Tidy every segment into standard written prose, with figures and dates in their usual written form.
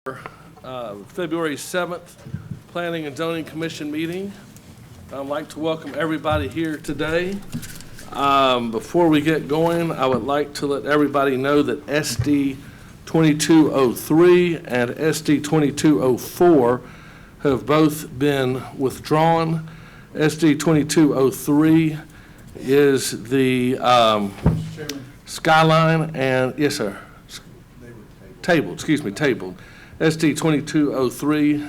February 7th Planning and Zoning Commission meeting. I'd like to welcome everybody here today. Before we get going, I would like to let everybody know that SD 2203 and SD 2204 have both been withdrawn. SD 2203 is the Skyline and, yes sir, tabled. SD 2203,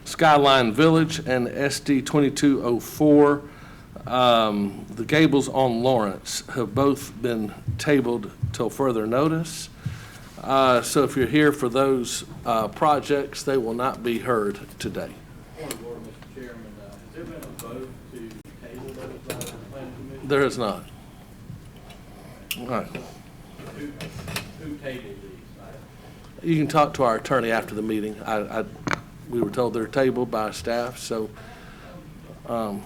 Skyline Village, and SD 2204, the Gables on Lawrence, have both been tabled till further notice. So if you're here for those projects, they will not be heard today. Point of order, Mr. Chairman. Has there been a vote to table those by the Planning Commission? There is not. All right. Who tabled these? You can talk to our attorney after the meeting. We were told they're tabled by staff, so. Well,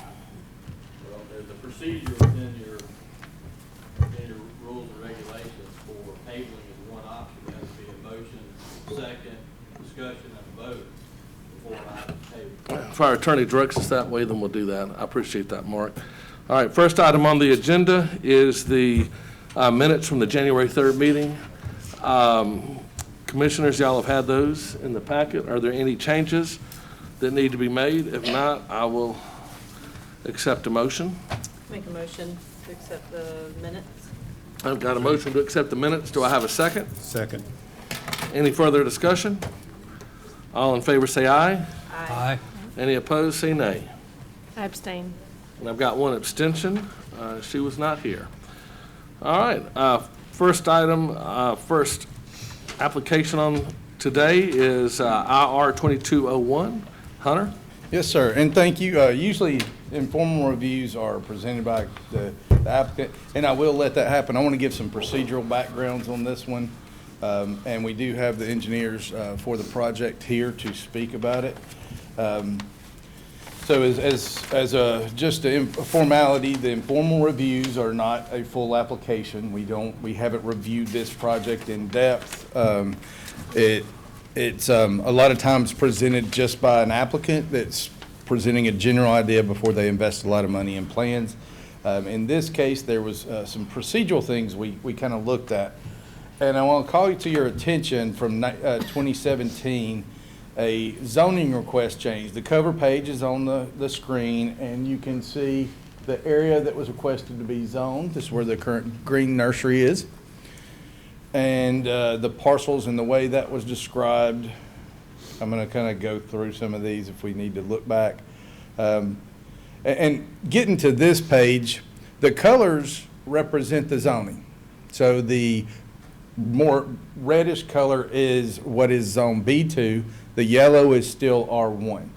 there's a procedure within your rules and regulations for tabling is one option. There has to be a motion, second, discussion, and a vote before an item is tabled. If our attorney directs us that way, then we'll do that. I appreciate that, Mark. All right, first item on the agenda is the minutes from the January 3rd meeting. Commissioners, y'all have had those in the packet. Are there any changes that need to be made? If not, I will accept a motion. Make a motion to accept the minutes. I've got a motion to accept the minutes. Do I have a second? Second. Any further discussion? All in favor say aye. Aye. Any opposed say nay. I abstain. And I've got one abstention. She was not here. All right. First item, first application on today is IR 2201. Hunter? Yes, sir, and thank you. Usually informal reviews are presented by the applicant, and I will let that happen. I want to give some procedural backgrounds on this one, and we do have the engineers for the project here to speak about it. So as just a formality, the informal reviews are not a full application. We haven't reviewed this project in depth. It's a lot of times presented just by an applicant that's presenting a general idea before they invest a lot of money in plans. In this case, there was some procedural things we kind of looked at. And I want to call you to your attention from 2017, a zoning request change. The cover page is on the screen, and you can see the area that was requested to be zoned. This is where the current green nursery is. And the parcels and the way that was described. I'm going to kind of go through some of these if we need to look back. And getting to this page, the colors represent the zoning. So the more reddish color is what is zone B2. The yellow is still R1.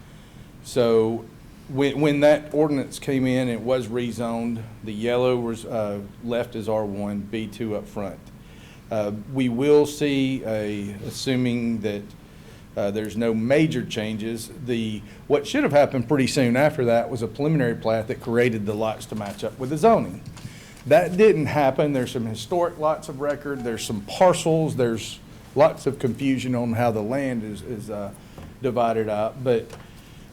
So when that ordinance came in, it was rezoned. The yellow was left as R1, B2 up front. We will see, assuming that there's no major changes, what should have happened pretty soon after that was a preliminary plat that created the lots to match up with the zoning. That didn't happen. There's some historic lots of record. There's some parcels. There's lots of confusion on how the land is divided up. But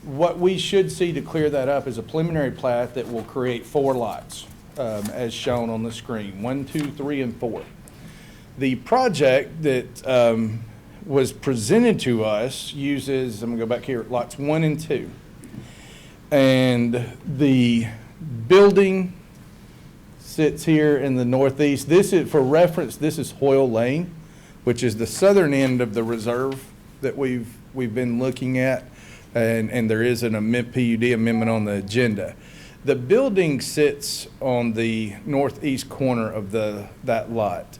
what we should see to clear that up is a preliminary plat that will create 4 lots, as shown on the screen, 1, 2, 3, and 4. The project that was presented to us uses, I'm going to go back here, lots 1 and 2. And the building sits here in the northeast. This is, for reference, this is Hoyle Lane, which is the southern end of the reserve that we've been looking at, and there is an PUD amendment on the agenda. The building sits on the northeast corner of that lot.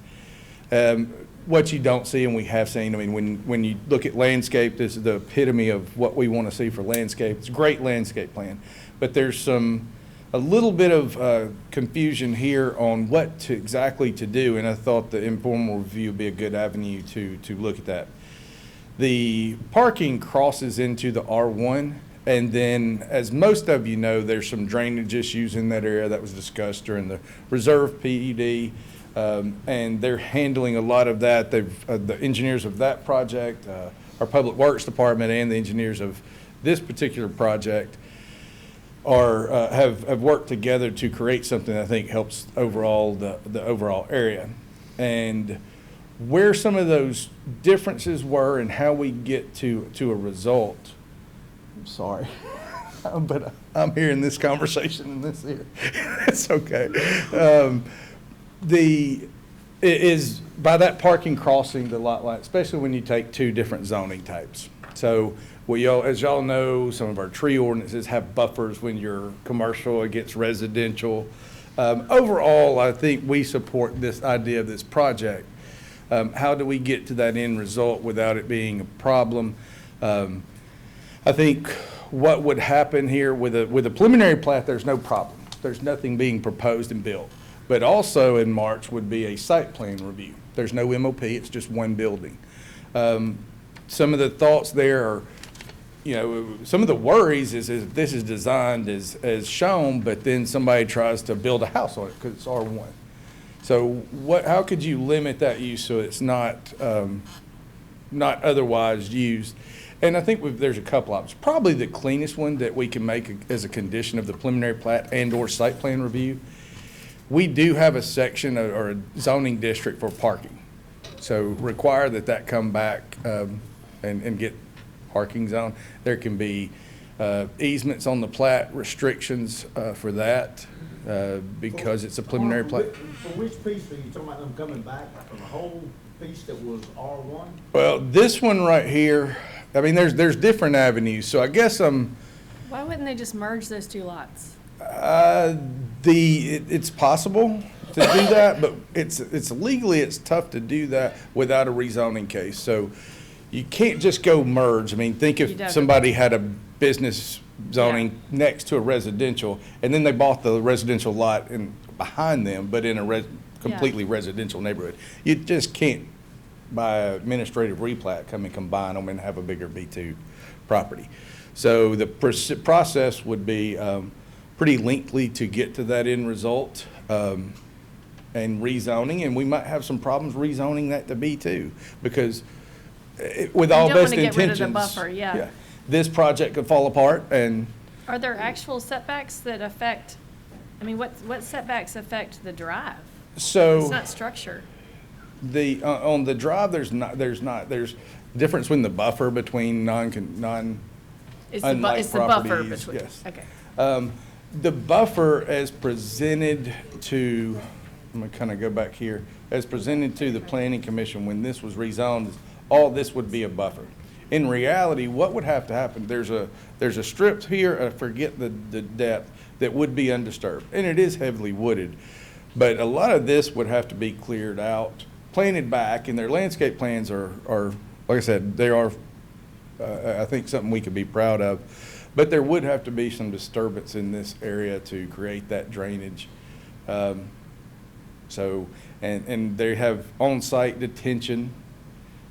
What you don't see, and we have seen, I mean, when you look at landscape, this is the epitome of what we want to see for landscape. It's a great landscape plan, but there's a little bit of confusion here on what exactly to do, and I thought the informal review would be a good avenue to look at that. The parking crosses into the R1, and then, as most of you know, there's some drainage issues in that area that was discussed during the reserve PED. And they're handling a lot of that. The engineers of that project, our Public Works Department and the engineers of this particular project have worked together to create something that I think helps overall, the overall area. And where some of those differences were and how we get to a result, I'm sorry, but I'm hearing this conversation in this here. It's okay. It is by that parking crossing the lot line, especially when you take two different zoning types. So as y'all know, some of our tree ordinances have buffers when you're commercial against residential. Overall, I think we support this idea of this project. How do we get to that end result without it being a problem? I think what would happen here with a preliminary plat, there's no problem. There's nothing being proposed and built. But also in March would be a site plan review. There's no MOP, it's just one building. Some of the thoughts there are, some of the worries is this is designed as shown, but then somebody tries to build a house on it because it's R1. So how could you limit that use so it's not otherwise used? And I think there's a couple options. Probably the cleanest one that we can make as a condition of the preliminary plat and/or site plan review. We do have a section or a zoning district for parking. So require that come back and get parking zone. There can be easements on the plat, restrictions for that because it's a preliminary plat. For which piece are you talking about them coming back from the whole piece that was R1? Well, this one right here, I mean, there's different avenues. So I guess Why wouldn't they just merge those two lots? It's possible to do that, but it's legally, it's tough to do that without a rezoning case. So you can't just go merge. I mean, think if somebody had a business zoning next to a residential, and then they bought the residential lot behind them, but in a completely residential neighborhood. You just can't, by administrative replat, come and combine them and have a bigger B2 property. So the process would be pretty lengthy to get to that end result, and rezoning, and we might have some problems rezoning that to B2 because with all best intentions. You don't want to get rid of the buffer, yeah. This project could fall apart and. Are there actual setbacks that affect, I mean, what setbacks affect the drive? So. It's not structure. On the drive, there's difference between the buffer between It's the buffer between. Yes. Okay. The buffer as presented to, I'm gonna kind of go back here, as presented to the Planning Commission when this was rezoned, all this would be a buffer. In reality, what would have to happen, there's a strip here, I forget the depth, that would be undisturbed, and it is heavily wooded. But a lot of this would have to be cleared out, planted back, and their landscape plans are like I said, they are, I think, something we could be proud of. But there would have to be some disturbance in this area to create that drainage. So, and they have on-site detention.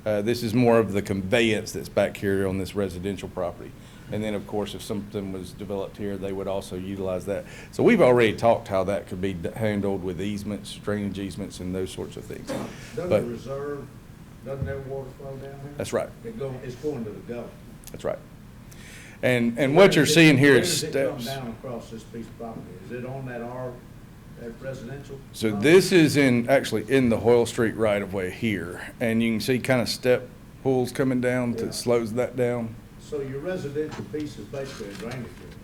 This is more of the conveyance that's back here on this residential property. And then, of course, if something was developed here, they would also utilize that. So we've already talked how that could be handled with easements, drainage easements, and those sorts of things. Doesn't the reserve, doesn't their water flow down there? That's right. It's going to the Gulf. That's right. And what you're seeing here is steps. Where does it come down across this piece of property? Is it on that residential? So this is actually in the Hoyle Street right-of-way here. And you can see kind of step pools coming down that slows that down. So your residential piece is basically a drainage area?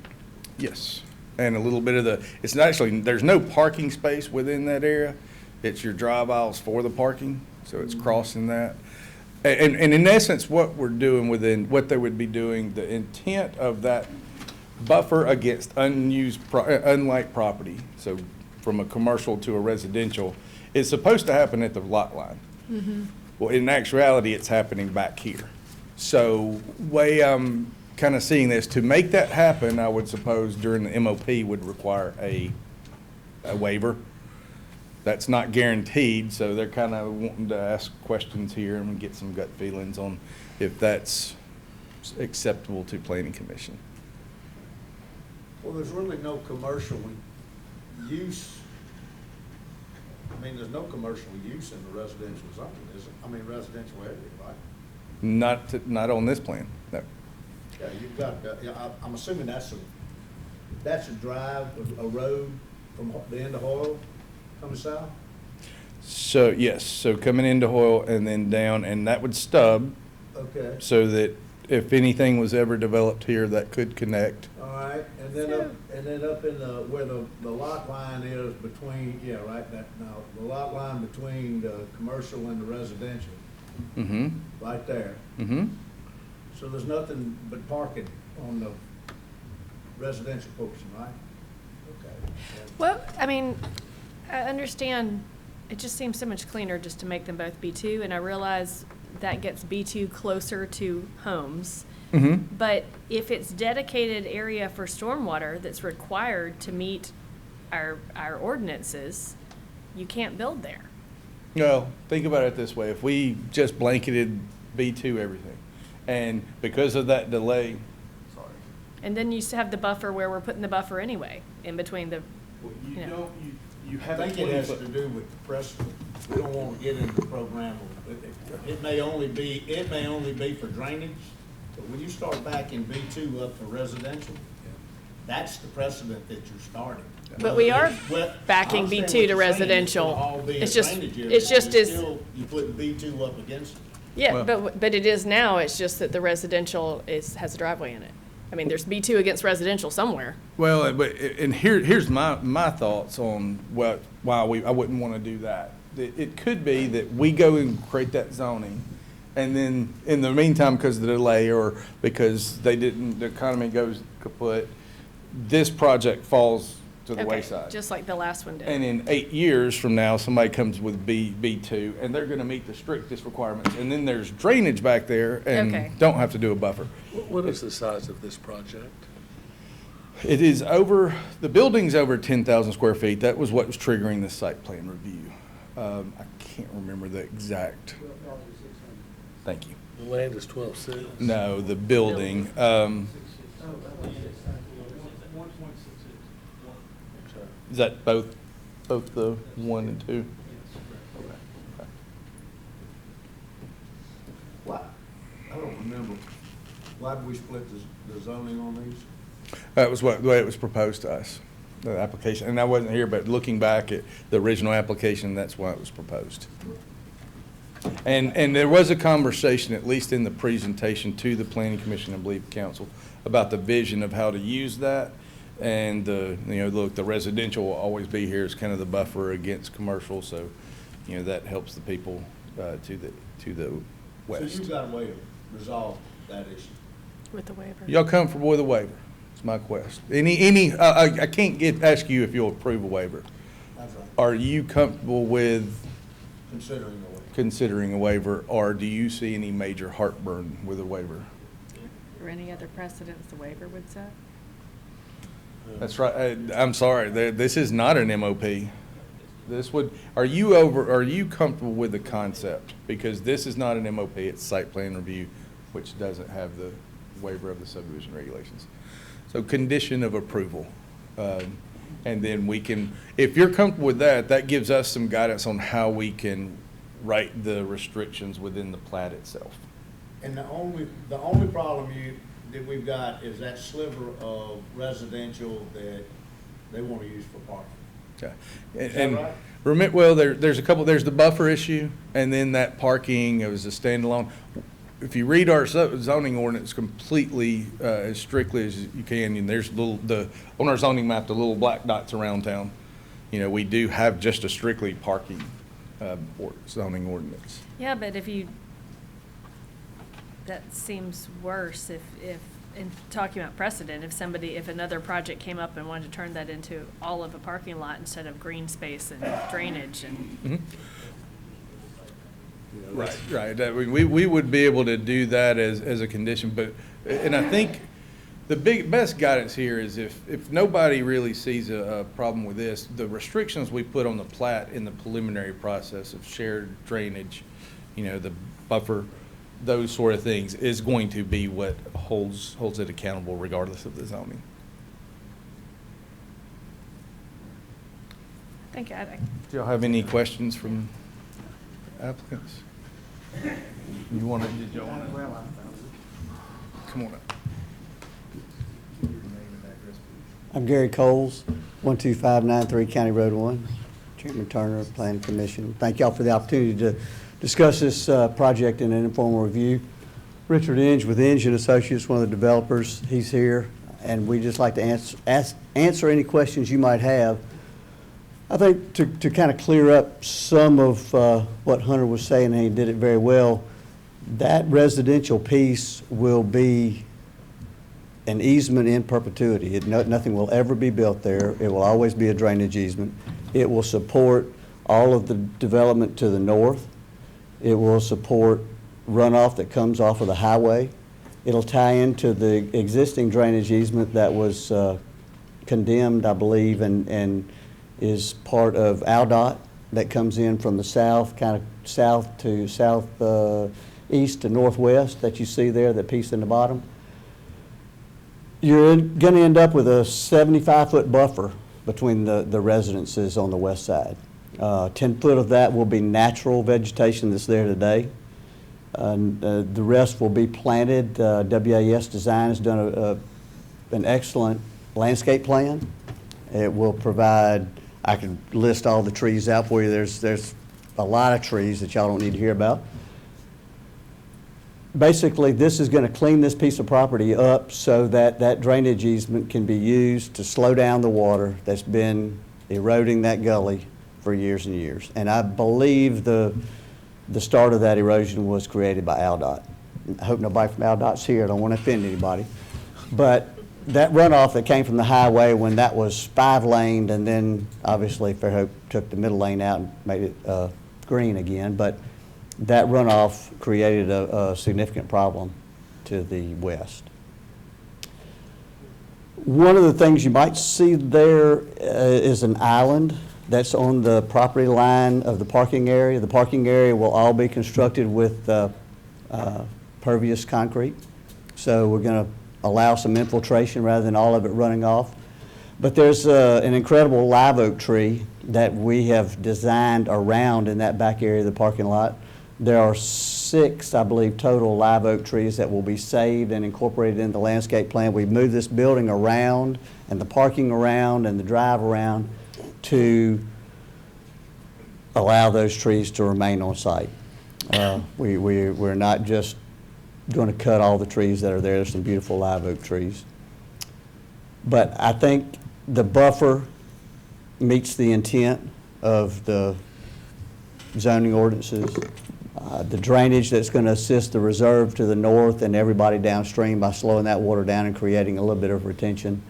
Yes. And a little bit of there's no parking space within that area. It's your drive aisles for the parking. So it's crossing that. And in essence, what we're doing what they would be doing, the intent of that buffer against unlike property, so from a commercial to a residential, is supposed to happen at the lot line. Mm-hmm. Well, in actuality, it's happening back here. So way I'm kind of seeing this, to make that happen, I would suppose during the MOP would require a waiver. That's not guaranteed, so they're kind of wanting to ask questions here and get some gut feelings on if that's acceptable to Planning Commission. Well, there's really no commercial use I mean, there's no commercial use in the residential zone, is it? I mean, residential area, right? Not on this plan, no. Yeah, you've got, yeah, I'm assuming that's a drive, a road from the end of Hoyle coming south? So, yes, so coming into Hoyle and then down, and that would stub, Okay, so that if anything was ever developed here, that could connect. all right, and then up in the, where the lot line is between, yeah, right, the lot line between the commercial and the residential, Mm-hmm, right there. mm-hmm. So there's nothing but parking on the residential portion, right? Okay. Well, I mean, I understand, it just seems so much cleaner just to make them both B2, and I realize that gets B2 closer to homes. Mm-hmm. But if it's dedicated area for stormwater that's required to meet our ordinances, you can't build there. No, think about it this way. If we just blanketed B2 everything, and because of that delay, sorry. And then you still have the buffer where we're putting the buffer anyway, in between the, Well, you know. you I have a think it has to 20-foot. do with the precedent. We don't want to get into the program. It may only be for drainage, but when you start backing B2 up for residential, that's the precedent that you're starting. But we are Well, backing I understand B2 what to you're saying. residential. It's gonna all be a It's just- drainage area, it's but just you're as- still- You put B2 up against it. yeah, Well- but it is now, it's just that the residential has a driveway in it. I mean, there's B2 against residential somewhere. Well, but, and here's my thoughts on why I wouldn't want to do that. It could be that we go and create that zoning, and then in the meantime, because of the delay or because the economy goes kaput, this project falls to the Okay, wayside. just like the last one did. And in 8 years from now, somebody comes with B2, and they're gonna meet the strictest requirements, and then there's drainage back there Okay. and don't have to do a buffer. What is the size of this project? It is the building's over 10,000 square feet. That was what was triggering the site plan review. I can't remember the exact. Thank you. The land is 12.6. No, the building, is that both the 1 and 2? Why? I don't remember. Why did we split the zoning on these? That was the way it was proposed to us, the application. And I wasn't here, but looking back at the original application, that's why it was proposed. And there was a conversation, at least in the presentation to the Planning Commission, I believe, Council, about the vision of how to use that. And, look, the residential will always be here as kind of the buffer against commercial, so, that helps the people to the west. So you've got a way to resolve that issue. With the waiver. Y'all comfortable with a waiver? It's my quest. I can't ask you if you'll approve a waiver. That's right. Are you comfortable with Considering the way. considering a waiver, or do you see any major heartburn with a waiver? Or any other precedents the waiver would set? That's right. I'm sorry, this is not an MOP. Are you comfortable with the concept? Because this is not an MOP, it's site plan review, which doesn't have the waiver of the subdivision regulations. So condition of approval. And then we can, if you're comfortable with that, that gives us some guidance on how we can write the restrictions within the plat itself. And the only problem that we've got is that sliver of residential that they want to use for parking. Okay. Is that right? Well, there's the buffer issue, and then that parking, it was a standalone. If you read our zoning ordinance completely, as strictly as you can, and there's on our zoning map, the little black dots around town, we do have just a strictly parking, zoning ordinance. Yeah, but that seems worse if, in talking about precedent, if another project came up and wanted to turn that into all of a parking lot instead of green space and drainage and. Mm-hmm. Right. We would be able to do that as a condition, and I think the best guidance here is if nobody really sees a problem with this, the restrictions we put on the plat in the preliminary process of shared drainage, the buffer, those sort of things, is going to be what holds it accountable regardless of the zoning. Thank you. Do y'all have any questions from applicants? You want to, did y'all want to? Come on up. I'm Gary Coles, 12593 County Road 1, Chairman Turner, Planning Commission. Thank y'all for the opportunity to discuss this project in an informal review. Richard Inge with Inge and Associates, one of the developers, he's here, and we'd just like to answer any questions you might have. I think to kind of clear up some of what Hunter was saying, and he did it very well, that residential piece will be an easement in perpetuity. Nothing will ever be built there. It will always be a drainage easement. It will support all of the development to the north. It will support runoff that comes off of the highway. It'll tie into the existing drainage easement that was condemned, I believe, and is part of AlDOT that comes in from the south, kind of south to southeast to northwest that you see there, that piece in the bottom. You're going to end up with a 75-foot buffer between the residences on the west side. 10 foot of that will be natural vegetation that's there today. The rest will be planted. WAS Design has done an excellent landscape plan. It will provide, I can list all the trees out for you. There's a lot of trees that y'all don't need to hear about. Basically, this is going to clean this piece of property up so that that drainage easement can be used to slow down the water that's been eroding that gully for years and years. And I believe the start of that erosion was created by AlDOT. I hope nobody from AlDOT's here. I don't want to offend anybody. But that runoff that came from the highway when that was 5-laned, and then obviously Fairhope took the middle lane out and made it green again. But that runoff created a significant problem to the west. One of the things you might see there is an island that's on the property line of the parking area. The parking area will all be constructed with pervious concrete. So we're going to allow some infiltration rather than all of it running off. But there's an incredible live oak tree that we have designed around in that back area of the parking lot. There are 6, I believe, total live oak trees that will be saved and incorporated in the landscape plan. We've moved this building around and the parking around and the drive around to allow those trees to remain on site. We're not just going to cut all the trees that are there. There's some beautiful live oak trees. But I think the buffer meets the intent of the zoning ordinances. The drainage that's going to assist the reserve to the north and everybody downstream by slowing that water down and creating a little bit of retention.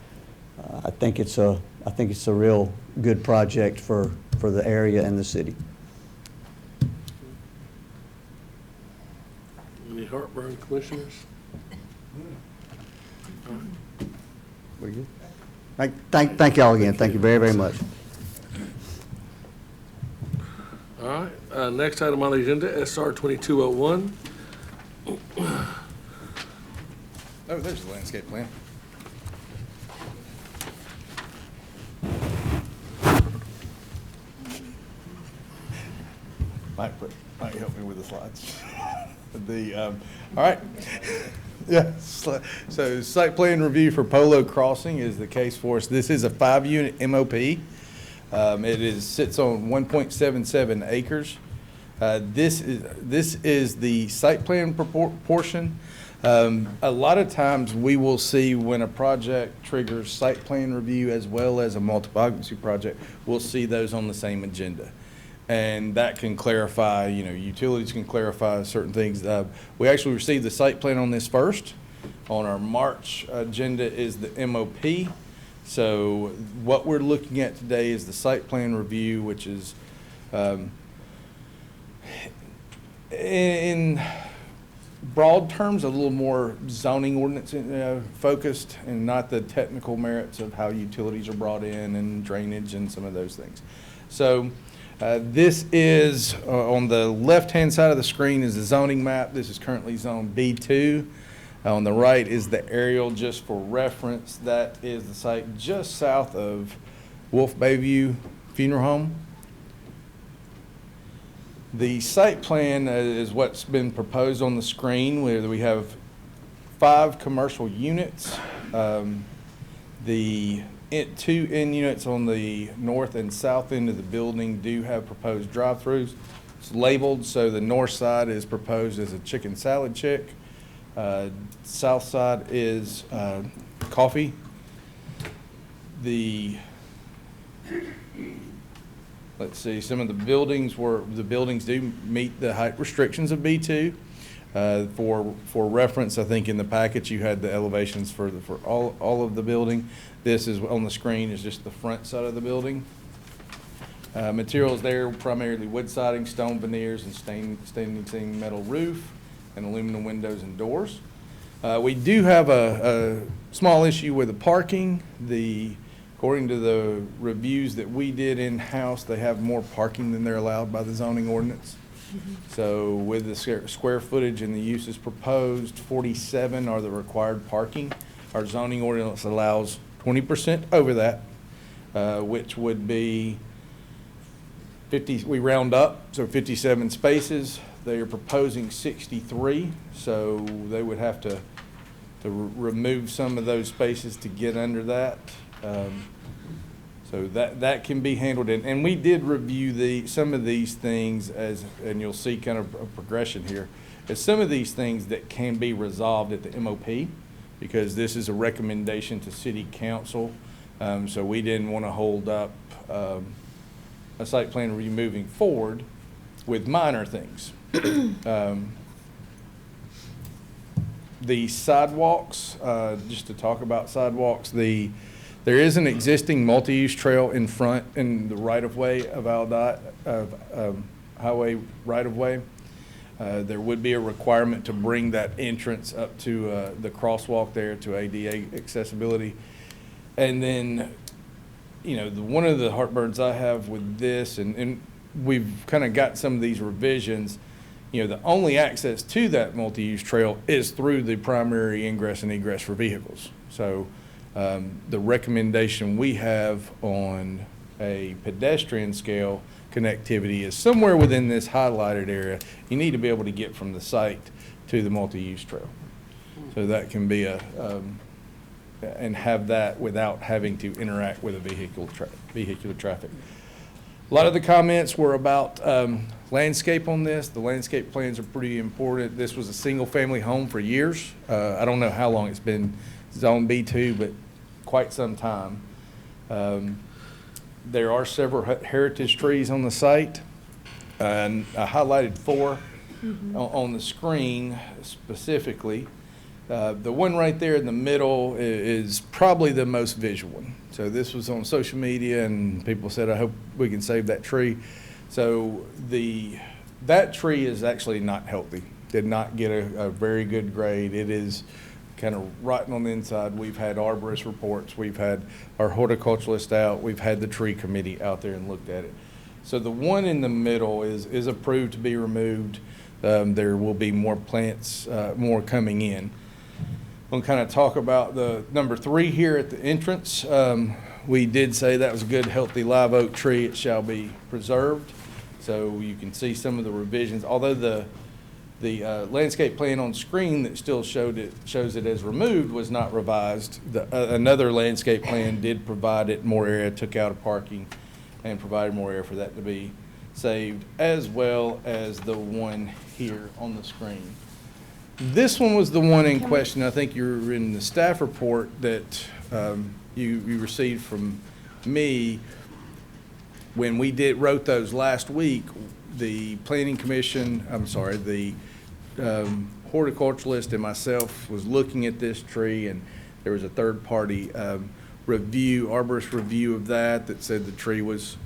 I think it's a real good project for the area and the city. Any heartburn, commissioners? We good? Thank y'all again. Thank you very, very much. All right, next item on the agenda, SR 2201. Oh, there's the landscape plan. Might help me with the slides. All right. Yeah, so site plan review for Polo Crossing is the case for us. This is a 5-unit MOP. It sits on 1.77 acres. This is the site plan portion. A lot of times we will see when a project triggers site plan review as well as a multiple occupancy project, we'll see those on the same agenda. And that can clarify, utilities can clarify certain things. We actually received the site plan on this first. On our March agenda is the MOP. So what we're looking at today is the site plan review, which is in broad terms, a little more zoning ordinance focused and not the technical merits of how utilities are brought in and drainage and some of those things. So this is on the left-hand side of the screen is the zoning map. This is currently zone B2. On the right is the aerial, just for reference. That is the site just south of Wolf Bayview Funeral Home. The site plan is what's been proposed on the screen, where we have 5 commercial units. The 2 end units on the north and south end of the building do have proposed drive-throughs. It's labeled, so the north side is proposed as a chicken salad chick. South side is coffee. Let's see, some of the buildings do meet the height restrictions of B2. For reference, I think in the package you had the elevations for all of the building. This is on the screen is just the front side of the building. Materials there primarily wood siding, stone veneers, and standing metal roof, and aluminum windows and doors. We do have a small issue with the parking. According to the reviews that we did in-house, they have more parking than they're allowed by the zoning ordinance. So with the square footage and the uses proposed, 47 are the required parking. Our zoning ordinance allows 20% over that, which would be 50, we round up, so 57 spaces. They are proposing 63, so they would have to remove some of those spaces to get under that. So that can be handled, and we did review some of these things and you'll see kind of a progression here. As some of these things that can be resolved at the MOP, because this is a recommendation to City Council, so we didn't want to hold up a site plan review moving forward with minor things. The sidewalks, just to talk about sidewalks, there is an existing multi-use trail in front in the right-of-way of highway right-of-way. There would be a requirement to bring that entrance up to the crosswalk there to ADA accessibility. And then, one of the heartburns I have with this, and we've kind of got some of these revisions, the only access to that multi-use trail is through the primary ingress and egress for vehicles. So the recommendation we have on a pedestrian scale connectivity is somewhere within this highlighted area. You need to be able to get from the site to the multi-use trail. So that can be and have that without having to interact with a vehicular traffic. A lot of the comments were about landscape on this. The landscape plans are pretty important. This was a single-family home for years. I don't know how long it's been Zone B2, but quite some time. There are several heritage trees on the site, and I highlighted 4 on the screen specifically. The one right there in the middle is probably the most visual one. So this was on social media, and people said, I hope we can save that tree. So that tree is actually not healthy. Did not get a very good grade. It is kind of rotten on the inside. We've had arborist reports. We've had our horticulturalist out. We've had the tree committee out there and looked at it. So the one in the middle is approved to be removed. There will be more plants, more coming in. We'll kind of talk about the number 3 here at the entrance. We did say that was a good, healthy live oak tree. It shall be preserved. So you can see some of the revisions. Although the landscape plan on screen that still shows it as removed was not revised. Another landscape plan did provide it more area, took out a parking, and provided more area for that to be saved, as well as the one here on the screen. This one was the one in question. I think you're in the staff report that you received from me. When we wrote those last week, the planning commission, the horticulturalist and myself was looking at this tree, and there was a third-party arborist review of that said the tree was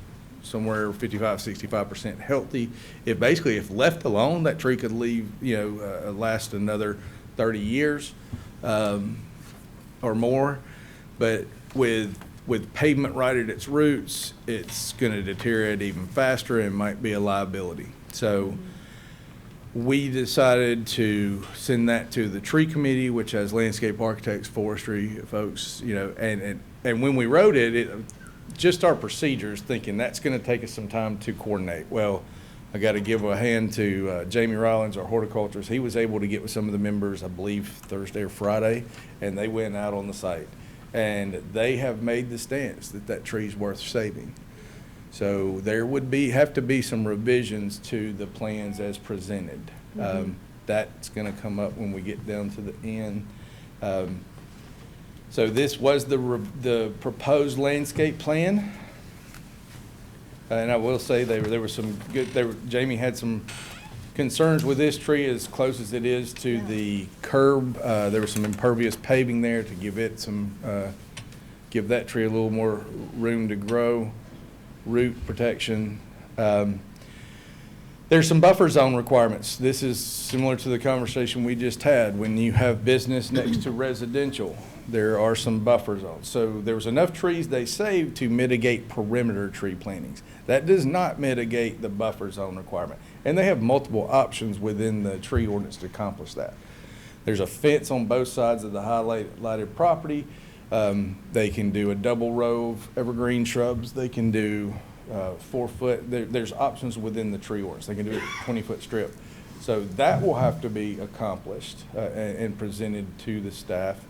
somewhere 55-65% healthy. If left alone, that tree could last another 30 years or more. But with pavement right at its roots, it's going to deteriorate even faster and might be a liability. So we decided to send that to the tree committee, which has landscape architects, forestry folks, and when we wrote it, just our procedures, thinking that's going to take us some time to coordinate. Well, I got to give a hand to Jamie Rollins, our horticulturist. He was able to get with some of the members, I believe, Thursday or Friday, and they went out on the site. And they have made the stance that that tree's worth saving. So there would have to be some revisions to the plans as presented. That's going to come up when we get down to the end. So this was the proposed landscape plan. And I will say there were some good, Jamie had some concerns with this tree as close as it is to the curb. There was some impervious paving there to give it some, give that tree a little more room to grow, root protection. There's some buffer zone requirements. This is similar to the conversation we just had. When you have business next to residential, there are some buffer zones. So there was enough trees they saved to mitigate perimeter tree plantings. That does not mitigate the buffer zone requirement. And they have multiple options within the tree ordinance to accomplish that. There's a fence on both sides of the highlighted property. They can do a double row of evergreen shrubs. They can do 4 foot. There's options within the tree ordinance. They can do a 20-foot strip. So that will have to be accomplished and presented to the staff.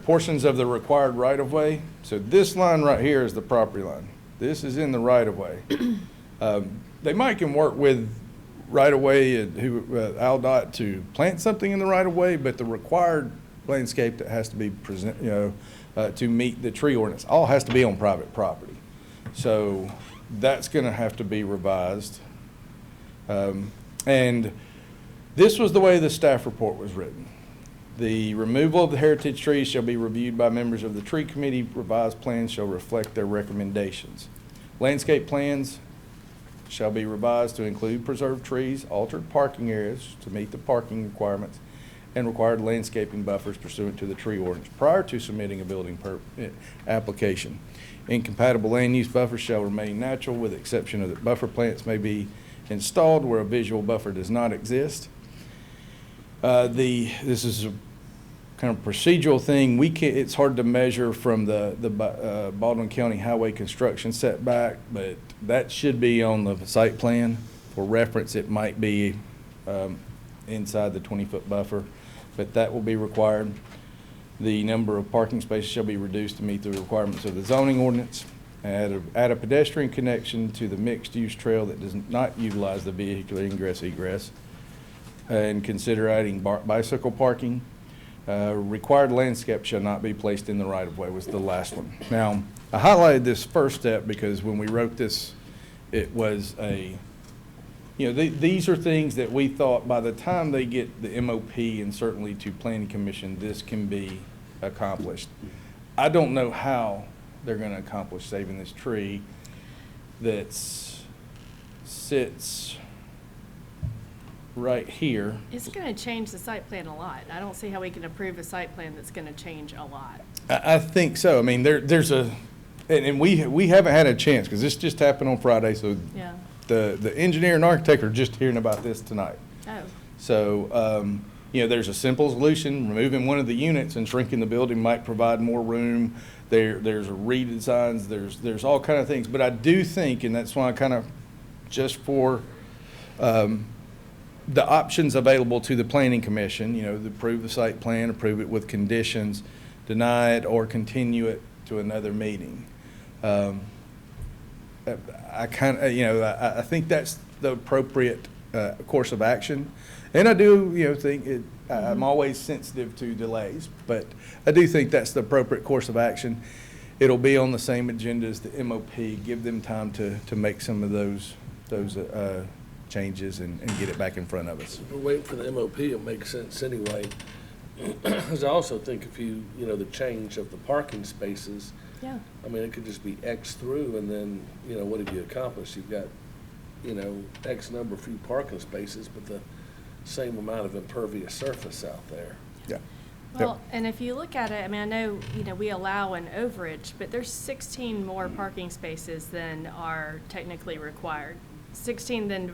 Portions of the required right-of-way. So this line right here is the property line. This is in the right-of-way. They might can work with right-of-way AlDOT to plant something in the right-of-way, but the required landscape that has to be present, to meet the tree ordinance, all has to be on private property. So that's going to have to be revised. And this was the way the staff report was written. The removal of the heritage trees shall be reviewed by members of the tree committee. Revised plans shall reflect their recommendations. Landscape plans shall be revised to include preserved trees, altered parking areas to meet the parking requirements, and required landscaping buffers pursuant to the tree ordinance prior to submitting a building permit application. Incompatible land use buffers shall remain natural, with the exception of that buffer plants may be installed where a visual buffer does not exist. This is a kind of procedural thing. It's hard to measure from the Baldwin County Highway construction setback, but that should be on the site plan. For reference, it might be inside the 20-foot buffer, but that will be required. The number of parking spaces shall be reduced to meet the requirements of the zoning ordinance. Add a pedestrian connection to the mixed-use trail that does not utilize the vehicular egress, and consider adding bicycle parking. Required landscape shall not be placed in the right-of-way was the last one. Now, I highlighted this first step because when we wrote this, it was these are things that we thought by the time they get the MOP and certainly to Planning Commission, this can be accomplished. I don't know how they're going to accomplish saving this tree that sits right here. It's going to change the site plan a lot. I don't see how we can approve a site plan that's going to change a lot. I think so. I mean, there's and we haven't had a chance because this just happened on Friday, so Yeah. the engineer and architect are just hearing about this tonight. Oh. So, there's a simple solution. Removing one of the units and shrinking the building might provide more room. There's redesigns. There's all kind of things. But I do think, and that's why I kind of just for the options available to the Planning Commission, to approve the site plan, approve it with conditions, deny it, or continue it to another meeting. I think that's the appropriate course of action. And I do, think I'm always sensitive to delays, but I do think that's the appropriate course of action. It'll be on the same agenda as the MOP. Give them time to make some of those changes and get it back in front of us. We're waiting for the MOP, it makes sense anyway. Because I also think if the change of the parking spaces, Yeah. I mean, it could just be X through and then, what have you accomplished? You've got, X number of few parking spaces, but the same amount of impervious surface out there. Yeah. Well, and if you look at it, I mean, I know, we allow an overage, but there's 16 more parking spaces than are technically required. 16 then,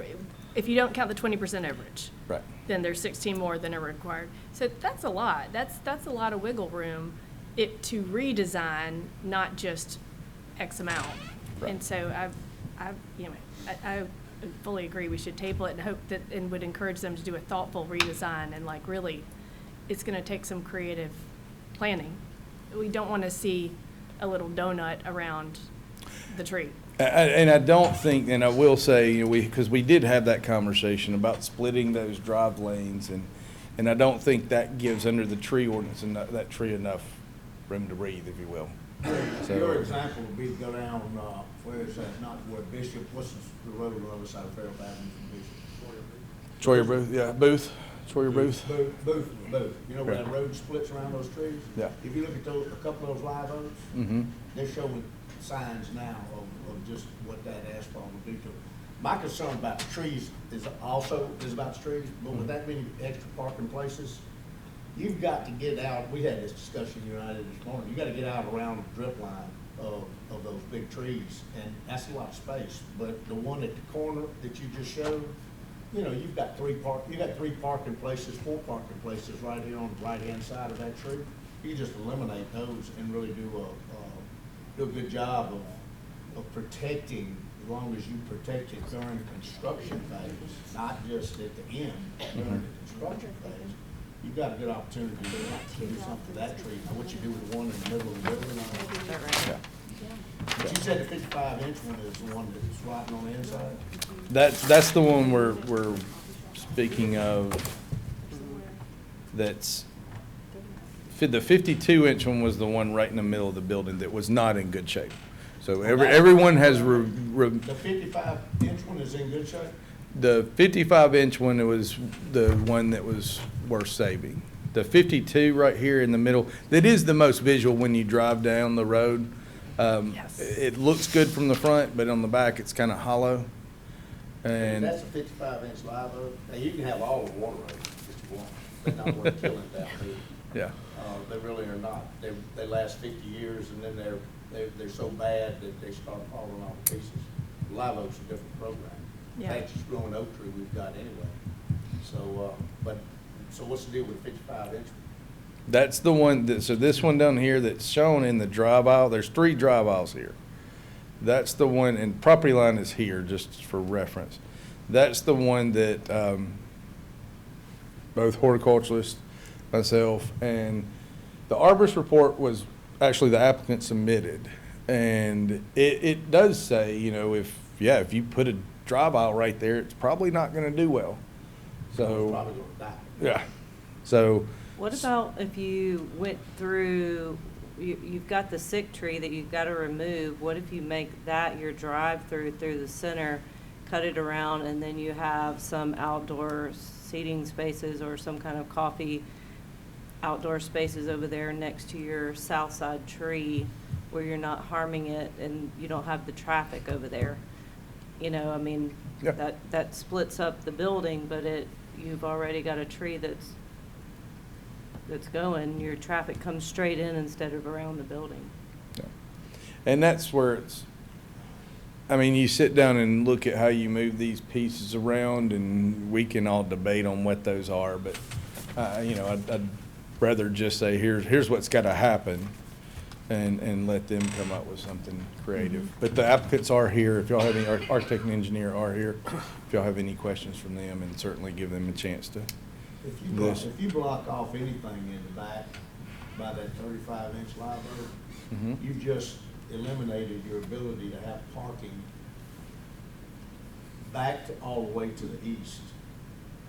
if you don't count the 20% overage. Right. Then there's 16 more than are required. So that's a lot. That's a lot of wiggle room to redesign, not just X amount. Right. And so I fully agree, we should table it and hope that, and would encourage them to do a thoughtful redesign, and like really, it's gonna take some creative planning. We don't wanna see a little donut around the tree. And I don't think, and I will say, you know, because we did have that conversation about splitting those drive lanes, and I don't think that gives under the tree ordinance and that tree enough room to breathe, if you will. So- Your example would be to go down, where is that, not where Bishop, what's the road on the other side of Fairhope Avenue from Bishop? Troyer Booth, yeah, Booth, Troyer Booth. Booth. You know where that Right. road splits around those trees? Yeah. If you look at those, a couple of those live oaks, Mm-hmm. they're showing signs now of just what that asphalt would do to them. My concern about the trees is about the trees, but with that many extra parking places, you've got to get out, we had this discussion United this morning, you gotta get out around the drip line of those big trees, and that's a lot of space. But the one at the corner that you just showed, you know, you've got three parking places, 4 parking places right here on the right-hand side of that tree. You just eliminate those and really do a good job of protecting, as long as you protect it during the construction phase, not just at the end, during the construction phase. You've got a good opportunity to do something to that tree. Now, what you do with the one in the middle of the building. Yeah. But you said the 55-inch one is the one that's rotting on the inside? That's the one we're speaking of. That's, the 52-inch one was the one right in the middle of the building that was not in good shape. So everyone has, The 55-inch one is in good shape? the 55-inch one, it was the one that was worth saving. The 52 right here in the middle, that is the most visual when you drive down the road. Yes. It looks good from the front, but on the back, it's kind of hollow. And That's a 55-inch live oak. Now, you can have all the water oaks that you want. They're not worth killing down here. yeah, They really are not. They last 50 years, and then they're so bad that they start falling all to pieces. Live oak's a different program. Yeah. Fastest growing oak tree we've got anyway. So, so what's the deal with 55-inch? that's the one that, so this one down here that's shown in the drive aisle, there's 3 drive aisles here. That's the one, and property line is here, just for reference. That's the one that both horticulturalists, myself, and the arborist report was actually the applicant submitted. And it does say, you know, if you put a drive aisle right there, it's probably not gonna do well. It's So, probably gonna die. yeah, so, What about if you went through, you've got the sick tree that you've got to remove, what if you make that your drive-through through the center, cut it around, and then you have some outdoor seating spaces or some kind of coffee outdoor spaces over there next to your south side tree where you're not harming it and you don't have the traffic over there? You know, I mean, Yeah. that splits up the building, but you've already got a tree that's going, your traffic comes straight in instead of around the building. yeah. And that's where it's, I mean, you sit down and look at how you move these pieces around, and we can all debate on what those are, but, you know, I'd rather just say, here's what's gotta happen, and let them come up with something creative. But the applicants are here, if y'all have any, architect and engineer are here, if y'all have any questions from them, and certainly give them a chance to. If you block off anything in the back by that 35-inch live oak, Mhm. you've just eliminated your ability to have parking back to all the way to the east.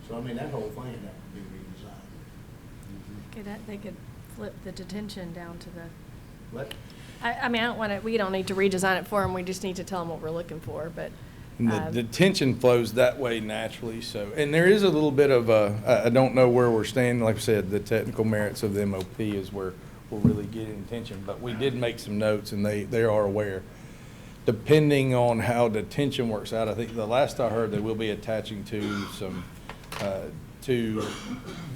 So, I mean, that whole thing would have to be redesigned. They could flip the detention down to the, What? I mean, we don't need to redesign it for them, we just need to tell them what we're looking for, but. And the tension flows that way naturally, so, and there is a little bit of I don't know where we're standing, like I said, the technical merits of the MOP is where we're really getting tension, but we did make some notes, and they are aware. Depending on how the tension works out, I think the last I heard, they will be attaching to some, to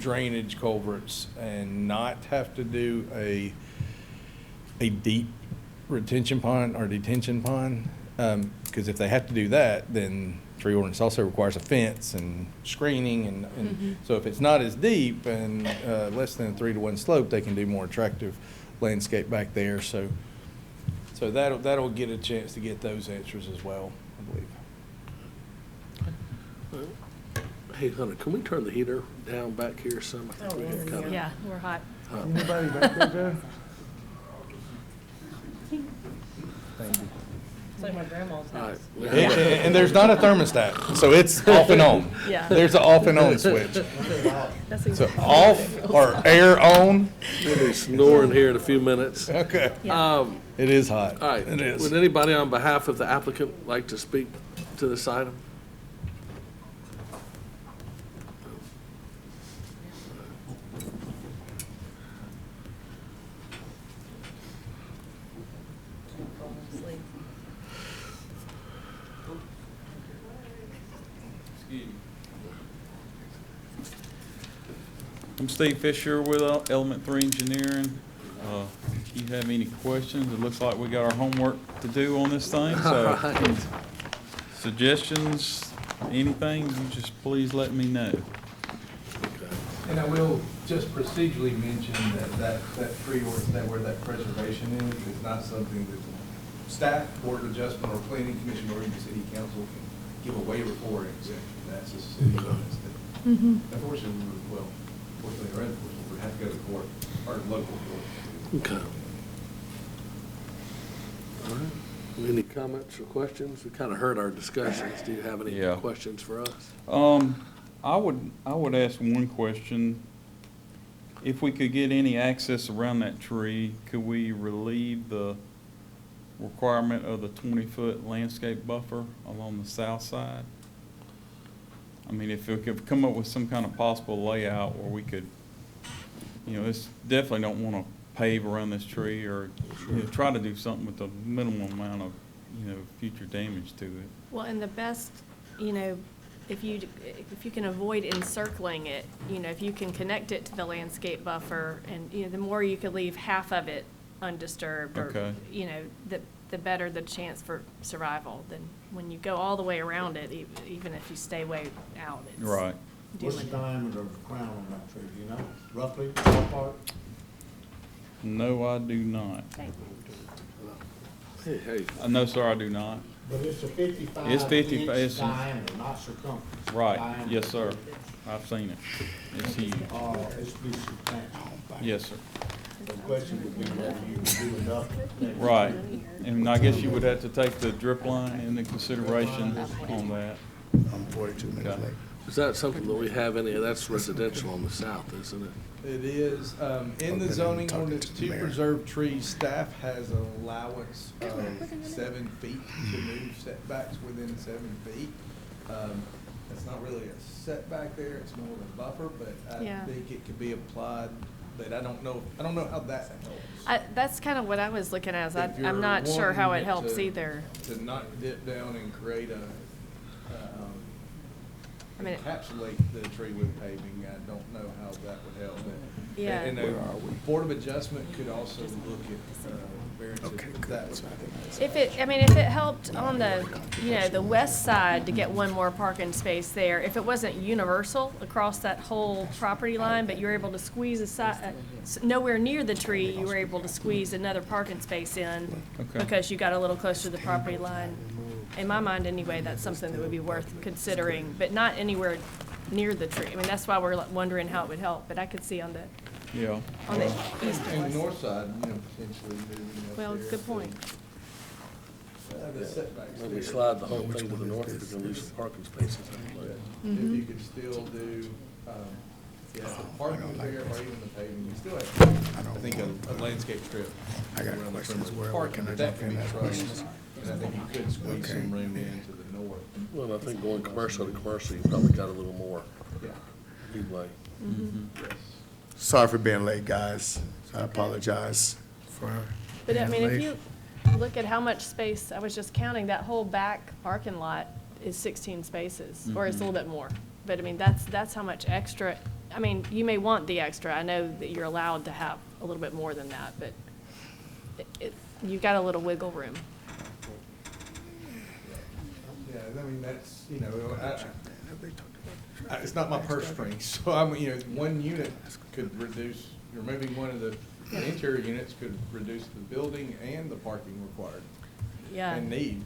drainage culverts and not have to do a deep retention pond or detention pond. Because if they have to do that, then tree ordinance also requires a fence and screening, and so if it's not as deep and less than a 3-to-1 slope, they can do more attractive landscape back there. So that'll get a chance to get those answers as well. believe. Hey, Hunter, can we turn the heater down back here some? I think we get kinda Yeah, we're hot. hot. Anybody back there, Joe? Thank you. It's like my grandma's All right. house. And there's not a thermostat, so it's off and on. Yeah. There's an off and on switch. That's So exactly. off or air on. We'll be snoring here in a few minutes. Okay. Yeah. It is hot. All right. It is. Would anybody on behalf of the applicant like to speak to this item? I'm Steve Fisher with Element 3 Engineering. If you have any questions, it looks like we got our homework to do on this thing, so Right. suggestions, anything, you just please let me know. And I will just procedurally mention that tree where that preservation is not something that staff, board of adjustment, or planning commission, or even city council can give a waiver for an exemption. That's a city ordinance that, unfortunately, fortunately or unfortunately, we have to go to court, or local court. Okay. All right. Any comments or questions? We kind of heard our discussions. Do you have any Yeah. questions for us? I would ask one question. If we could get any access around that tree, could we relieve the requirement of the 20-foot landscape buffer along the south side? I mean, if we could come up with some kind of possible layout where we could, it's definitely don't want to pave around this tree or try to do something with the minimum amount of, future damage to it. Well, and the best, if you can avoid encircling it, if you can connect it to the landscape buffer and, the more you could leave half of it undisturbed or, Okay. the better the chance for survival than when you go all the way around it, even if you stay way out. It's Right. What's the doing- diameter of the crown on that tree, do you know, roughly, ballpark? No, I do not. Hey, No, sir, I do not. But it's a It's 55 55, inch it's- diameter, not circumference. Right, Diameter. yes, sir. I've seen it. It's huge. It's be substantial. Yes, sir. The question would be whether you can do enough. Right. And I guess you would have to take the drip line into consideration on that. I'm 42 minutes Okay. late. is that something that we have any, that's residential on the south, isn't it? It is, in the zoning ordinance to preserve trees, staff has an allowance of 7 feet to move setbacks within 7 feet. That's not really a setback there, it's more of a buffer, but I Yeah. think it could be applied, but I don't know how that helps. That's kind of what I was looking at, is If you're I'm not sure how it wanting helps to- either. To not dip down and create I mean, encapsulate the tree with paving, I don't know how that would help. Yeah. And the Board of Adjustment could also look at variances if that was. if it helped on the, the west side to get one more parking space there, if it wasn't universal across that whole property line, but you were able to squeeze nowhere near the tree, you were able to squeeze another parking space in Okay. because you got a little closer to the property line. In my mind, anyway, that's something that would be worth considering, but not anywhere near the tree. I mean, that's why we're wondering how it would help, but I could see on the Yeah. east and And the west. north side, potentially moving up Well, there, good point. The setbacks Maybe there. slide the whole thing to the north, we're gonna lose some parking spaces. If you could still do, the parking there or even the paving, you still have, I think, a landscape strip. I got around the questions. perimeter. Where Parking, can I but that jump can in be that trussed, question? and I think you could squeeze Okay. some room into the north. Well, I think going commercial to commercial, you probably got a little more Yeah. leeway. Yes. Sorry for being late, guys. I apologize for. But I being mean, if late. you look at how much space, I was just counting, that whole back parking lot is 16 spaces, or it's a little bit more. But I mean, that's how much extra, I mean, you may want the extra. I know that you're allowed to have a little bit more than that, but you got a little wiggle room. Yeah, I mean, that's, it's not my purse strings, so I'm, one unit could reduce, removing one of the interior units could reduce the building and the parking required Yeah. and need.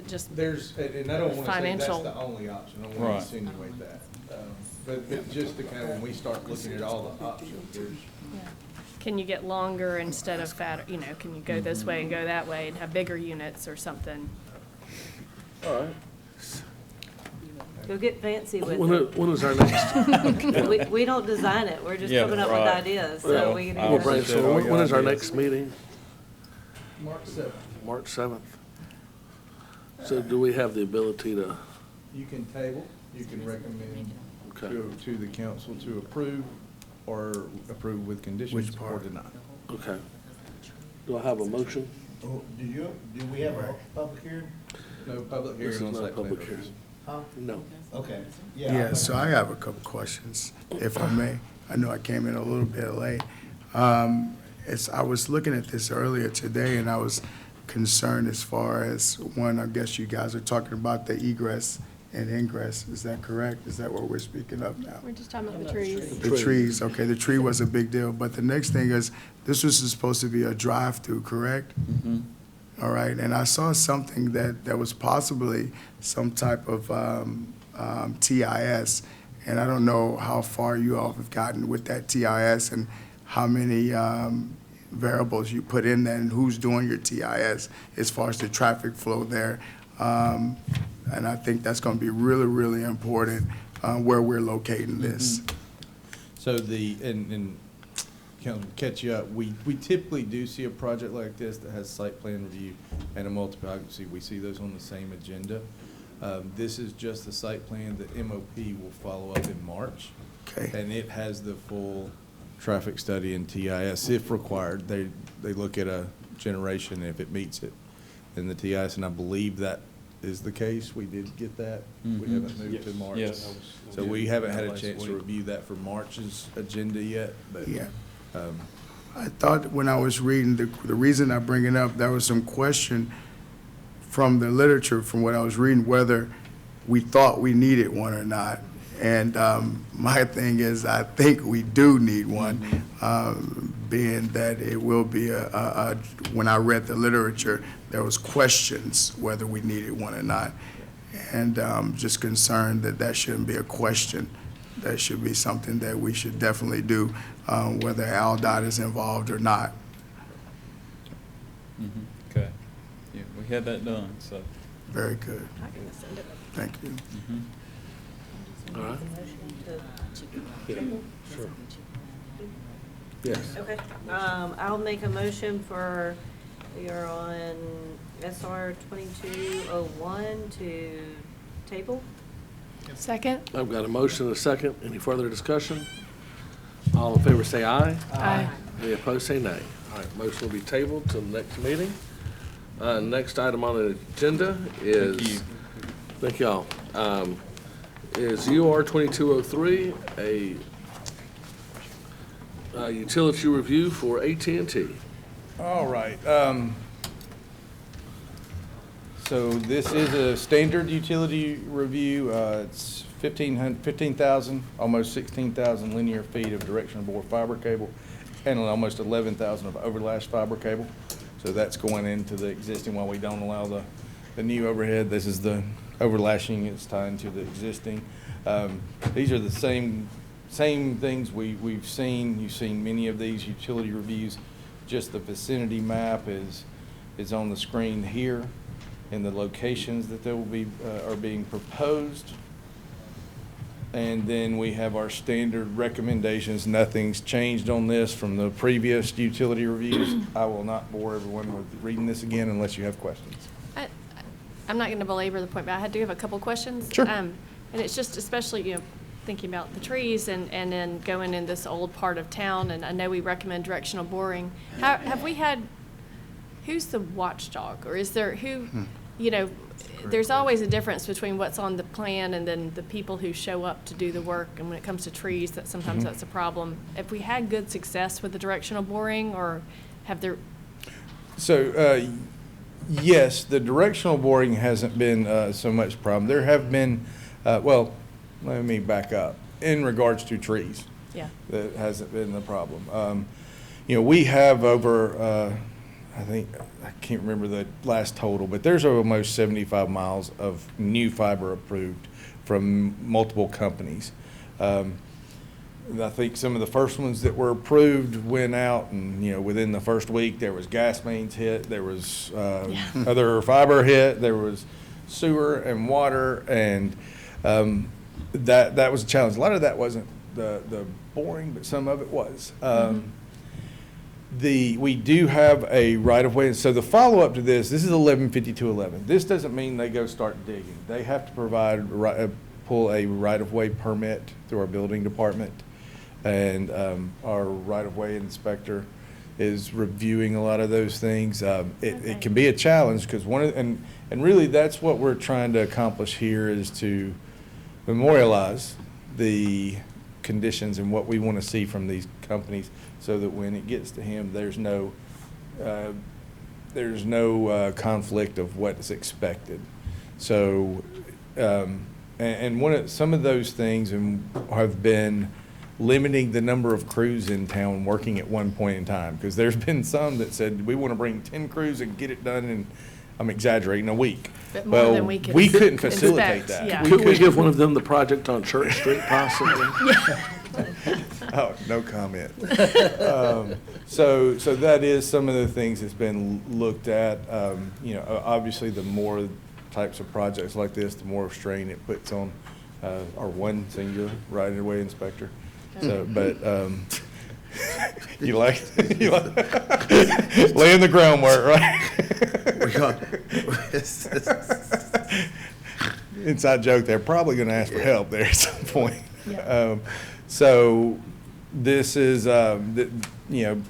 Just, There's, and I don't want to say that's Financial. the only option, I don't want Right. to insinuate that. But just to kind of, when we start looking at all the options, there's, can you get longer instead of fatter, can you go this way and go that way and have bigger units or something? All right. Go get fancy with When it. is our next? We don't design it, we're just Yeah, coming up with right. ideas, Well, so we can. I We'll was either- brainstorm. brainstorm. When is our Ideas. next meeting? March 7th. March 7th. So do we have the ability to, You can table, you can recommend okay, to the council to approve or approve with conditions Which or part? deny. okay. Do I have a motion? Oh, do we have a public hearing? No public This hearing is on not a site plan public reviews. hearing. Huh? No. Okay, Yeah, so I have a couple questions, if I may. I know I came in a little bit late. I was looking at this earlier today, and I was concerned as far as, one, I guess you guys are talking about the egress and ingress. Is that correct? Is that what we're speaking of now? We're just talking about the trees. The trees, okay, the tree was a big deal, but the next thing is, this was supposed to be a drive-through, correct? All right, and I saw something that was possibly some type of TIS, and I don't know how far you all have gotten with that TIS and how many variables you put in there and who's doing your TIS as far as the traffic flow there. And I think that's gonna be really, really important where we're locating this. So and kind of catch you up, we typically do see a project like this that has site plan review and a multiple occupancy. We see those on the same agenda. This is just the site plan. The MOP will follow up in March. Okay. And it has the full traffic study and TIS if required. They look at a generation, if it meets it, in the TIS, and I believe that is the case. We did get that. We haven't moved to March. Yes. So we haven't had a chance to review that for March's agenda yet, but. Yeah. I thought when I was reading, the reason I bring it up, there was some question from the literature, from what I was reading, whether we thought we needed one or not. And my thing is, I think we do need one, being that it will be when I read the literature, there was questions whether we needed one or not. And just concerned that that shouldn't be a question. That should be something that we should definitely do, whether ALDOT is involved or not. Okay. Yeah, we had that done, so. Very good. I can send it. Thank you. All right. Sure. Yes. Okay, I'll make a motion for, you're on SR 2201 to table. Second? I've got a motion and a second. Any further discussion? All in favor say aye. Aye. Any opposed say nay. All right, motion will be tabled till the next meeting. Next item on the agenda is. Thank you. Thank y'all. Is UR 2203, a utility review for AT&T. All right. So this is a standard utility review. It's 15,000, almost 16,000 linear feet of directional bore fiber cable and almost 11,000 of overlash fiber cable. So that's going into the existing while we don't allow the new overhead. This is the overlashing. It's tied to the existing. These are the same things we've seen. You've seen many of these utility reviews. Just the vicinity map is on the screen here, and the locations that there will be are being proposed. And then we have our standard recommendations. Nothing's changed on this from the previous utility reviews. I will not bore everyone with reading this again unless you have questions. I'm not going to belabor the point, but I do have a couple questions. Sure. And it's just especially, thinking about the trees and then going in this old part of town, and I know we recommend directional boring. Have we had, who's the watchdog? Or is there, there's always a difference between what's on the plan and then the people who show up to do the work. And when it comes to trees, that sometimes that's a problem. Have we had good success with the directional boring, or have there? So, yes, the directional boring hasn't been so much a problem. There have been, well, let me back up. In regards to trees, Yeah. that hasn't been the problem. We have over I can't remember the last total, but there's almost 75 miles of new fiber approved from multiple companies. I think some of the first ones that were approved went out, and, you know, within the first week, there was gas mains hit, there was other fiber hit, there was sewer and water, and that was a challenge. A lot of that wasn't the boring, but some of it was. We do have a right-of-way, so the follow-up to this is 115211. This doesn't mean they go start digging. They have to provide, pull a right-of-way permit through our building department, and our right-of-way inspector is reviewing a lot of those things. It can be a challenge, because and really that's what we're trying to accomplish here, is to memorialize the conditions and what we want to see from these companies, so that when it gets to him, there's no conflict of what's expected. So, and some of those things have been limiting the number of crews in town working at one point in time, because there's been some that said, we want to bring 10 crews and get it done in, I'm exaggerating, a week. But more than we can we couldn't facilitate inspect, that. yeah. Could we give one of them the project on Church Street possibly? Oh, no comment. So that is some of the things that's been looked at. You know, obviously, the more types of projects like this, the more strain it puts on our one singular right-of-way inspector. So, but you like laying the groundwork, right? Inside joke. They're probably going to ask for help there at some point. Yeah. So this is, you know,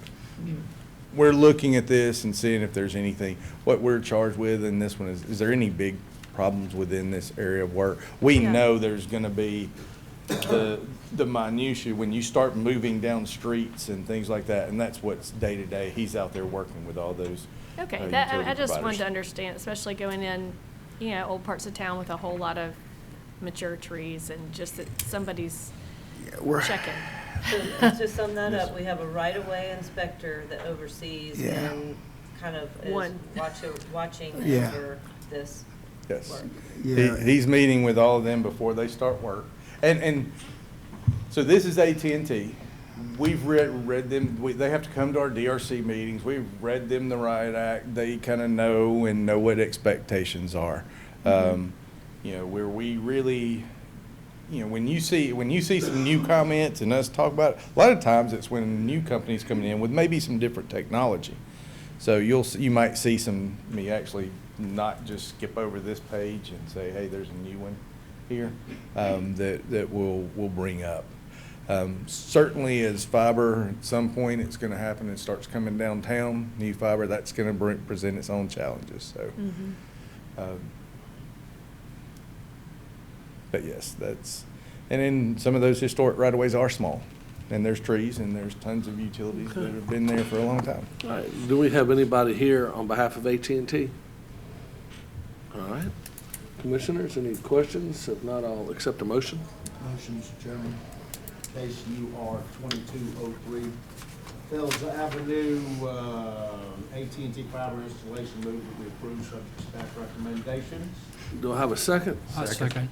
we're looking at this and seeing if there's anything. What we're charged with in this one is there any big problems within this area of work? We know there's going to be the minutiae when you start moving down streets and things like that, and that's what's day to day. He's out there working with all those. Okay, utility I just wanted providers. to understand, especially going in, you know, old parts of town with a whole lot of mature trees, and just that somebody's checking. So to sum that up, we have a right-of-way inspector that oversees and kind of is One. watching Yeah. over this Yes. work. Yeah. He's meeting with all of them before they start work. And so this is AT&T. We've read them, they have to come to our DRC meetings. We've read them the riot act. They kind of know what expectations are. You know, where we really, you know, when you see some new comments and us talk about it, a lot of times it's when new companies coming in with maybe some different technology. So you might see me actually not just skip over this page and say, hey, there's a new one here that we'll bring up. Certainly as fiber, at some point it's going to happen, it starts coming downtown, new fiber, that's going to present its own challenges. So, but yes, and then some of those historic right-of-ways are small, and there's trees, and there's tons of utilities that have been there for a long time. All right, do we have anybody here on behalf of AT&T? All right. Commissioners, any questions? If not, I'll accept a motion. Motion, Mr. Chairman. Case UR 2203, Fells Avenue, AT&T fiber installation move to be approved subject to staff recommendations. Do I have a second? Second.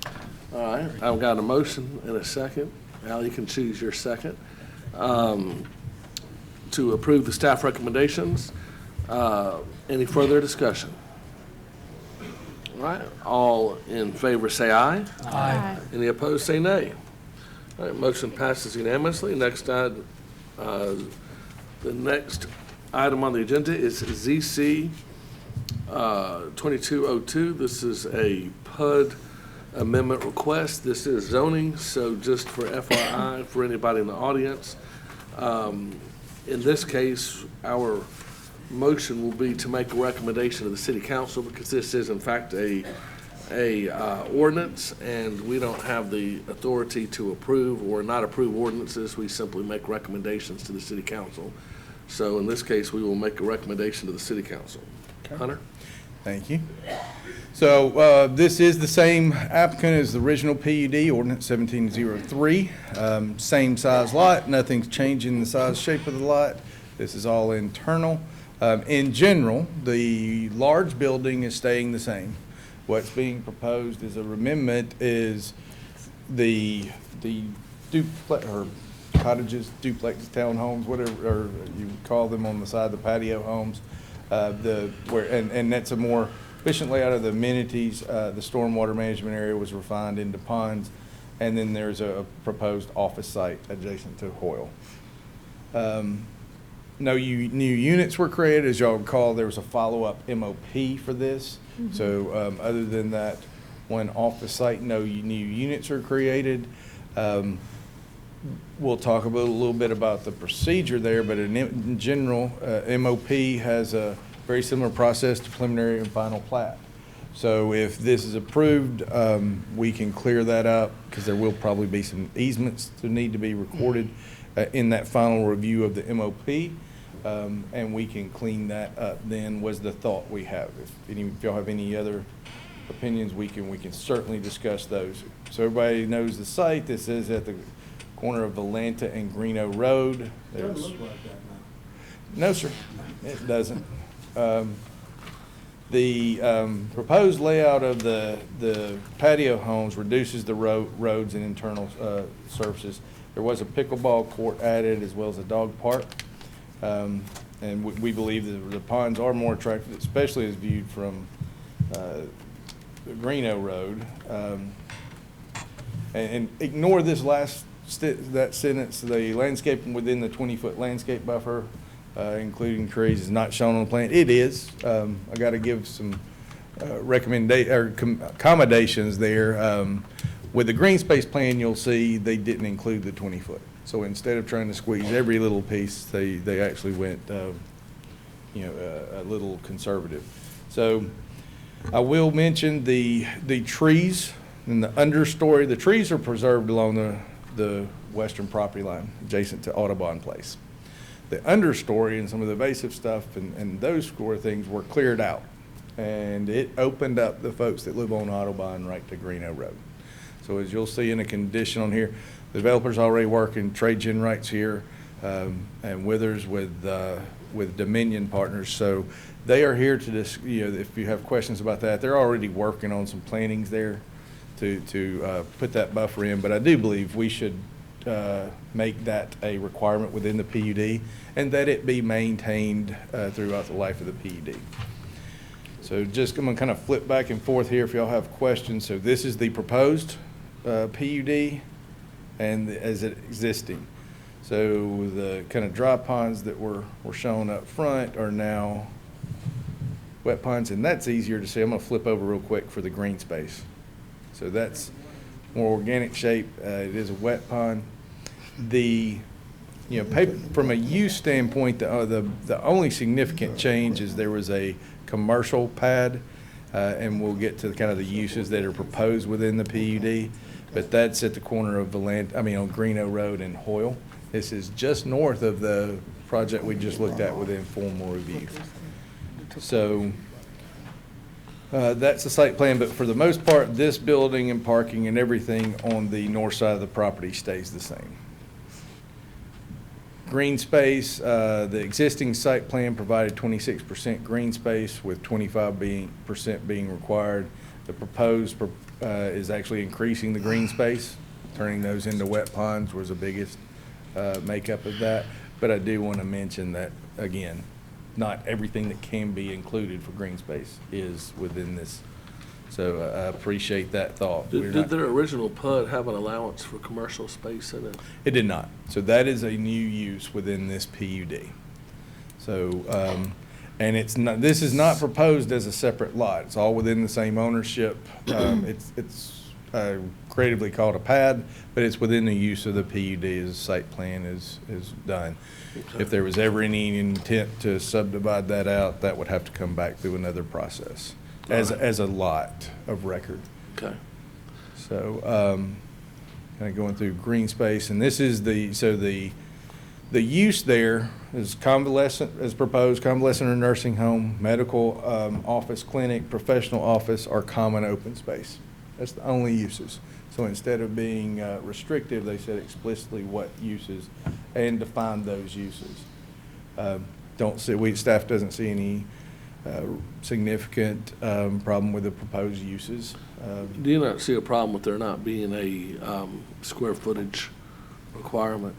All right, I've got a motion and a second. Al, you can choose your second. To approve the staff recommendations. Any further discussion? All right, all in favor say aye. Aye. Any opposed say nay. All right, motion passes unanimously. Next, the next item on the agenda is ZC 2202. This is a PUD amendment request. This is zoning, so just for FYI, for anybody in the audience, in this case, our motion will be to make a recommendation to the city council, because this is in fact a ordinance, and we don't have the authority to approve or not approve ordinances. We simply make recommendations to the city council. So in this case, we will make a recommendation to the city council. Hunter? Thank you. So this is the same applicant as the original PUD, ordinance 1703. Same size lot, nothing's changing the size, shape of the lot. This is all internal. In general, the large building is staying the same. What's being proposed as a amendment is the duplex, or cottages, duplex, townhomes, whatever, or you call them on the side, the patio homes, and that's a more efficient layout of the amenities. The stormwater management area was refined into ponds, and then there's a proposed office site adjacent to Hoyle. No new units were created. As y'all recall, there was a follow-up MOP for this. So other than that one office site, no new units are created. We'll talk a little bit about the procedure there, but in general, MOP has a very similar process to preliminary and final plat. So if this is approved, we can clear that up because there will probably be some easements that need to be recorded in that final review of the MOP. And we can clean that up then, was the thought we have. If y'all have any other opinions, we can certainly discuss those. So everybody knows the site. This is at the corner of Valanta and Greeno Road. Doesn't look like that now. No, sir, it doesn't. The proposed layout of the patio homes reduces the roads and internal surfaces. There was a pickleball court added as well as a dog park. And we believe that the ponds are more attractive, especially as viewed from Greeno Road. And ignore this last that sentence, the landscaping within the 20-foot landscape buffer, including trees, is not shown on the plan. It is. I got to give some accommodations there. With the green space plan, you'll see they didn't include the 20-foot. So instead of trying to squeeze every little piece, they actually went, a little conservative. So I will mention the trees in the understory. The trees are preserved along the western property line adjacent to Audubon Place. The understory and some of the invasive stuff and those sort of things were cleared out. And it opened up the folks that live on Audubon right to Greeno Road. So as you'll see in a condition on here, the developer's already working trade gen rights here, and Withers with Dominion Partners. So they are here to if you have questions about that, they're already working on some plantings there to put that buffer in. But I do believe we should make that a requirement within the PUD and that it be maintained throughout the life of the PUD. So just I'm gonna kind of flip back and forth here if y'all have questions. So this is the proposed PUD and as it existing. So the kind of dry ponds that were shown up front are now wet ponds, and that's easier to see. I'm gonna flip over real quick for the green space. So that's more organic shape. It is a wet pond. From a use standpoint, the only significant change is there was a commercial pad, and we'll get to kind of the uses that are proposed within the PUD. But that's at the corner of on Greeno Road and Hoyle. This is just north of the project we just looked at with informal review. So that's the site plan, but for the most part, this building and parking and everything on the north side of the property stays the same. Green space, the existing site plan provided 26% green space with 25% being required. The proposed is actually increasing the green space, turning those into wet ponds was the biggest makeup of that. But I do want to mention that, again, not everything that can be included for green space is within this. So I appreciate that thought. Did their original PUD have an allowance for commercial space in it? It did not. So that is a new use within this PUD. So, and it's not, this is not proposed as a separate lot. It's all within the same ownership. It's creatively called a pad, but it's within the use of the PUD as a site plan is done. Okay. If there was ever any intent to subdivide that out, that would have to come back through another process as a lot of record. Okay. So, kind of going through green space, and this is the use there is convalescent, as proposed, convalescent or nursing home, medical office, clinic, professional office, or common open space. That's the only uses. So instead of being restrictive, they said explicitly what uses and define those uses. staff doesn't see any significant problem with the proposed uses. Do you not see a problem with there not being a square footage requirement?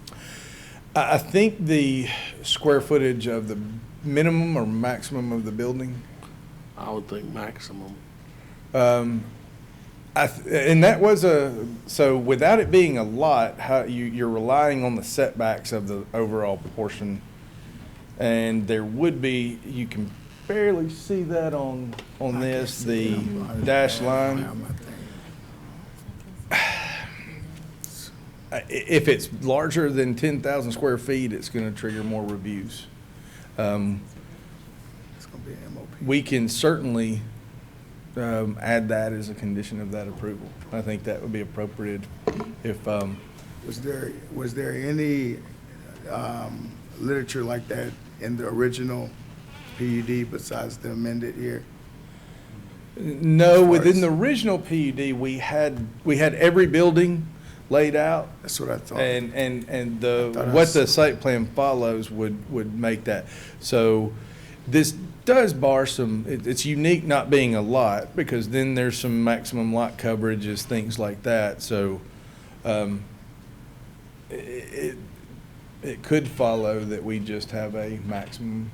I think the square footage of the minimum or maximum of the building, I would think maximum. and that was so without it being a lot, you're relying on the setbacks of the overall portion. And there would be, you can barely see that on this, the dashed line. If it's larger than 10,000 square feet, it's going to trigger more reviews. It's gonna be an MOP. We can certainly add that as a condition of that approval. I think that would be appropriate if, Was there any literature like that in the original PUD besides the amended here? no, As far within as- the original PUD, we had every building laid out. That's what I thought. And thought I what saw- the site plan follows would make that. So this does bar some, it's unique not being a lot, because then there's some maximum lot coverages, things like that. So it could follow that we just have a maximum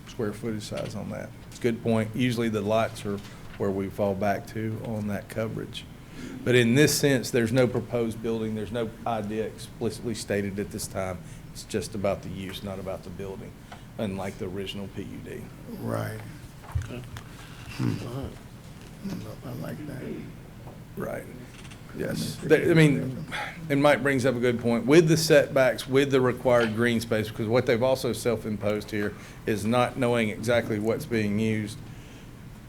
square footage size on that. It's a good point. Usually the lots are where we fall back to on that coverage. But in this sense, there's no proposed building, there's no idea explicitly stated at this time. It's just about the use, not about the building, unlike the original PUD. Right. Okay. I like that. Right. Yes. I mean, and Mike brings up a good point. With the setbacks, with the required green space, because what they've also self-imposed here is not knowing exactly what's being used,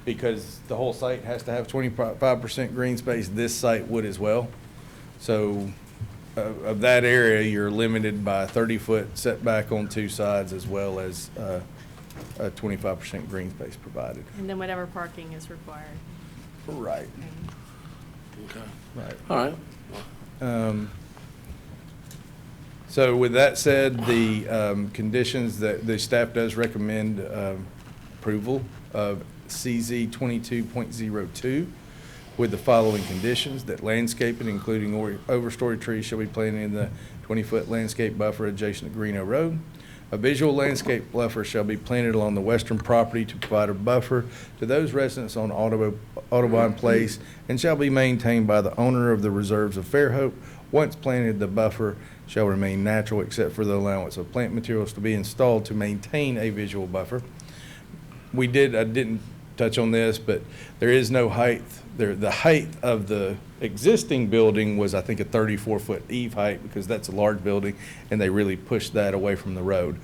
because the whole site has to have 25% green space. This site would as well. So of that area, you're limited by a 30-foot setback on two sides, as well as a 25% green space provided. And then whatever parking is required. Right. Okay. Right. All right. So with that said, the conditions that the staff does recommend approval of CZ 22.02 with the following conditions: that landscaping, including overstory trees, shall be planted in the 20-foot landscape buffer adjacent to Greeno Road. A visual landscape buffer shall be planted along the western property to provide a buffer to those residents on Audubon Place, and shall be maintained by the owner of the reserves of Fairhope. Once planted, the buffer shall remain natural except for the allowance of plant materials to be installed to maintain a visual buffer. I didn't touch on this, but there is no height. The height of the existing building was, I think, a 34-foot eave height, because that's a large building, and they really pushed that away from the road.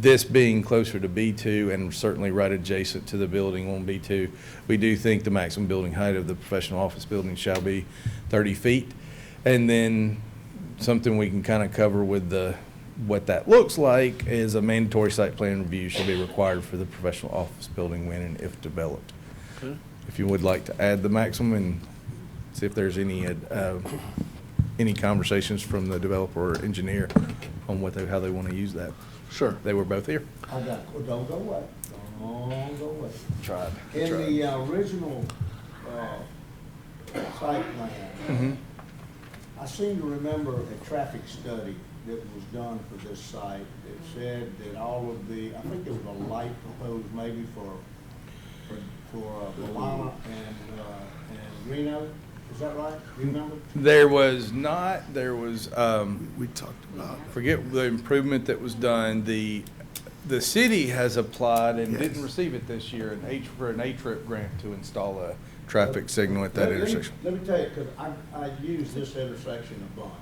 This being closer to B2 and certainly right adjacent to the building on B2, we do think the maximum building height of the professional office building shall be 30 feet. And then something we can kind of cover with what that looks like is a mandatory site plan review shall be required for the professional office building when and if developed. Okay. If you would like to add the maximum and see if there's any conversations from the developer or engineer on how they want to use that. Sure. They were both here. I got, don't go away, don't go away. Tried. In the original site plan, I seem to remember a traffic study that was done for this site that said that all of the, I think there was a light proposed maybe for Bologna and Reno. Is that right? Do you remember? There was, We talked about. forget the improvement that was done. The city has applied and Yes. didn't receive it this year, for an A-trip grant to install a traffic signal at that intersection. Let me tell you, because I use this intersection a bunch.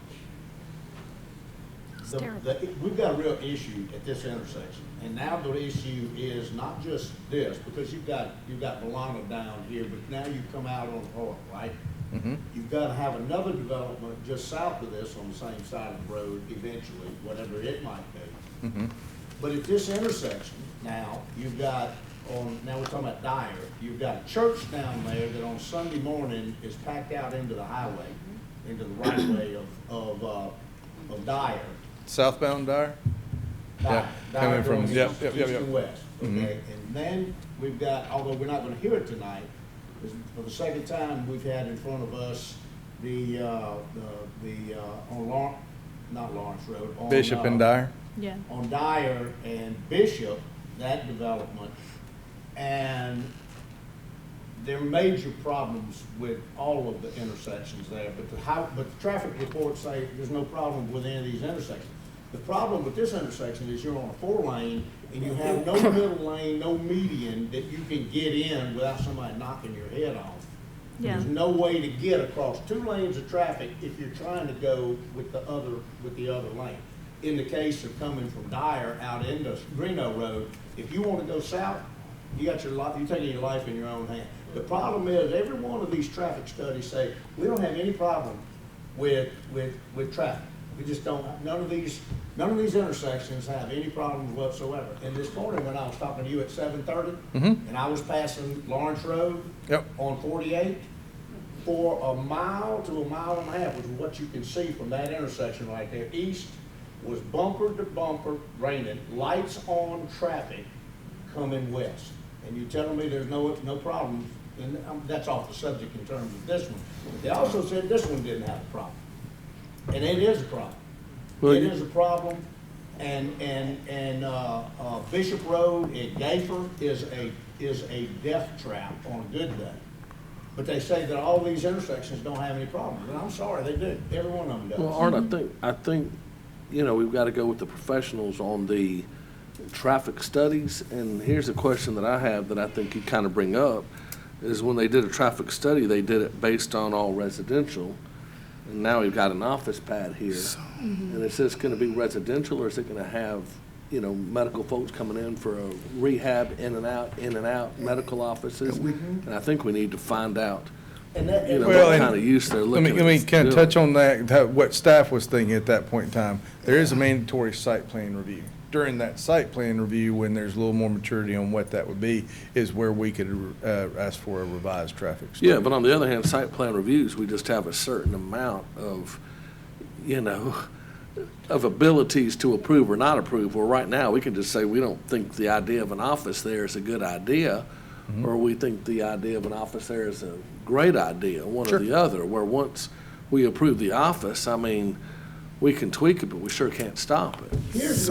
It's terrible. We've got a real issue at this intersection, and now the issue is not just this, because you've got Bologna down here, but now you come out on Hart, right? Mhm. You've got to have another development just south of this on the same side of the road eventually, whatever it might be. Mhm. But at this intersection, now, now we're talking about Dyer, you've got a church down there that on Sunday morning is packed out into the highway, into the right way of Dyer. Southbound Dyer? Dyer. Dyer coming from, going yep, east, yep, yep, east yep. and west, okay? And then we've got, although we're not gonna hear it tonight, is for the second time, we've had in front of us on not Lawrence Road, on. Bishop and Dyer. Yeah. On Dyer and Bishop, that development, and there are major problems with all of the intersections there, but the traffic reports say there's no problem with any of these intersections. The problem with this intersection is you're on a 4-lane, and you have no middle lane, no median that you can get in without somebody knocking your head off. Yeah. There's no way to get across 2 lanes of traffic if you're trying to go with the other lane. In the case of coming from Dyer out into Greeno Road, if you want to go south, you're taking your life in your own hand. The problem is, every one of these traffic studies say, we don't have any problem with traffic. We just don't, none of these intersections have any problems whatsoever. And this morning, when I was talking to you at 7:30, and I was passing Lawrence Road on 48, for a mile to a mile and a half, which is what you can see from that intersection right there, east was bumper to bumper raining, lights on traffic coming west. And you telling me there's no problems, and that's off the subject in terms of this one. But they also said this one didn't have a problem. And it is a problem. Well, It is a problem, and Bishop Road in Gayfer is a death trap on a good day. But they say that all these intersections don't have any problems, and I'm sorry, they do. Every one of them does. Well, Art, I think, we've got to go with the professionals on the traffic studies. And here's a question that I have that I think you kind of bring up, is when they did a traffic study, they did it based on all residential. And now we've got an office pad here. And is this going to be residential, or is it going to have, medical folks coming in for a rehab in and out medical offices? And I think we need to find out, And that, and what Well, kind of use they're Let looking me, at. let me kind of doing. touch on that, what staff was thinking at that point in time. There is a mandatory site plan review. During that site plan review, when there's a little more maturity on what that would be, is where we could ask for a revised traffic study. Yeah, but on the other hand, site plan reviews, we just have a certain amount of, of abilities to approve or not approve. Well, right now, we can just say we don't think the idea of an office there is a good idea, or we think the idea of an office there is a great idea, one or the other, where once we approve the office, we can tweak it, but we sure can't stop it. here's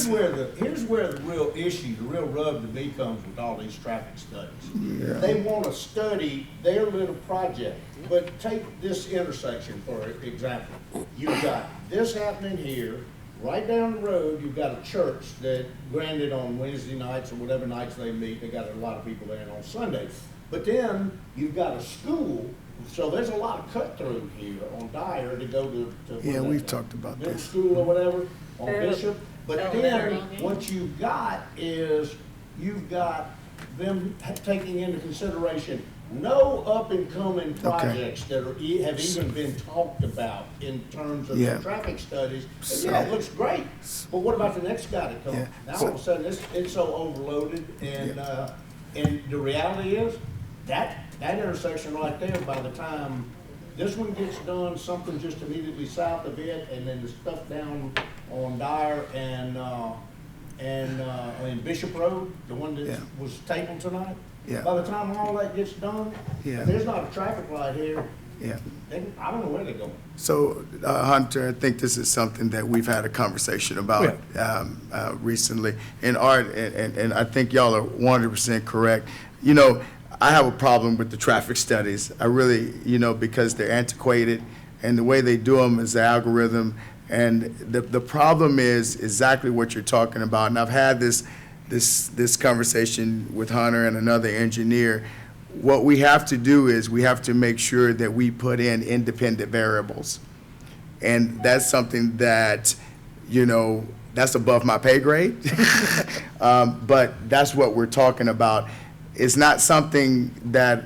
where the real issue, the real rub to me comes with all these traffic studies. They want to study their little project, but take this intersection for example. You've got this happening here, right down the road, you've got a church that granted on Wednesday nights or whatever nights they meet, they got a lot of people there on Sundays. But then you've got a school, so there's a lot of cut through here on Dyer to go to. Yeah, we've talked about Middle this. school or whatever, on Fairhope. Bishop. But then, what you've got is, you've got them taking into consideration no up-and-coming projects that have even been talked about in terms of the Yeah. traffic studies. And yeah, it looks great, but what about the next guy that comes? Yeah. Now, all of a sudden, it's so overloaded, and the reality is, that intersection right there, by the time this one gets done, something just immediately south of it, and then the stuff down on Dyer and Bishop Road, the one that Yeah. was tabled tonight. Yeah. By the time all that gets done, Yeah. if there's not a traffic light here, Yeah. I don't know where they're going. So, Hunter, I think this is something that we've had a conversation about recently. And Art, and I think y'all are 100% correct. I have a problem with the traffic studies. I really, because they're antiquated, and the way they do them is the algorithm. And the problem is exactly what you're talking about. And I've had this conversation with Hunter and another engineer. What we have to do is we have to make sure that we put in independent variables. And that's something that, that's above my pay grade. But that's what we're talking about. It's not something that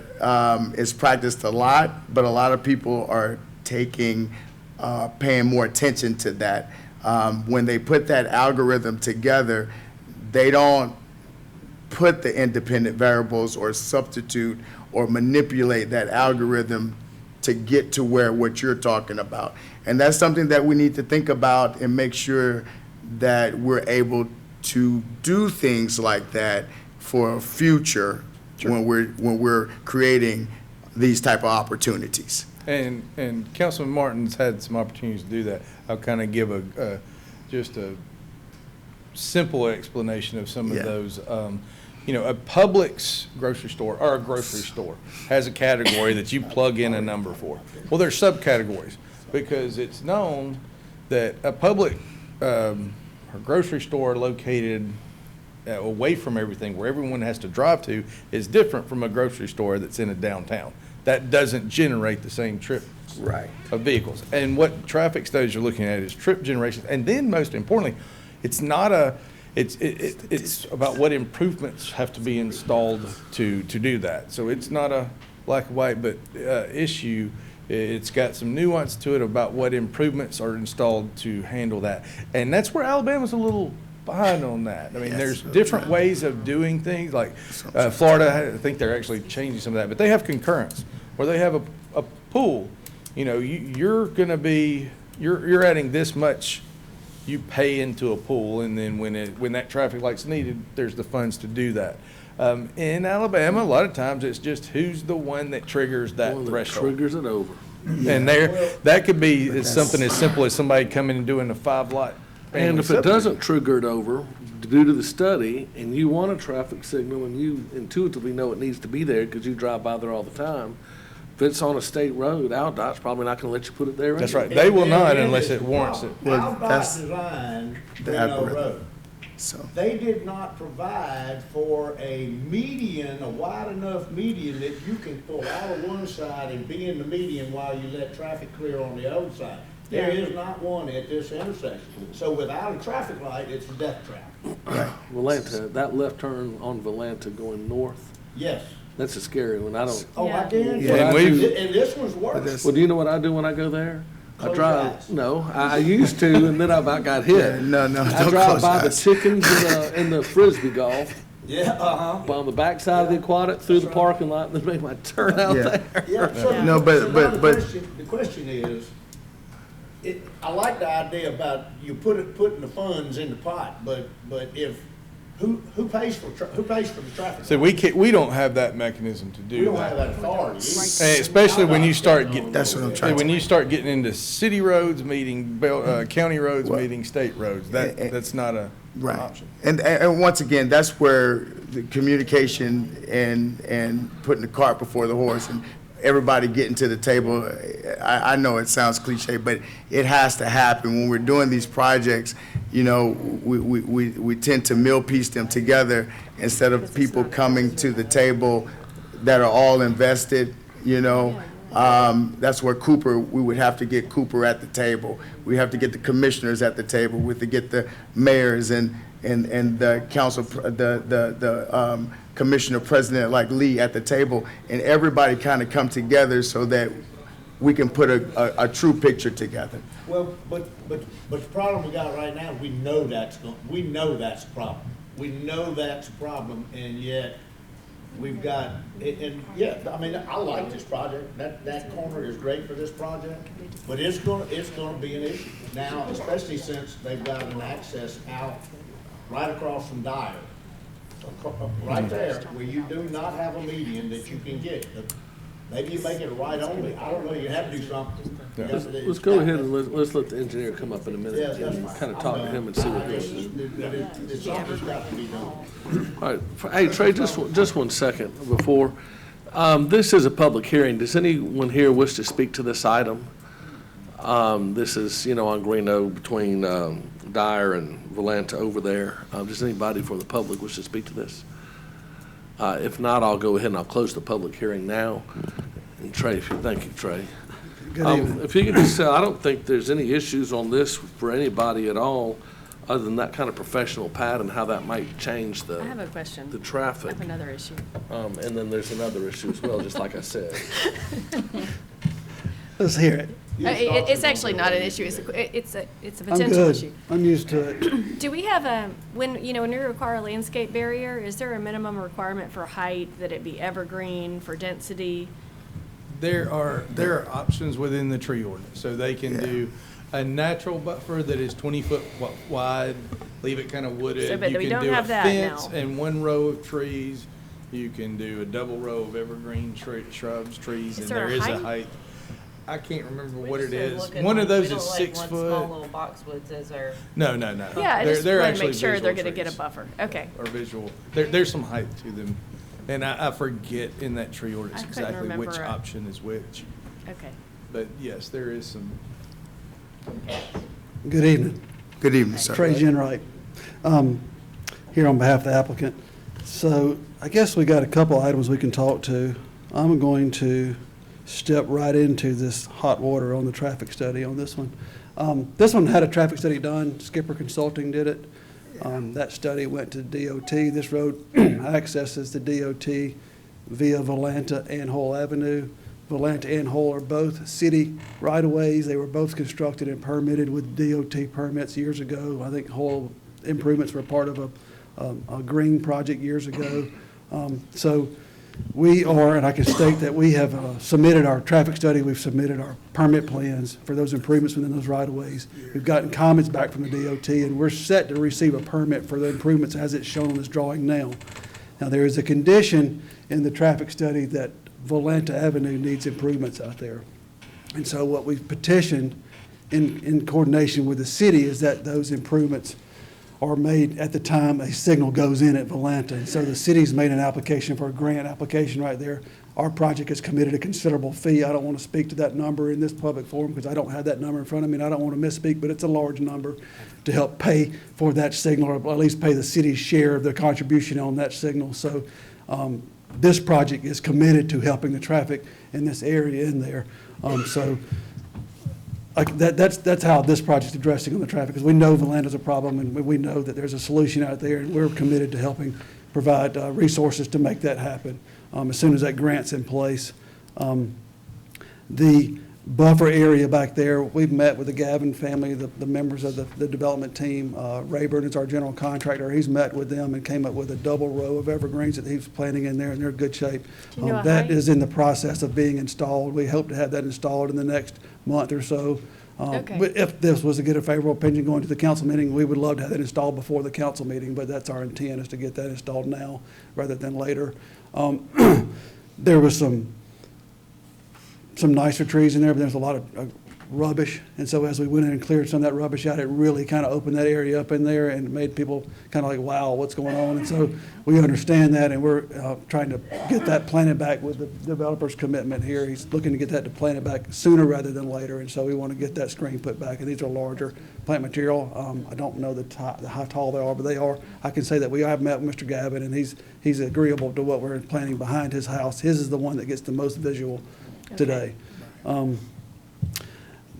is practiced a lot, but a lot of people are paying more attention to that. When they put that algorithm together, they don't put the independent variables or substitute or manipulate that algorithm to get to what you're talking about. And that's something that we need to think about and make sure that we're able to do things like that for future when we're creating these type of opportunities. And Councilman Martin's had some opportunities to do that. I'll kind of give just a simple explanation of some of Yeah. those. You know, a Publix grocery store or a grocery store has a category that you plug in a number for. Well, there's subcategories because it's known that a public or grocery store located away from everything, where everyone has to drive to, is different from a grocery store that's in a downtown. That doesn't generate the same trip Right. of vehicles. And what traffic studies you're looking at is trip generation. And then most importantly, it's not it's about what improvements have to be installed to do that. So it's not a black and white, but issue. It's got some nuance to it about what improvements are installed to handle that. And that's where Alabama's a little behind on that. I mean, Yes. there's different ways of doing things, like Florida, I think they're actually changing some of that, but they have concurrence, where they have a pool. You know, you're adding this much you pay into a pool, and then when that traffic light's needed, there's the funds to do that. In Alabama, a lot of times it's just who's the one that triggers that One that threshold. triggers it over. And that could be something as simple as somebody coming and doing a 5-lot. And if it doesn't trigger it over, due to the study, and you want a traffic signal, and you intuitively know it needs to be there because you drive by there all the time, if it's on a state road, AlDOT's probably not gonna let you put it there. That's anyway. right. They will And not then unless it's it the warrants it. problem. Well, AlDOT that's designed the Reno algorithm. Road. So, They did not provide for a median, a wide enough median that you can pull out of one side and be in the median while you let traffic clear on the other side. There is not one at this intersection. So without a traffic light, it's a death trap. Volanta, that left turn on Volanta going north, Yes. that's a scary one. I don't, Oh, I Yeah. can. Yeah. And we've- And this one's worse. well, do you know what I do when I go there? I Close drive, your eyes. no, I used to, and then I about got hit. no, I don't drive close by the eyes. chickens in the Frisbee golf, Yeah, on the backside of the aquatic, through the parking lot, and then make my turn out Yeah. there. Yeah, so, No, but- so now but- the but- question is, I like the idea about you putting the funds in the pot, but if, who pays for the traffic? So we don't have that mechanism to We do don't have that. that authority. And especially when you start getting. That's what I'm trying to When you start getting into city roads meeting, county roads meeting state roads, that's not an Right. option. And once again, that's where the communication and putting the cart before the horse and everybody getting to the table, I know it sounds cliche, but it has to happen. When we're doing these projects, you know, we tend to mill piece them together instead of people coming to the table that are all invested, you know. That's where we would have to get Cooper at the table. We have to get the commissioners at the table. We have to get the mayors and the council, the commissioner president like Lee at the table, and everybody kind of come together so that we can put a true picture together. Well, but the problem we got right now, we know that's a problem. We know that's a problem, and yet we've got, and yeah, I mean, I like this project. That corner is great for this project, but it's gonna be an issue now, especially since they've got an access out right across from Dyer. Right there, where you do not have a median that you can get. Maybe you make it a right only. I don't know, you have to do something. Let's go ahead and let's let the engineer come up in a minute Yeah, that's and fine. kind of talk to him and see what It's goes. something's got to be done. All right, hey Trey, just 1 second before, this is a public hearing. Does anyone here wish to speak to this item? This is, on Greeno between Dyer and Volanta over there. Does anybody for the public wish to speak to this? If not, I'll go ahead and I'll close the public hearing now. And Trey, thank you, Trey. If you could just say, I don't think there's any issues on this for anybody at all, other than that kind of professional pad and how that might change I have a question. the I traffic. have another issue. And then there's another issue as well, just like I said. Let's hear it. It's actually not an issue, it's a I'm potential issue. good. I'm used to it. Do we have when you require a landscape barrier, is there a minimum requirement for height, that it be evergreen, for density? There are options within the tree ordinance, so they can do a natural buffer that is 20-foot wide, leave it kind of wooded. So, but You we can don't do a have that fence now. and one row of trees. You can do a double row of evergreen shrubs, trees, Is and there there a is a height? height. I can't remember We what just it are is. looking One like- of those we is don't like 6 one foot. Small little boxwoods as our. No. Yeah, I They're- just they're want to actually make sure they're visual going to get a trees. buffer. Okay. Or visual. There's some height to them. And I forget in that tree ordinance I couldn't exactly which remember. option is which. Okay. But yes, there is some. Good evening. Good evening, sir. Trey Genwright, here on behalf of the applicant. So I guess we got a couple items we can talk to. I'm going to step right into this hot water on the traffic study on this one. This one had a traffic study done. Skipper Consulting did it. That study went to DOT. This road accesses the DOT via Volanta and Hull Avenue. Volanta and Hull are both city right-of-ways. They were both constructed and permitted with DOT permits years ago. I think Hull improvements were part of a green project years ago. So we are, and I can state that we have submitted our traffic study. We've submitted our permit plans for those improvements within those right-of-ways. We've gotten comments back from the DOT, and we're set to receive a permit for the improvements as it's shown on this drawing now. Now, there is a condition in the traffic study that Volanta Avenue needs improvements out there. And so what we've petitioned in coordination with the city is that those improvements are made at the time a signal goes in at Volanta. And so the city's made an application for a grant application right there. Our project has committed a considerable fee. I don't want to speak to that number in this public forum because I don't have that number in front of me, and I don't want to misspeak, but it's a large number to help pay for that signal, or at least pay the city's share of the contribution on that signal. So this project is committed to helping the traffic in this area in there. That's how this project's addressing on the traffic, because we know Volanta's a problem, and we know that there's a solution out there, and we're committed to helping provide resources to make that happen as soon as that grant's in place. The buffer area back there, we've met with the Gavin family, the members of the development team. Rayburn is our general contractor. He's met with them and came up with a double row of evergreens that he's planting in there, and they're in good shape. Do you know a That height? is in the process of being installed. We hope to have that installed in the next month or so. Okay. But if this was to get a favorable opinion going to the council meeting, we would love to have that installed before the council meeting, but that's our intent, is to get that installed now rather than later. There was some nicer trees in there, but there's a lot of rubbish. And so as we went in and cleared some of that rubbish out, it really kind of opened that area up in there and made people kind of like, wow, what's going on? And so we understand that, and we're trying to get that planted back with the developer's commitment here. He's looking to get that to plant it back sooner rather than later, and so we want to get that screen put back. And these are larger plant material. I don't know how tall they are, but they are. I can say that we have met with Mr. Gavin, and he's agreeable to what we're planting behind his house. His is the one that gets the most visual today.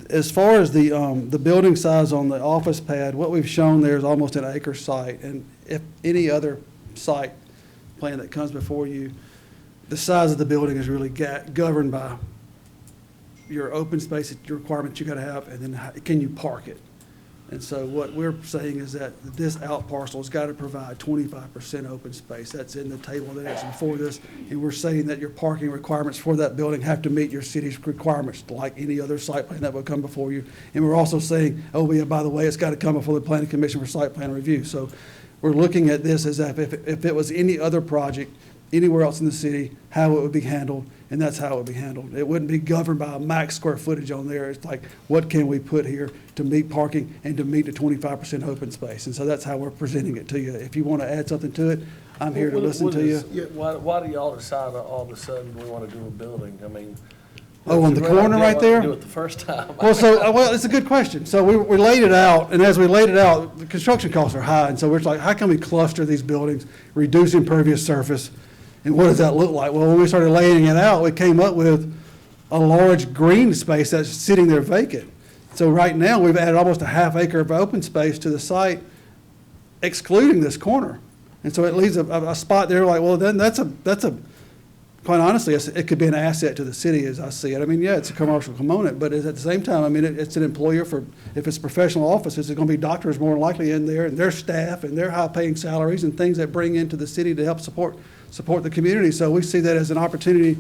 As far as the building size on the office pad, what we've shown there is almost an acre site. And if any other site plan that comes before you, the size of the building is really governed by your open space requirements you got to have, and then can you park it? And so what we're saying is that this out parcel has got to provide 25% open space. That's in the table that's before this. And we're saying that your parking requirements for that building have to meet your city's requirements like any other site plan that will come before you. And we're also saying, oh, yeah, by the way, it's got to come before the Planning Commission for site plan review. So we're looking at this as if it was any other project anywhere else in the city, how it would be handled, and that's how it would be handled. It wouldn't be governed by a max square footage on there. It's like, what can we put here to meet parking and to meet the 25% open space? And so that's how we're presenting it to you. If you want to add something to it, I'm here to listen to you. Why do y'all decide all of a sudden we want to do a building? I mean. Oh, on the corner right there? Do it the first time. Well, it's a good question. So we laid it out, and as we laid it out, the construction costs are high, and so we're like, how can we cluster these buildings, reduce impervious surface, and what does that look like? Well, when we started laying it out, we came up with a large green space that's sitting there vacant. So right now, we've added almost a half acre of open space to the site, excluding this corner. And so it leaves a spot there like, well, then that's a quite honestly, it could be an asset to the city as I see it. I mean, yeah, it's a commercial component, but at the same time, I mean, it's an employer for, if it's professional offices, it's going to be doctors more likely in there, and their staff, and their high-paying salaries, and things that bring into the city to help support the community. So we see that as an opportunity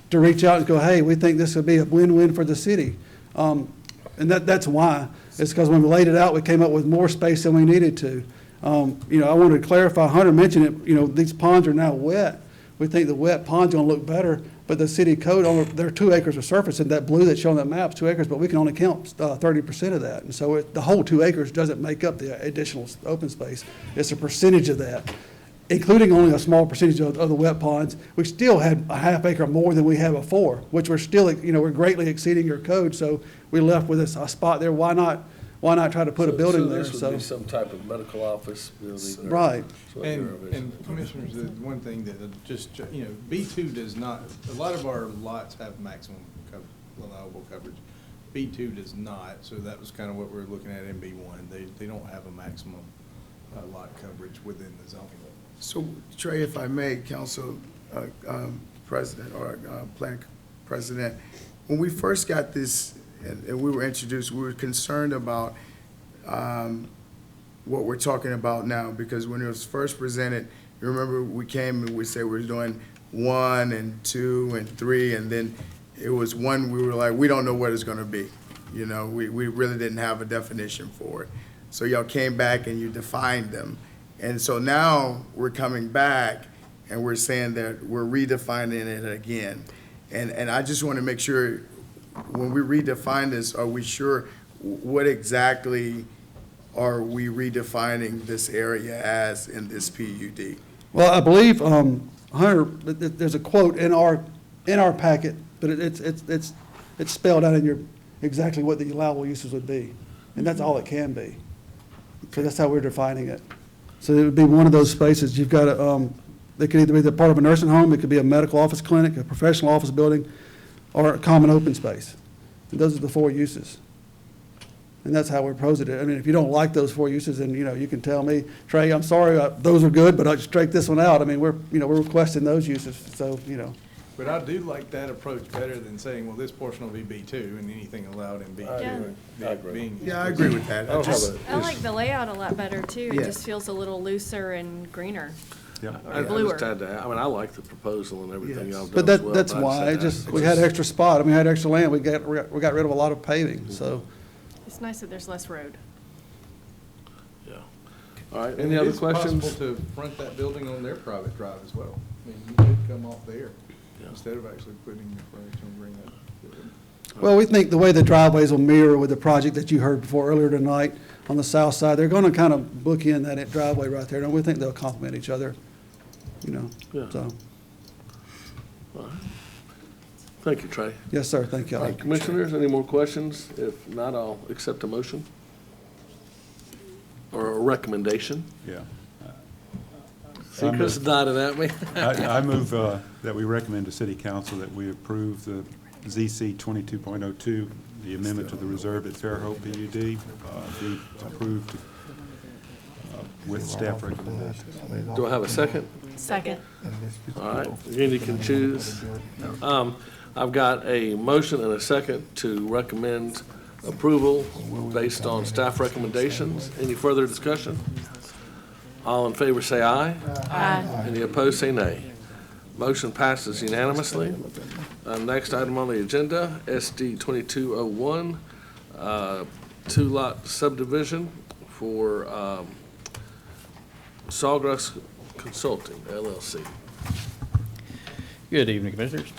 to reach out and go, hey, we think this would be a win-win for the city. And that's why. It's because when we laid it out, we came up with more space than we needed to. You know, I wanted to clarify, Hunter mentioned it, you know, these ponds are now wet. We think the wet pond's gonna look better, but the city code, there are 2 acres of surface, and that blue that's shown on that map is 2 acres, but we can only count 30% of that. And so the whole 2 acres doesn't make up the additional open space. It's a percentage of that, including only a small percentage of the wet ponds. We still had a half acre more than we had before, which we're still, you know, we're greatly exceeding your code, so we left with a spot there. Why not try to put a building there? So this would be some type of medical office building? Right. And Commissioners, the one thing that just, you know, B2 does not, a lot of our lots have maximum allowable coverage. B2 does not, so that was kind of what we were looking at in B1. They don't have a maximum lot coverage within the zoning law. So, Trey, if I may, Council President or Plan President, when we first got this and we were introduced, we were concerned about what we're talking about now, because when it was first presented, you remember we came and we said we're doing 1 and 2 and 3, and then it was 1, we were like, we don't know what it's gonna be. You know, we really didn't have a definition for it. So y'all came back and you defined them. And so now we're coming back and we're saying that we're redefining it again. And I just want to make sure, when we redefine this, are we sure what exactly are we redefining this area as in this PUD? Well, I believe, Hunter, there's a quote in our packet, but it's spelled out in your, exactly what the allowable uses would be. And that's all it can be. So that's how we're defining it. So it would be one of those spaces. You've got they could either be the part of a nursing home, it could be a medical office clinic, a professional office building, or a common open space. And those are the 4 uses. And that's how we're proposing it. I mean, if you don't like those 4 uses, then, you know, you can tell me, Trey, I'm sorry, those are good, but I'll just strike this one out. I mean, we're requesting those uses, so, you know. But I do like that approach better than saying, well, this portion will be B2 and anything allowed in B2. I agree. Yeah, I agree with that. I like the layout a lot better too. It Yeah. just feels a little looser and greener. I Bluer. just had to, I mean, I like the proposal and everything Yes. y'all done But as well. that's I why, just had we had extra spot, I mean, we had extra land, we got rid of a lot of paving, so. It's nice that there's less road. Yeah. All right, And any it other is questions? possible to front that building on their private drive as well. I mean, you could come off there instead of actually putting your frontage on Green Up. Well, we think the way the driveways will mirror with the project that you heard before earlier tonight on the south side, they're gonna kind of book in that driveway right there, and we think they'll complement each other, you know, Yeah. so. Thank you, Trey. Yes, sir, thank All y'all. right, Commissioners, any more questions? If not, I'll accept a motion or a recommendation. Yeah. See, Chris nodded at me. I move that we recommend to City Council that we approve the ZC 22.02, the amendment to the reserve at Fairhope PUD, be approved with staff recommendations. Do I have a second? Second. All right, you can choose. I've got a motion and a second to recommend approval based on staff recommendations. Any further discussion? All in favor say aye. Aye. Any opposed say nay. Motion passes unanimously. Next item on the agenda, SD 2201, 2-lot subdivision for Sawgrass Consulting LLC. Good evening, Commissioners.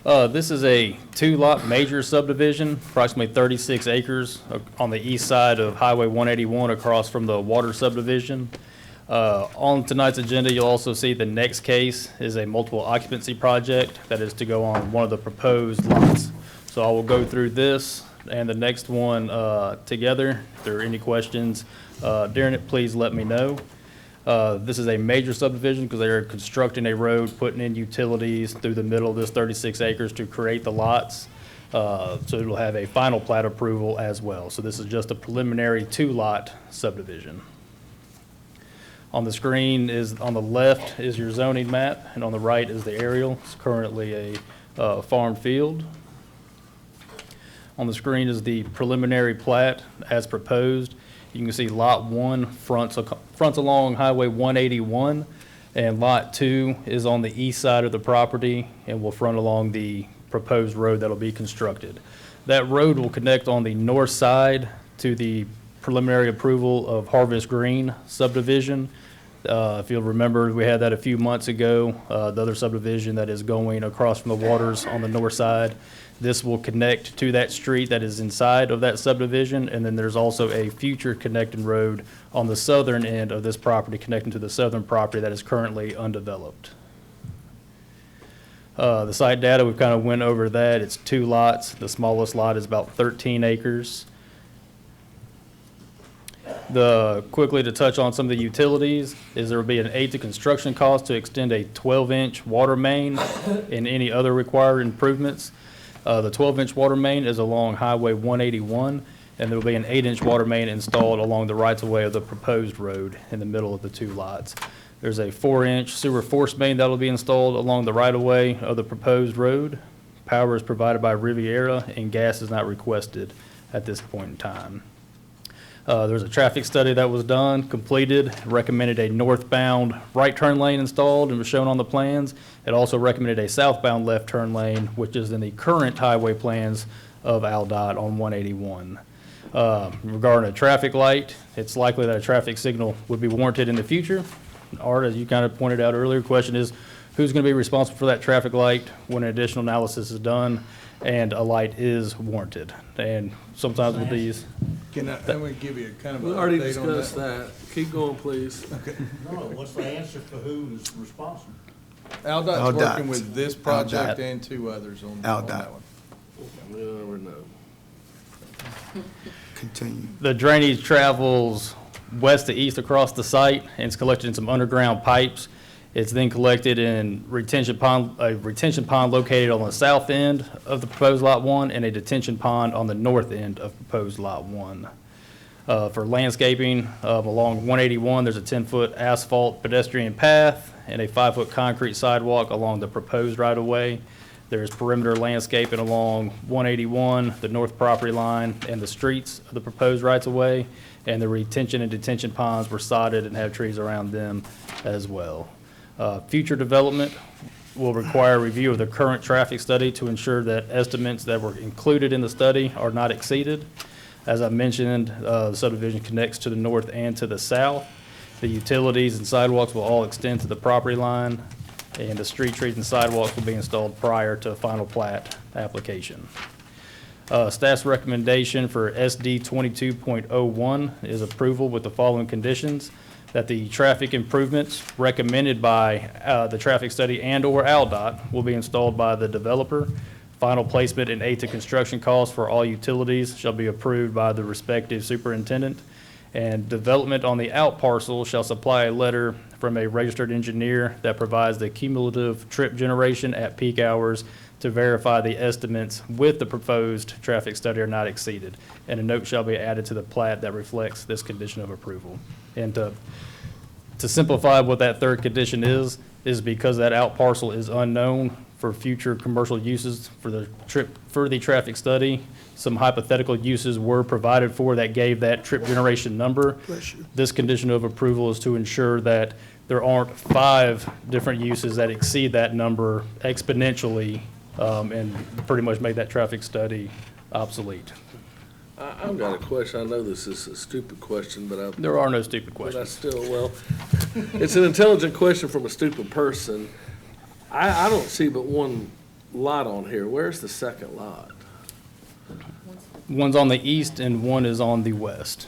This is a 2-lot major subdivision, approximately 36 acres on the east side of Highway 181 across from the water subdivision. On tonight's agenda, you'll also see the next case is a multiple occupancy project that is to go on one of the proposed lots. So I will go through this and the next one together. If there are any questions during it, please let me know. This is a major subdivision because they are constructing a road, putting in utilities through the middle of this 36 acres to create the lots. So it'll have a final plat approval as well. So this is just a preliminary 2-lot subdivision. On the screen is, on the left is your zoning map, and on the right is the aerial. It's currently a farm field. On the screen is the preliminary plat as proposed. You can see Lot 1 fronts along Highway 181, and Lot 2 is on the east side of the property and will front along the proposed road that'll be constructed. That road will connect on the north side to the preliminary approval of Harvest Green subdivision. If you'll remember, we had that a few months ago, the other subdivision that is going across from the waters on the north side. This will connect to that street that is inside of that subdivision, and then there's also a future connecting road on the southern end of this property, connecting to the southern property that is currently undeveloped. The site data, we've kind of went over that. It's 2 lots. The smallest lot is about 13 acres. Quickly to touch on some of the utilities, is there will be an aid to construction cost to extend a 12-inch water main and any other required improvements. The 12-inch water main is along Highway 181, and there will be an 8-inch water main installed along the rights-of-way of the proposed road in the middle of the 2 lots. There's a 4-inch sewer force main that will be installed along the right-of-way of the proposed road. Power is provided by Riviera, and gas is not requested at this point in time. There's a traffic study that was done, completed, recommended a northbound right turn lane installed and was shown on the plans. It also recommended a southbound left turn lane, which is in the current highway plans of AlDOT on 181. Regarding a traffic light, it's likely that a traffic signal would be warranted in the future. Art, as you kind of pointed out earlier, question is who's going to be responsible for that traffic light when an additional analysis is done and a light is warranted. And sometimes with these. I'm going to give you a kind of an We already update on discussed that. Keep going, please. No, what's the answer for who is responsible? AlDOT's AlDOT. working with this project AlDOT. and 2 others on AlDOT. that one. We'll never know. Continue. The drainage travels west to east across the site and it's collected in some underground pipes. It's then collected in a retention pond located on the south end of the proposed Lot 1 and a detention pond on the north end of proposed Lot 1. For landscaping, along 181, there's a 10-foot asphalt pedestrian path and a 5-foot concrete sidewalk along the proposed right-of-way. There's perimeter landscaping along 181, the north property line, and the streets of the proposed rights-of-way. And the retention and detention ponds were sodded and have trees around them as well. Future development will require review of the current traffic study to ensure that estimates that were included in the study are not exceeded. As I mentioned, the subdivision connects to the north and to the south. The utilities and sidewalks will all extend to the property line, and the street trees and sidewalks will be installed prior to final plat application. Staff's recommendation for SD 22.01 is approval with the following conditions: that the traffic improvements recommended by the traffic study and/or AlDOT will be installed by the developer. Final placement and aid to construction costs for all utilities shall be approved by the respective superintendent. And development on the out parcel shall supply a letter from a registered engineer that provides the cumulative trip generation at peak hours to verify the estimates with the proposed traffic study are not exceeded. And a note shall be added to the plat that reflects this condition of approval. And to simplify what that third condition is because that out parcel is unknown for future commercial uses for the traffic study. Some hypothetical uses were provided for that gave that trip generation number. This condition of approval is to ensure that there aren't 5 different uses that exceed that number exponentially and pretty much make that traffic study obsolete. I've got a question. I know this is a stupid question, but There are no stupid but I questions. still, well, it's an intelligent question from a stupid person. I don't see but one lot on here. Where's the second lot? One's on the east and one is on the west.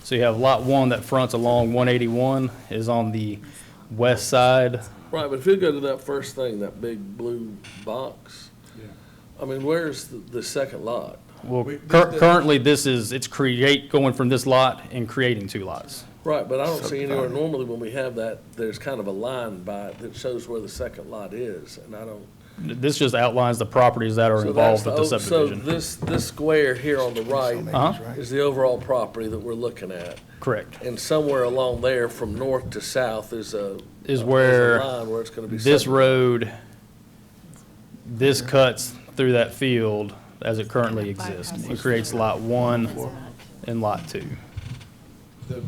So you have Lot 1 that fronts along 181 is on the west side. Right, but if you go to that first thing, that big blue box, I mean, where's the second lot? Well, currently it's going from this lot and creating 2 lots. Right, but I don't see anywhere, normally when we have that, there's kind of a line by it that shows where the second lot is, and I don't. This just outlines the properties that are So involved that's with the subdivision. So this square here on the right Uh-huh. is the overall property that we're looking at. Correct. And somewhere along there, from north to south, is a where line where it's gonna be. This subdivided. road, this cuts through that field as it currently exists. It creates Lot 1 and Lot 2. The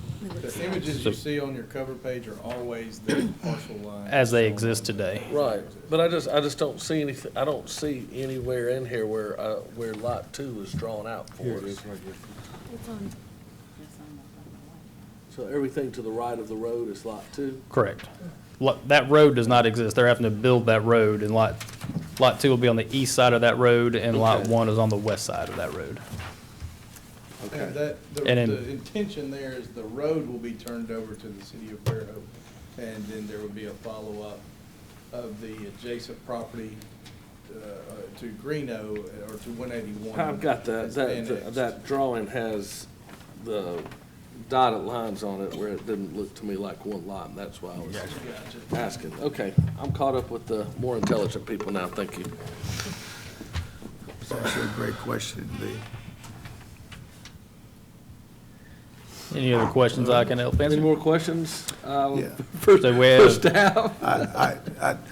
images you see on your cover page are always the parcel line. As they exist today. Right, but I just don't see anything, I don't see anywhere in here where Lot 2 is drawn out for us. So everything to the right of the road is Lot 2? Correct. That road does not exist. They're having to build that road, and Lot 2 will be on the east side of that road, and Lot Okay. 1 is on the west side of that road. Okay. And that, And then- the intention there is the road will be turned over to the city of Fairhope, and then there will be a follow-up of the adjacent property to Greeno or to 181. I've got that. It's annexed. That drawing has the dotted lines on it where it didn't look to me like one lot, and that's why I was asking. Okay, I'm caught up with the more intelligent people now, thank you. It's actually a great question, Lee. Any other questions I can help Any answer? more questions? Yeah. For So we have- staff?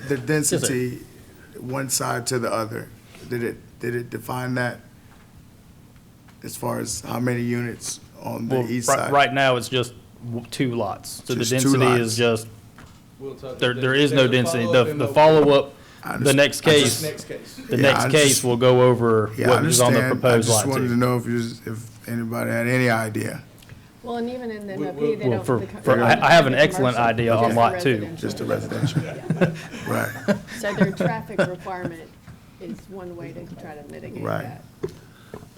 The density, one side to the other, did it define that? As far as how many units on the Well, east right- side? Right now, it's just 2 lots. So the Just 2 density lots. is just, We'll talk- there is no there's a density. follow-up The MOU. follow-up, I the next case, Next case. the Yeah, next I case just- will go over Yeah, I what is on the understand. proposed I lot just wanted to 2. know if anybody had any idea, Well, and even in the We- MOP, they Well, don't. for, the co- for, they I don't I have an the excellent commercial, idea just on the lot 2. residential. just the residential. Right, So their traffic requirement is one way to try to mitigate Right. that.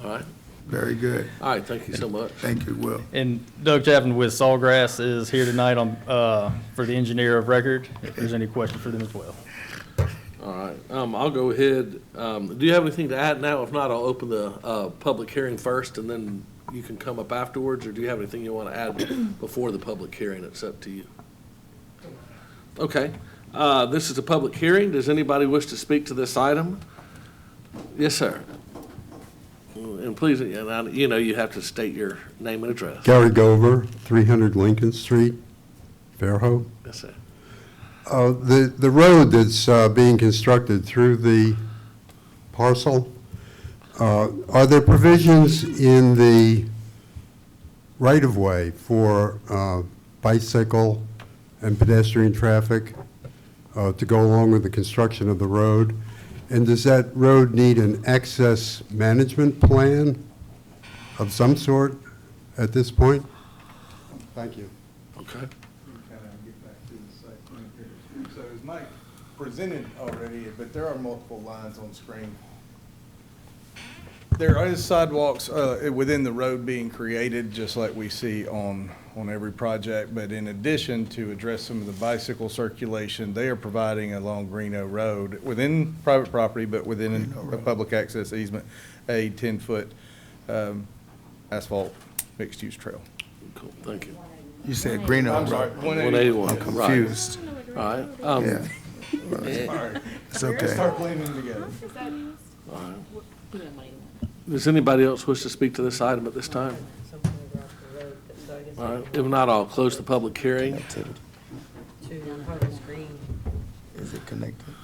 All right, very good. all right, thank you so much. Thank you, Will. And Doug Chapman with Sawgrass is here tonight on, for the engineer of record, if there's any questions for them as well. All right, I'll go ahead. Do you have anything to add now? If not, I'll open the public hearing first, and then you can come up afterwards, or do you have anything you want to add before the public hearing? It's up to you. Okay, this is a public hearing. Does anybody wish to speak to this item? Yes, sir. And please, you have to state your name and address. Gary Gover, 300 Lincoln Street, Fairhope. Yes, sir. The road that's being constructed through the parcel, are there provisions in the right-of-way for bicycle and pedestrian traffic to go along with the construction of the road? And does that road need an access management plan of some sort at this point? Thank you. Okay. Kind of get back to the site plan here. So as Mike presented already, but there are multiple lines on screen. There is sidewalks within the road being created, just like we see on every project. But in addition, to address some of the bicycle circulation, they are providing along Greeno Road, within private property, but within a public access easement, a 10-foot asphalt mixed-use trail. Cool, thank you. You said Greeno. I'm sorry, 181. I'm confused. All right. Yeah, Sorry. it's okay. Start blending together. All right. Does anybody else wish to speak to this item at this time? All right, if not, I'll close the public hearing. Is it connected?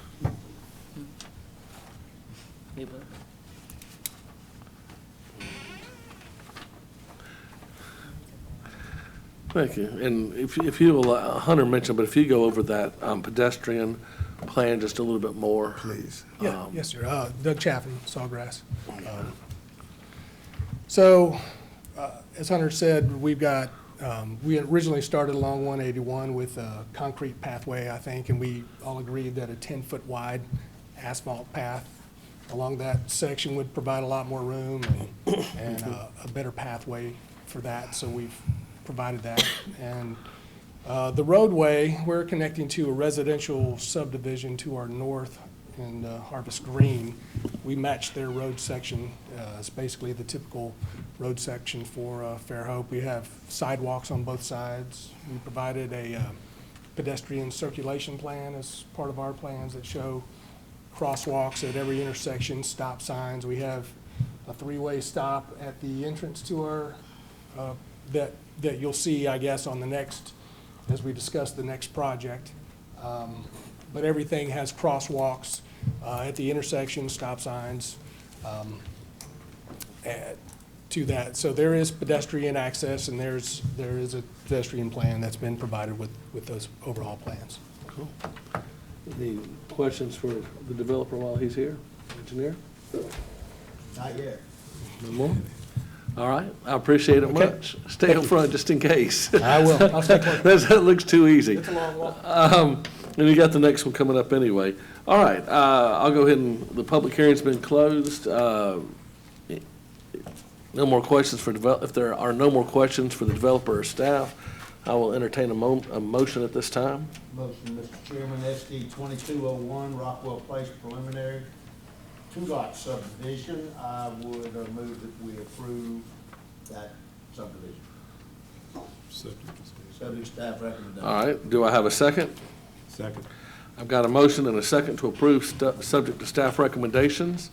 Thank you. And if you will, Hunter mentioned, but if you go over that pedestrian plan just a little bit more. Please. Yeah, yes, sir. Doug Chaffin, Sawgrass. So, as Hunter said, we've got, we originally started along 181 with a concrete pathway, I think, and we all agreed that a 10-foot wide asphalt path along that section would provide a lot more room and a better pathway for that, so we've provided that. And the roadway, we're connecting to a residential subdivision to our north in Harvest Green. We matched their road section. It's basically the typical road section for Fairhope. We have sidewalks on both sides. We provided a pedestrian circulation plan as part of our plans that show crosswalks at every intersection, stop signs. We have a 3-way stop at the entrance to our, that you'll see, I guess, on the next, as we discuss the next project. But everything has crosswalks at the intersection, stop signs to that. So there is pedestrian access, and there is a pedestrian plan that's been provided with those overall plans. Cool. Any questions for the developer while he's here? Engineer? Not yet. No more? All right, I appreciate it Okay. much. Stay up front just in case. I will. I'll stay close. That looks too easy. It's a long walk. And you got the next one coming up anyway. All right, I'll go ahead and, the public hearing's been closed. No more questions for if there are no more questions for the developer or staff, I will entertain a motion at this time. Motion, Mr. Chairman, SD 2201 Rockwell Place preliminary, two-lot subdivision. I would move that we approve that subdivision. Subject staff recommendation. All right, do I have a second? Second. I've got a motion and a second to approve, subject to staff recommendations.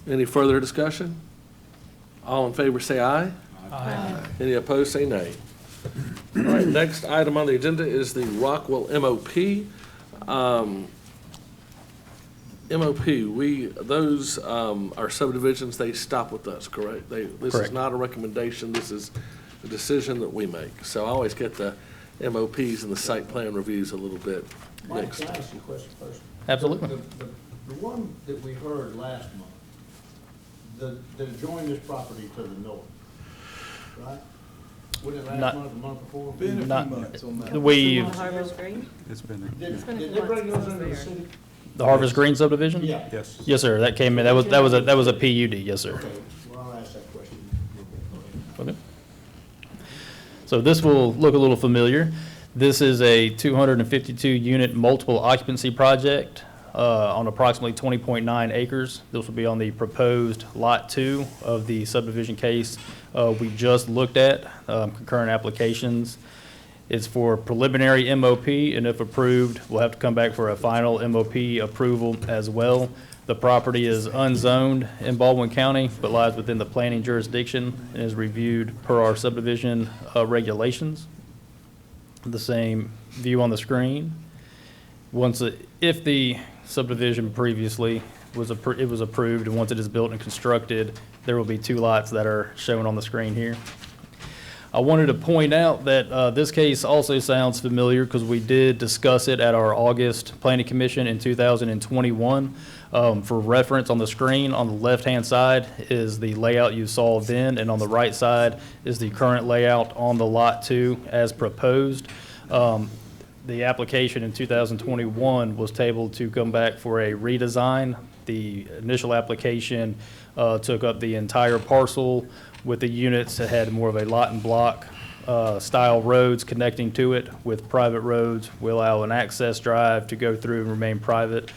Any further discussion? All in favor say aye. Aye. Any opposed say nay. All right, next item on the agenda is the Rockwell MOP. MOP, those are subdivisions, they stop with us, correct? This is Correct. not a recommendation, this is a decision that we make. So I always get the MOPs and the site plan reviews a little bit Mike, mixed. can I ask you a question first? Absolutely. The one that we heard last month, that joined this property to the north, right? Was it last Not- month, the month before? Been a few Not- months on that. We, Harvest Green? It's been there. Did been a did few they bring months those since into the there. city? the Harvest Green subdivision? Yeah. Yes. Yes, sir, that came in, that was a PUD, yes, sir. Okay, well, I'll ask that question. Go ahead. Okay. So this will look a little familiar. This is a 252-unit multiple occupancy project on approximately 20.9 acres. This will be on the proposed Lot 2 of the subdivision case we just looked at, concurrent applications. It's for preliminary MOP, and if approved, we'll have to come back for a final MOP approval as well. The property is unzoned in Baldwin County, but lies within the planning jurisdiction and is reviewed per our subdivision regulations. The same view on the screen. If the subdivision previously was approved, and once it is built and constructed, there will be two lots that are shown on the screen here. I wanted to point out that this case also sounds familiar because we did discuss it at our August Planning Commission in 2021. For reference, on the screen on the left-hand side is the layout you saw then, and on the right side is the current layout on the Lot 2 as proposed. The application in 2021 was tabled to come back for a redesign. The initial application took up the entire parcel with the units that had more of a lot and block style roads connecting to it with private roads. We allow an access drive to go through and remain private.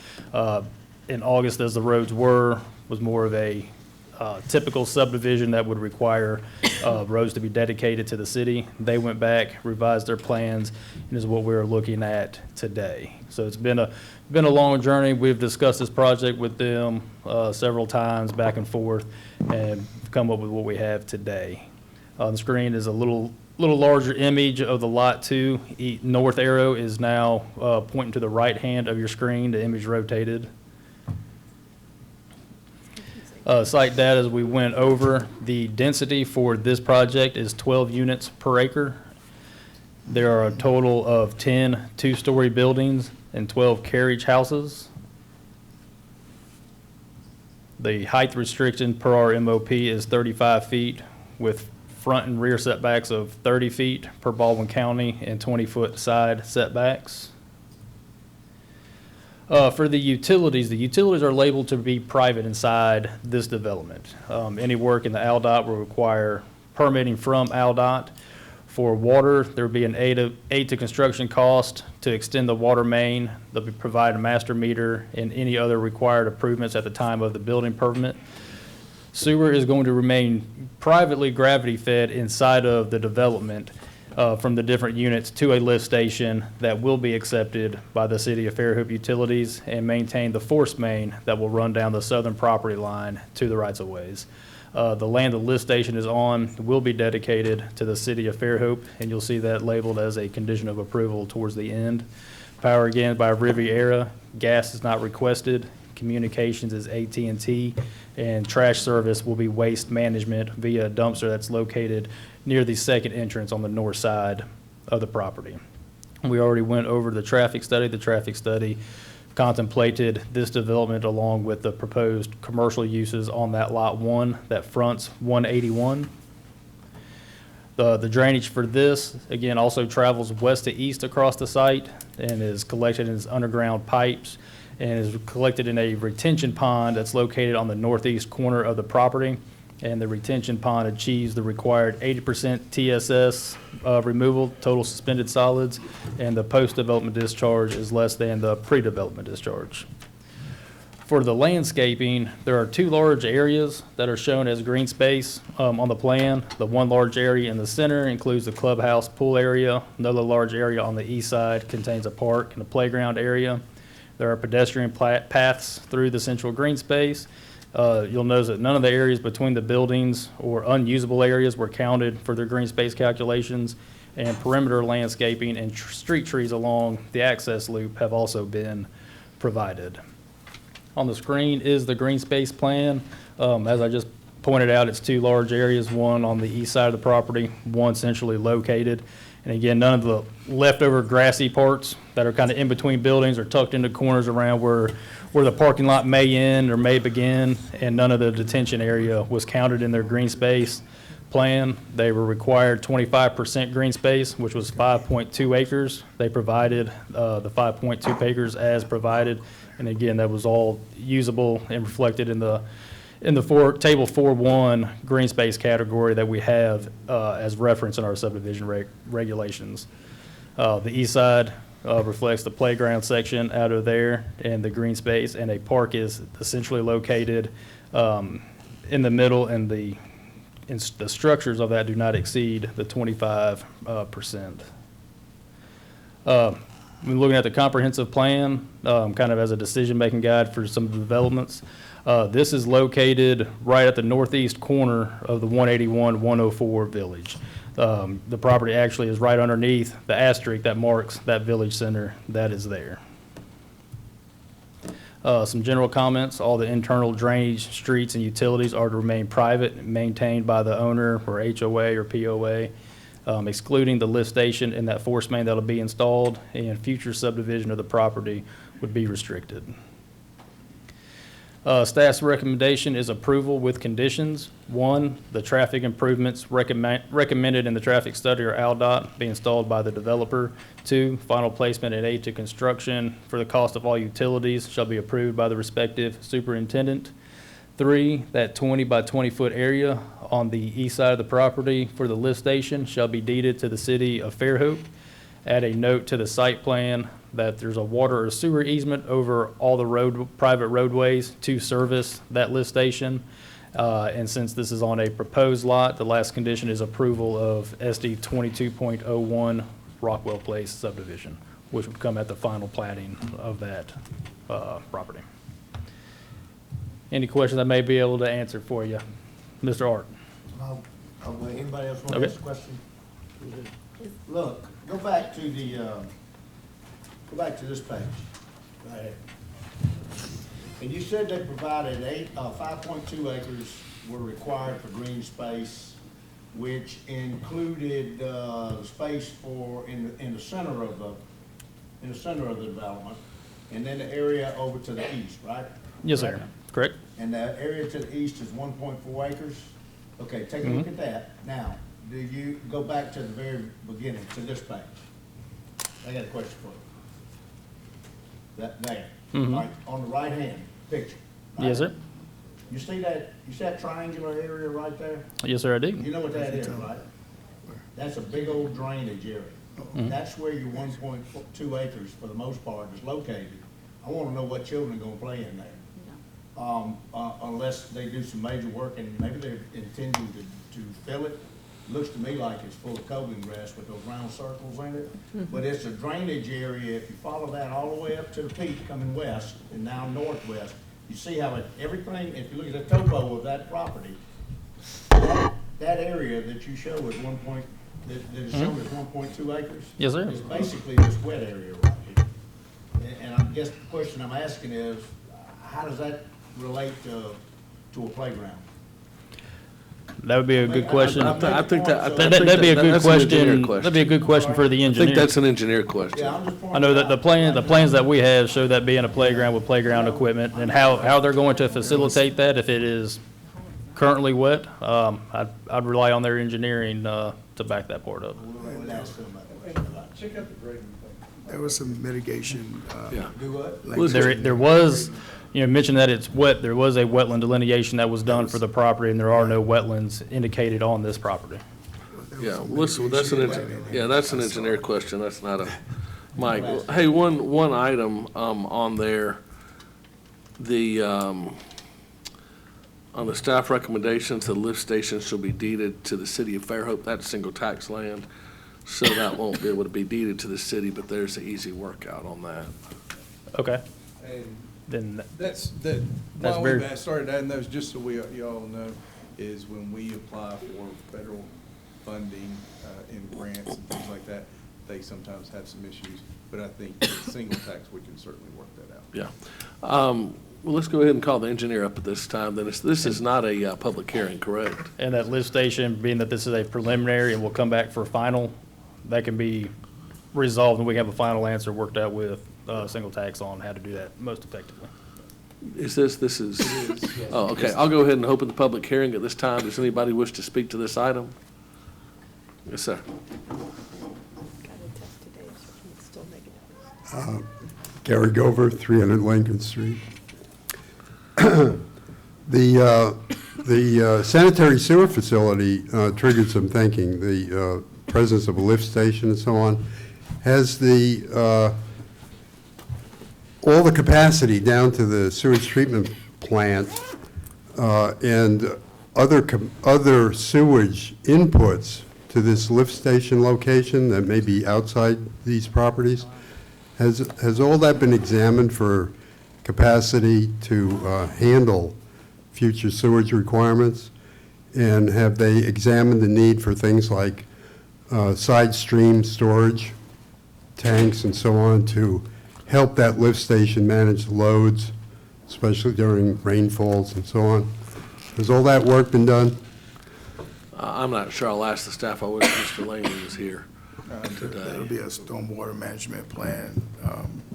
In August, as the roads was more of a typical subdivision that would require roads to be dedicated to the city. They went back, revised their plans, and is what we're looking at today. So it's been a long journey. We've discussed this project with them several times, back and forth, and come up with what we have today. On the screen is a little larger image of the Lot 2. North arrow is now pointing to the right hand of your screen. The image rotated. Site data, as we went over, the density for this project is 12 units per acre. There are a total of 10 two-story buildings and 12 carriage houses. The height restriction per our MOP is 35 feet with front and rear setbacks of 30 feet per Baldwin County and 20-foot side setbacks. For the utilities are labeled to be private inside this development. Any work in the ALDOT will require permitting from ALDOT. For water, there will be an aid to construction cost to extend the water main. They'll be provided a master meter and any other required improvements at the time of the building permit. Sewer is going to remain privately gravity fed inside of the development from the different units to a lift station that will be accepted by the City of Fairhope Utilities and maintain the force main that will run down the southern property line to the rights-of-ways. The land the lift station is on will be dedicated to the City of Fairhope, and you'll see that labeled as a condition of approval towards the end. Power again by Riviera. Gas is not requested. Communications is AT&T, and trash service will be Waste Management via a dumpster that's located near the second entrance on the north side of the property. We already went over the traffic study. The traffic study contemplated this development along with the proposed commercial uses on that Lot 1 that fronts 181. The drainage for this, again, also travels west to east across the site and is collected in underground pipes and is collected in a retention pond that's located on the northeast corner of the property. And the retention pond achieves the required 80% TSS removal, total suspended solids, and the post-development discharge is less than the pre-development discharge. For the landscaping, there are two large areas that are shown as green space on the plan. The one large area in the center includes the clubhouse pool area. Another large area on the east side contains a park and a playground area. There are pedestrian paths through the central green space. You'll notice that none of the areas between the buildings or unusable areas were counted for their green space calculations, and perimeter landscaping and street trees along the access loop have also been provided. On the screen is the green space plan. As I just pointed out, it's two large areas, one on the east side of the property, one centrally located. And again, none of the leftover grassy parts that are kind of in between buildings are tucked into corners around where the parking lot may end or may begin, and none of the detention area was counted in their green space plan. They were required 25% green space, which was 5.2 acres. They provided the 5.2 acres as provided, and again, that was all usable and reflected in the table 4.1 green space category that we have as reference in our subdivision regulations. The east side reflects the playground section out of there and the green space, and a park is essentially located in the middle, and the structures of that do not exceed the 25%. When looking at the comprehensive plan, kind of as a decision-making guide for some developments, this is located right at the northeast corner of the 181-104 village. The property actually is right underneath the asterisk that marks that village center that is there. Some general comments: all the internal drainage, streets, and utilities are to remain private and maintained by the owner or HOA or POA, excluding the lift station and that force main that will be installed, and future subdivision of the property would be restricted. Staff's recommendation is approval with conditions. 1, the traffic improvements recommended in the traffic study or ALDOT be installed by the developer. 2, final placement and aid to construction for the cost of all utilities shall be approved by the respective superintendent. 3, that 20 by 20 foot area on the east side of the property for the lift station shall be deeded to the city of Fairhope. Add a note to the site plan that there's a water or sewer easement over all the private roadways to service that lift station. And since this is on a proposed lot, the last condition is approval of SD 22.01 Rockwell Place subdivision, which would come at the final plating of that property. Any questions I may be able to answer for you, Mr. Art? Anybody else want to Okay. ask a question? Look, go back to this page, right here. And you said they provided 5.2 acres were required for green space, which included space for in the center of the development, and then the area over to the east, right? Yes, sir. Correct. And the area to the east is 1.4 acres? Okay, take a look at that. Now, do you go back to the very beginning, to this page? I got a question for you. There, right, on the right-hand picture. Right? Yes, sir. You see that triangular area right there? Yes, sir, I do. You know what that is, right? That's a big old drainage area. That's where your 1.2 acres, for the most part, is located. I want to know what children are going to play in there. Unless they do some major work, and maybe they're intending to fill it. Looks to me like it's full of coping grass with those round circles in it. But it's a drainage area. If you follow that all the way up to the peak coming west and now northwest, you see how everything, if you look at the topo of that property, that area that you show is that is shown as 1.2 acres. Yes, sir. Is basically this wet area right here. And I guess the question I'm asking is, how does that relate to a playground? That would be a good question. I think that. That'd be a good that's an engineer question. That'd be a good question for the I engineer. think that's an engineer question. Yeah, I'm just pointing I know that out- the plans that we have show that being a playground with playground equipment, and how they're going to facilitate that if it is currently wet, I'd rely on their engineering, to back that part up. We'll ask them about that. Check out the grading thing. There was some mitigation. Yeah. Do what? language. There was, mentioned that it's wet, there was a wetland delineation that was done for the property, and there are no wetlands indicated on this property. Yeah, listen, that's an engineer question, that's not a, Mike. Hey, one item, on there, on the staff recommendations, the lift station shall be deeded to the city of Fairhope, that's single tax land, so that won't be able to be deeded to the city, but there's an easy workout on that. Okay, And then, that's That's why very- we've started adding those, just so y'all know, is when we apply for federal funding, in grants and things like that, they sometimes have some issues, but I think with single tax, we can certainly work that out. Yeah. Well, let's go ahead and call the engineer up at this time, then this is not a, public hearing, correct? and that lift station, being that this is a preliminary and will come back for final, that can be resolved, and we have a final answer worked out with, single tax on how to do that most effectively. Is this is? Oh, okay, I'll go ahead and open the public hearing at this time. Does anybody wish to speak to this item? Yes, sir. Gary Gover, 300 Lincoln Street. The sanitary sewer facility triggered some thinking. The presence of a lift station and so on has all the capacity down to the sewage treatment plant and other sewage inputs to this lift station location that may be outside these properties. Has all that been examined for capacity to handle future sewage requirements? And have they examined the need for things like side stream storage, tanks and so on to help that lift station manage loads, especially during rainfalls and so on? Has all that work been done? I'm not sure. I'll ask the staff. I wish Mr. Langley was here That'll today. be a stormwater management plan.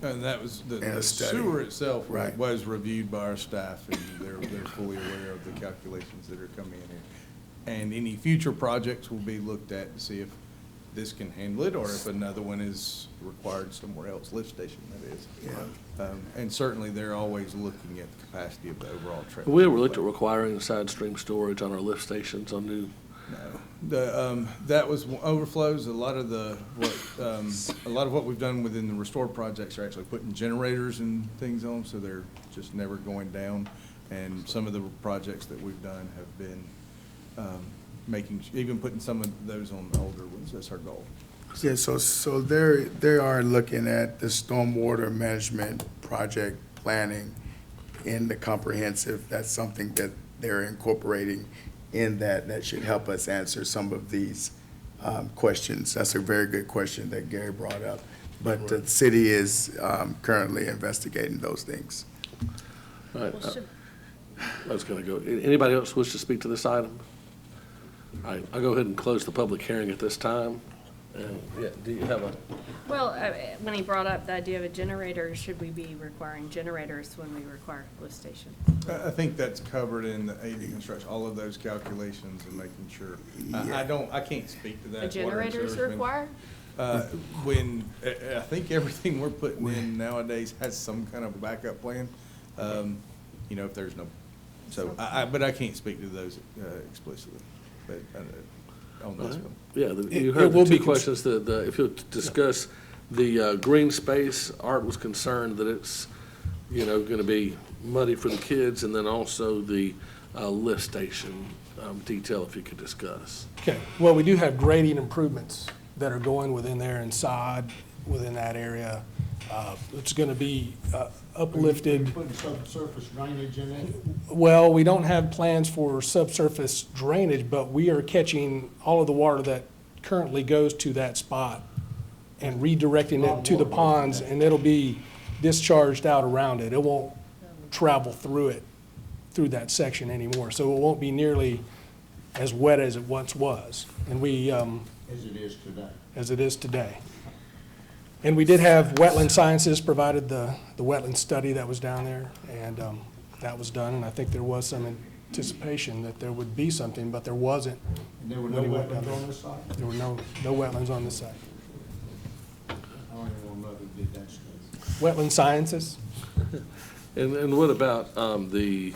And that was, And the a study. sewer itself Right. was reviewed by our staff, and they're fully aware of the calculations that are coming in here. And any future projects will be looked at to see if this can handle it, or if another one is required somewhere else, lift station, that is. Yeah. And certainly, they're always looking at the capacity of the overall traffic. Have we ever looked at requiring side stream storage on our lift stations on new? No, that was overflows. A lot of what we've done within the restored projects are actually putting generators and things on, so they're just never going down. And some of the projects that we've done have been even putting some of those on the older ones. That's our goal. Yeah, so they are looking at the stormwater management project planning in the comprehensive. That's something that they're incorporating in that should help us answer some of these questions. That's a very good question that Gary brought up. But the city is currently investigating those things. All right, I was gonna go. Anybody else wish to speak to this item? All right, I'll go ahead and close the public hearing at this time. And, yeah, do you have a? Well, when he brought up the idea of a generator, should we be requiring generators when we require lift stations? I think that's covered in the AD construction, all of those calculations and making sure. I can't speak to that. A generator is required? I think everything we're putting in nowadays has some kind of backup plan, if there's no, so, but I can't speak to those explicitly, but on this one. Yeah, you heard the two questions, if you'll discuss the green space, Art was concerned that it's, gonna be muddy for the kids, and then also the lift station detail, if you could discuss. Okay, well, we do have grading improvements that are going within there and sod within that area. It's gonna be uplifted. Putting subsurface drainage in it? Well, we don't have plans for subsurface drainage, but we are catching all of the water that currently goes to that spot and redirecting it to the ponds, and it'll be discharged out around it. It won't travel through that section anymore. So it won't be nearly as wet as it once was. And we, As it is today. as it is today. And we did have Wetland Sciences provided the wetland study that was down there, and that was done, and I think there was some anticipation that there would be something, but there wasn't. And there were no wetlands on this side? There were no wetlands on this side. I don't even want to know who did that study. Wetland Sciences? And what about the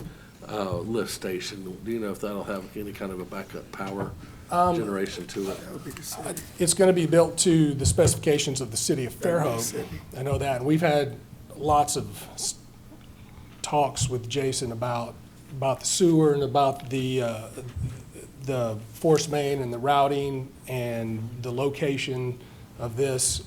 lift station? Do you know if that'll have any kind of a backup power generation to it? It's going to be built to the specifications of the city of Fairhope. I know that. And we've had lots of talks with Jason about the sewer and about the force main and the routing and the location of this.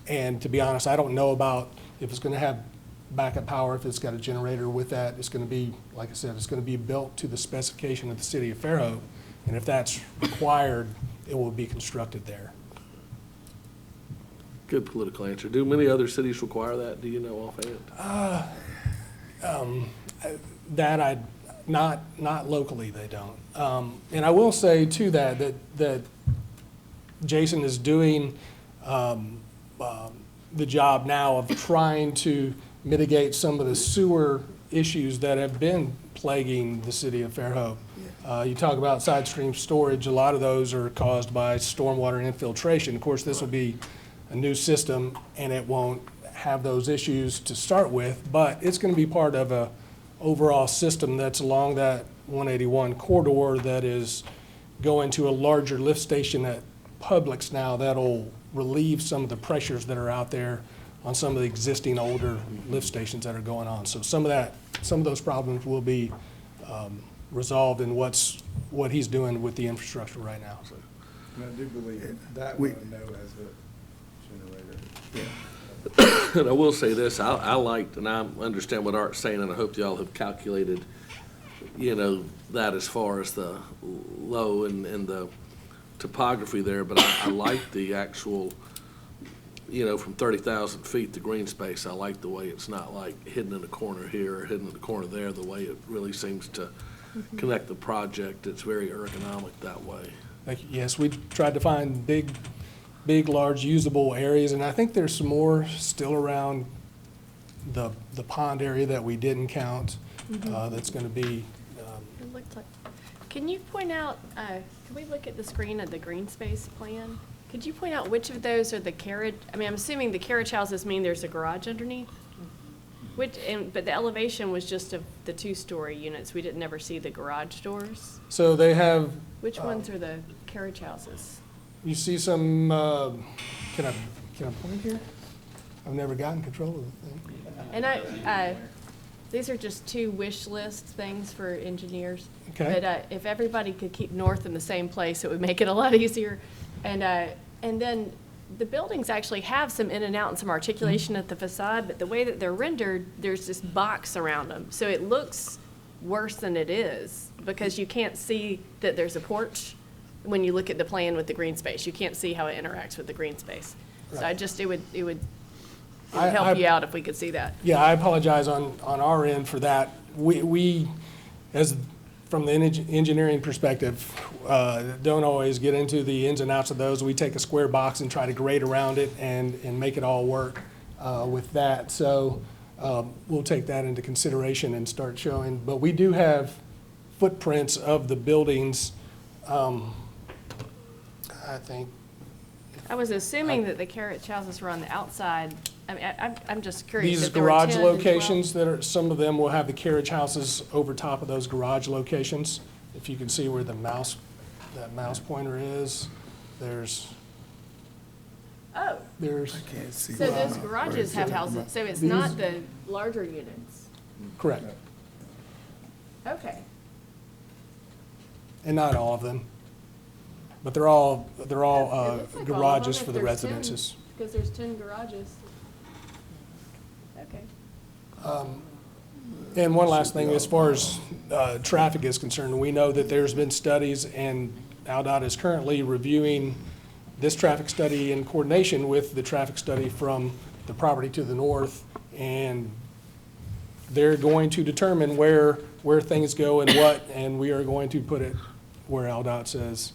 And to be honest, I don't know about if it's going to have backup power, if it's got a generator with that. It's going to be, like I said, it's going to be built to the specification of the city of Fairhope. And if that's required, it will be constructed there. Good political answer. Do many other cities require that? Do you know offhand? Not locally, they don't. And I will say too that Jason is doing the job now of trying to mitigate some of the sewer issues that have been plaguing the city of Fairhope. You talk about side stream storage, a lot of those are caused by stormwater infiltration. Of course, this will be a new system and it won't have those issues to start with, but it's going to be part of a overall system that's along that 181 corridor that is going to a larger lift station at Publix now that'll relieve some of the pressures that are out there on some of the existing older lift stations that are going on. So some of those problems will be resolved in what he's doing with the infrastructure right now. So. And I do believe that one I know has a generator. And I will say this, I liked, and I understand what Art's saying, and I hope y'all have calculated, that as far as the low and the topography there, but I like the actual, from 30,000 feet, the green space. I like the way it's not like hidden in a corner here or hidden in the corner there, the way it really seems to connect the project. It's very ergonomic that way. Thank you. Yes, we tried to find big, large usable areas, and I think there's some more still around the pond area that we didn't count. That's going to be. It looked like. Can you point out? Can we look at the screen of the green space plan? Could you point out which of those are the carriage? I mean, I'm assuming the carriage houses mean there's a garage underneath. But the elevation was just of the 2-story units. We didn't ever see the garage doors. So they have. Which ones are the carriage houses? You see some. Can I point here? I've never gotten control of the thing. And these are just 2 wish list things for engineers. Okay. But if everybody could keep north in the same place, it would make it a lot easier. And then the buildings actually have some in and out and some articulation at the facade, but the way that they're rendered, there's this box around them. So it looks worse than it is because you can't see that there's a porch when you look at the plan with the green space. You can't see how it interacts with the green space. So it would help you out if we could see that. Yeah, I apologize on our end for that. We as from the engineering perspective, don't always get into the ins and outs of those. We take a square box and try to grade around it and make it all work with that. So we'll take that into consideration and start showing. But we do have footprints of the buildings, I think. I was assuming that the carriage houses were on the outside. I mean, I'm just curious. These if there were garage 10 as well. locations some of them will have the carriage houses over top of those garage locations. If you can see where that mouse pointer is, there's. Oh. There's. I can't see. So those garages have houses, so it's not the larger units? Correct. Okay. And not all of them. But they're all It looks like all of them garages if for the there's 10, residences. Because there's 10 garages. Okay. And one last thing, as far as traffic is concerned, we know that there's been studies, and AlDOT is currently reviewing this traffic study in coordination with the traffic study from the property to the north, and they're going to determine where things go and what, and we are going to put it where LDOT says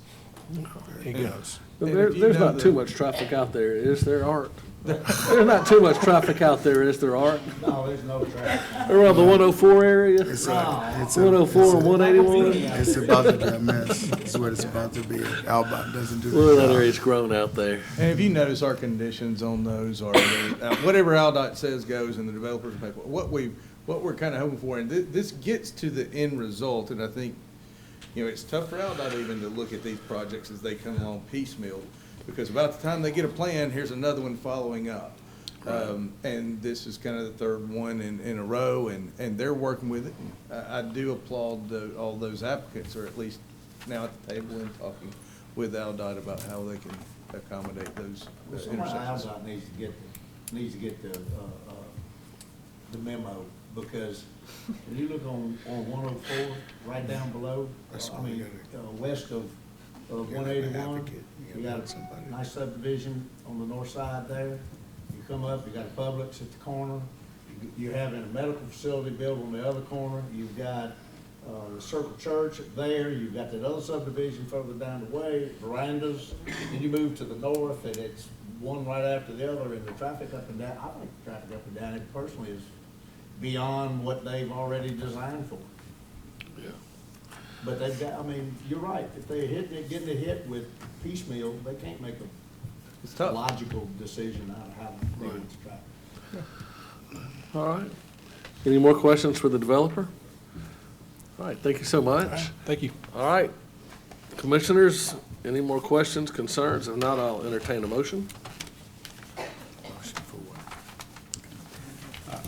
it goes. But And there, if you there's know not the- too much traffic out there, is there, Art? There's not too much traffic out there, is there, Art? No, there's no traffic. Around the 104 area? It's 104 and 181? It's about to be a mess. It's what it's about to be. Outbound doesn't do Well, the that job. area's grown out there. And if you notice, our conditions on those are, whatever AlDOT says goes, and the developers pay for it. What we're kind of hoping for, and this gets to the end result, and I think, it's tough for AlDOT even to look at these projects as they come along piecemeal, because about the time they get a plan, here's another one following up. And this is kind of the third one in a row, and they're working with it. I do applaud all those applicants, or at least now at the table and talking with AlDOT about how they can accommodate those Somebody intersections. outside needs to get the memo, because when you look on 104, right down below, west of 181, you got a nice subdivision on the north side there. You come up, you got a Publix at the corner. You're having a medical facility built on the other corner. You've got the Circle Church there. You've got that other subdivision further down the way, verandas. Then you move to the north, and it's one right after the other, and the traffic up and down, I think the traffic up and down, it personally is beyond what they've already designed for. Yeah. But they've got, you're right, if they're getting it hit with piecemeal, they can't make It's a tough. logical decision on how they want to traffic. All right. Any more questions for the developer? All right, thank you so much. Thank you. All right. Commissioners, any more questions, concerns? If not, I'll entertain a motion.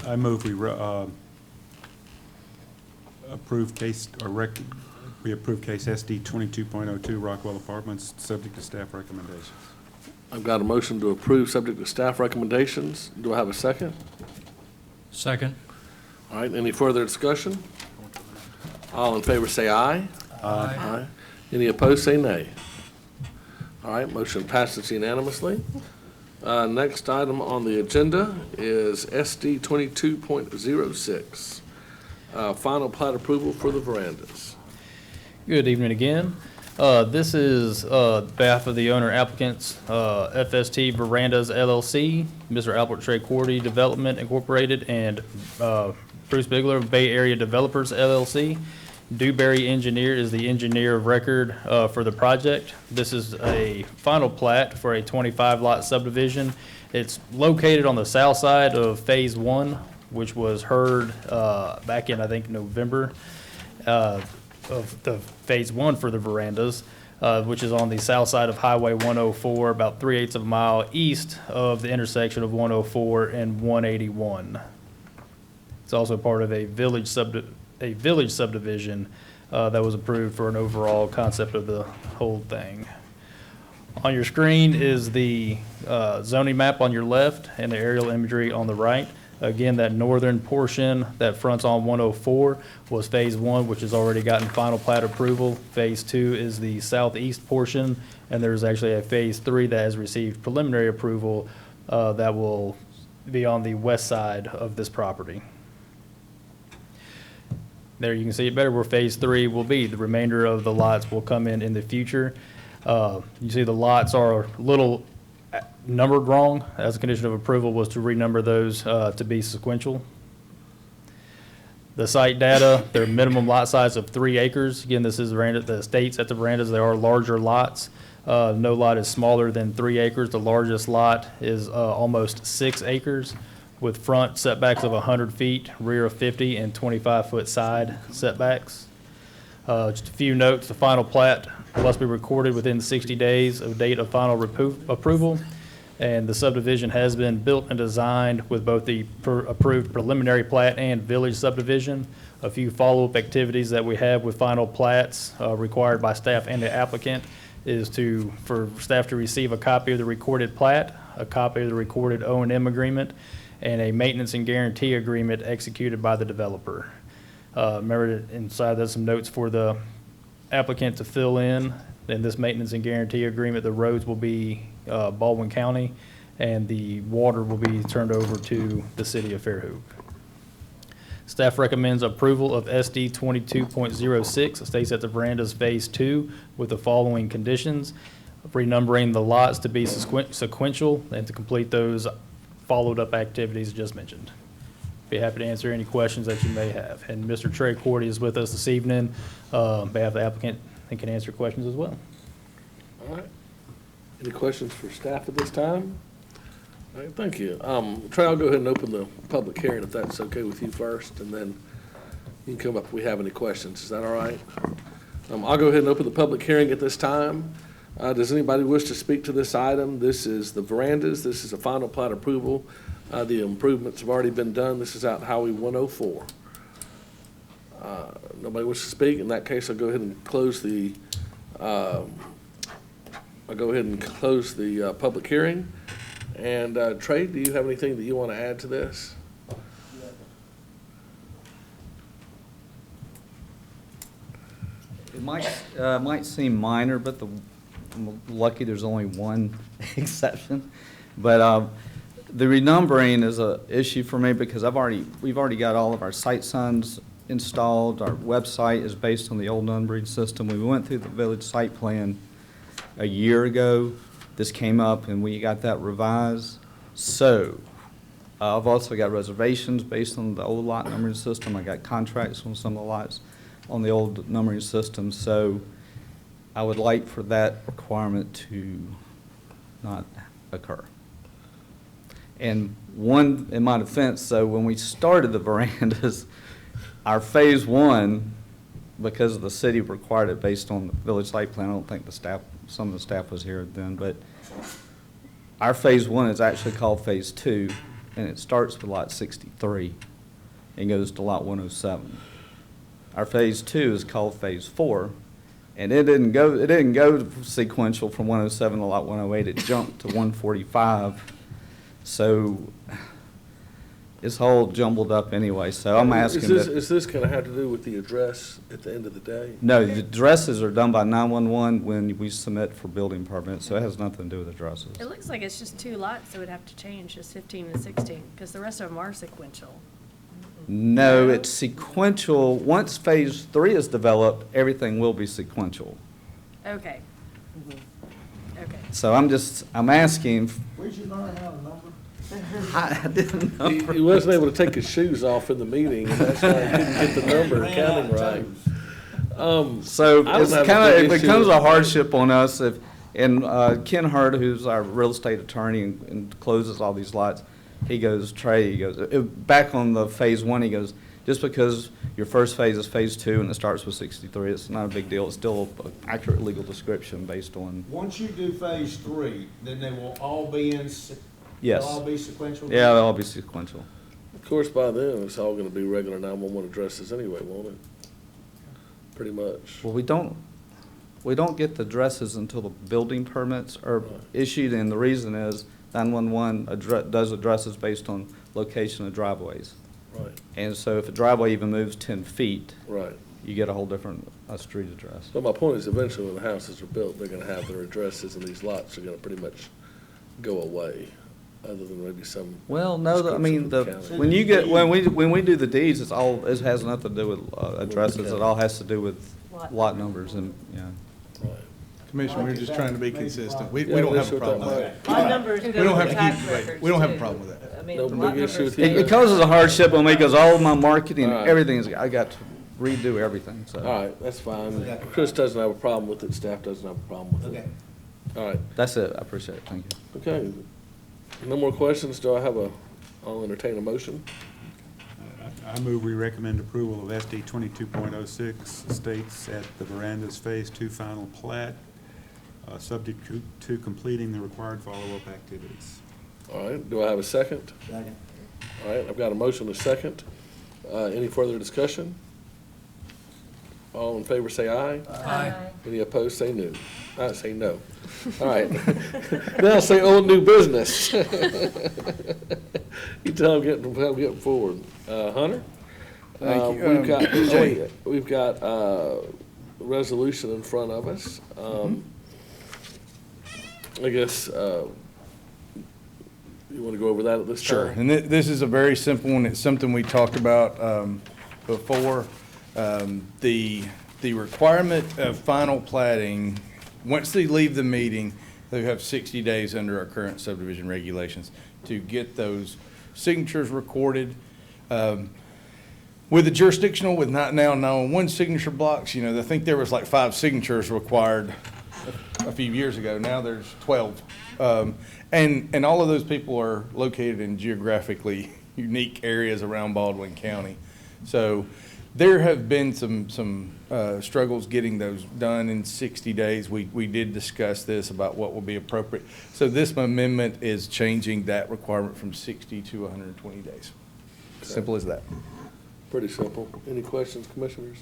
I move we approve case, we approve case SD 22.02 Rockwell Apartments, subject to staff recommendations. I've got a motion to approve, subject to staff recommendations. Do I have a second? Second. All right, any further discussion? All in favor say aye. Aye. Any opposed, say nay. All right, motion passes unanimously. Next item on the agenda is SD 22.06, final plat approval for the verandas. Good evening again. This is behalf of the owner applicants, FST Verandas LLC, Mr. Albert Trey Cordy Development Incorporated, and Bruce Bigler of Bay Area Developers LLC. Dewberry Engineer is the engineer of record for the project. This is a final plat for a 25-lot subdivision. It's located on the south side of Phase 1, which was heard back in, I think, November of the Phase 1 for the verandas, which is on the south side of Highway 104, about 3/8 of a mile east of the intersection of 104 and 181. It's also part of a village subdivision that was approved for an overall concept of the whole thing. On your screen is the zoning map on your left and the aerial imagery on the right. Again, that northern portion that fronts on 104 was Phase 1, which has already gotten final plat approval. Phase 2 is the southeast portion, and there's actually a Phase 3 that has received preliminary approval that will be on the west side of this property. There you can see it better where Phase 3 will be. The remainder of the lots will come in the future. You see the lots are a little numbered wrong. As a condition of approval was to renumber those to be sequential. The site data, their minimum lot size of 3 acres. Again, this is the states at the verandas. There are larger lots. No lot is smaller than 3 acres. The largest lot is almost 6 acres with front setbacks of 100 feet, rear of 50, and 25-foot side setbacks. Just a few notes. The final plat must be recorded within 60 days of date of final approval. And the subdivision has been built and designed with both the approved preliminary plat and village subdivision. A few follow-up activities that we have with final plats required by staff and the applicant is for staff to receive a copy of the recorded plat, a copy of the recorded O&M agreement, and a maintenance and guarantee agreement executed by the developer. Remember, inside there's some notes for the applicant to fill in. In this maintenance and guarantee agreement, the roads will be Baldwin County, and the water will be turned over to the city of Fairhope. Staff recommends approval of SD 22.06, Estates at the Verandas Phase 2, with the following conditions: renumbering the lots to be sequential and to complete those followed-up activities just mentioned. Be happy to answer any questions that you may have. And Mr. Trey Cordy is with us this evening, on behalf of the applicant, and can answer questions as well. All right. Any questions for staff at this time? All right, thank you. Trey, I'll go ahead and open the public hearing if that's okay with you first, and then you can come up if we have any questions. Is that all right? I'll go ahead and open the public hearing at this time. Does anybody wish to speak to this item? This is the verandas. This is a final plat approval. The improvements have already been done. This is out Highway 104. Nobody wishes to speak? In that case, I'll go ahead and close the public hearing. And Trey, do you have anything that you want to add to this? It might seem minor, but I'm lucky there's only one exception. But the renumbering is a issue for me because we've already got all of our site signs installed. Our website is based on the old numbering system. We went through the village site plan a year ago. This came up and we got that revised. So I've also got reservations based on the old lot numbering system. I got contracts on some of the lots on the old numbering system. So I would like for that requirement to not occur. And one, in my defense, so when we started the verandas, our phase one, because the city required it based on the village site plan, I don't think the staff, some of the staff was here then, but our phase one is actually called phase two, and it starts with lot 63 and goes to lot 107. Our phase two is called phase four, and it didn't go sequential from 107 to lot 108. It jumped to 145. So it's all jumbled up anyway. So I'm asking. Is this going to have to do with the address at the end of the day? No, the addresses are done by 911 when we submit for building permits, so it has nothing to do with addresses. It looks like it's just 2 lots that would have to change, just 15 and 16, because the rest of them are sequential. No, it's sequential. Once phase 3 is developed, everything will be sequential. Okay. Okay. So I'm asking. Where'd you learn how to number? I didn't know. He wasn't able to take his shoes off in the meeting, and that's why he couldn't get the number and counting right. So it's it becomes a issue. hardship on us if, and Ken Hurd, who's our real estate attorney and closes all these lots, he goes, Trey, he goes, back on the phase one, he goes, just because your first phase is phase 2 and it starts with 63, it's not a big deal. It's still an accurate legal description based on. Once you do phase 3, then they will all be in, Yes. they'll all be sequential? Yeah, they'll all be sequential. Of course, by then, it's all going to be regular 911 addresses anyway, won't it? Pretty much. Well, we don't get the addresses until the building permits are issued, and the reason is 911 does addresses based on location of driveways. Right. And so if a driveway even moves 10 feet, Right. you get a whole different street address. But my point is, eventually, when the houses are built, they're going to have their addresses, and these lots are going to pretty much go away, other than maybe some. Well, no, I mean, description from when county. when we do the deeds, it has nothing to do with addresses. It all has to do with lot numbers and, yeah. Right. Commissioner, we're just trying to be consistent. We Yeah, don't have that's a what problem with that that. My numbers go We don't have with to tax keep, records, we don't have a too. problem with that. I mean, No the big lot issue numbers with you? It causes a hardship on me because all of my marketing, All right. everything I got to redo everything, so. All right, that's fine. Chris doesn't have a problem with it, staff doesn't have a problem with it. Okay. All right, That's it, I appreciate it, thank you. okay. No more questions, I'll entertain a motion. I move we recommend approval of SD 22.06, Estates at the Verandas Phase 2 final plat, subject to completing the required follow-up activities. All right, do I have a second? Second. All right, I've got a motion and a second. Any further discussion? All in favor say aye. Aye. Any opposed say no. Say no. All right. Now say old new business. You tell them getting forward. Hunter? Thank you. We've got a resolution in front of us. I guess You want to go over that at this time? Sure, and this is a very simple one. It's something we talked about before. The requirement of final plating, once they leave the meeting, they have 60 days under our current subdivision regulations to get those signatures recorded. With the jurisdictional, with not now 911 signature blocks, I think there was like 5 signatures required a few years ago. Now there's 12. And all of those people are located in geographically unique areas around Baldwin County. So there have been some struggles getting those done in 60 days. We did discuss this about what will be appropriate. So this amendment is changing that requirement from 60 to 120 days. Simple as that. Pretty simple. Any questions, commissioners?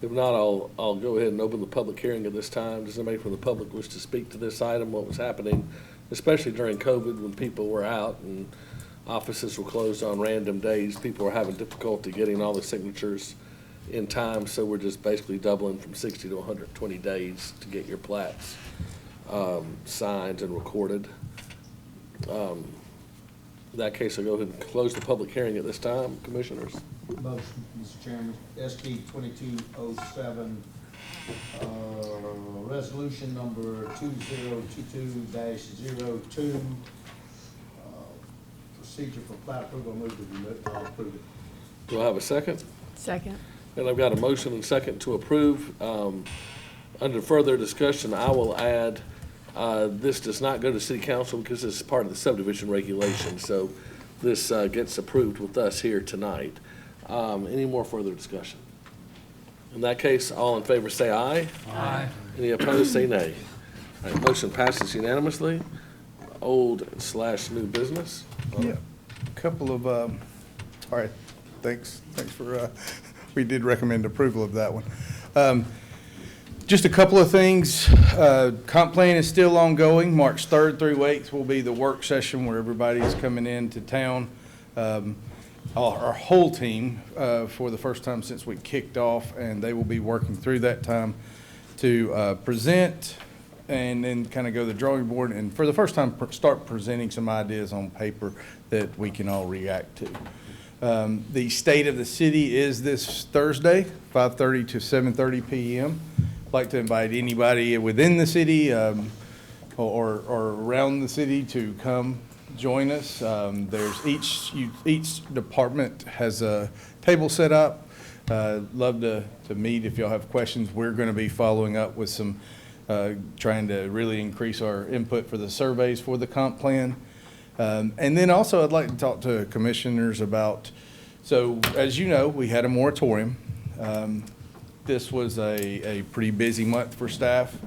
If not, I'll go ahead and open the public hearing at this time. Does anybody from the public wish to speak to this item, what was happening, especially during COVID when people were out and offices were closed on random days? People were having difficulty getting all the signatures in time, so we're just basically doubling from 60 to 120 days to get your plats signed and recorded. In that case, I'll go ahead and close the public hearing at this time, commissioners. Motion, Mr. Chairman, SB 2207, resolution number 2022-02, procedure for plat approval, move to approve it. Do I have a second? Second. And I've got a motion and second to approve. Under further discussion, I will add, this does not go to city council because it's part of the subdivision regulation. So this gets approved with us here tonight. Any more further discussion? In that case, all in favor say aye. Aye. Any opposed say nay. All right, motion passes unanimously. Old/new business. Yeah, a couple of, all right, thanks for, we did recommend approval of that one. Just a couple of things. Comp plan is still ongoing. March 3rd through 8th will be the work session where everybody's coming into town. Our whole team, for the first time since we kicked off, and they will be working through that time to present and then kind of go to the drawing board and for the first time start presenting some ideas on paper that we can all react to. The state of the city is this Thursday, 5:30 to 7:30 p.m. I'd like to invite anybody within the city or around the city to come join us. There's each department has a table set up. Love to meet if y'all have questions. We're going to be following up with some trying to really increase our input for the surveys for the comp plan. And then also I'd like to talk to commissioners about, so as you know, we had a moratorium. This was a pretty busy month for staff.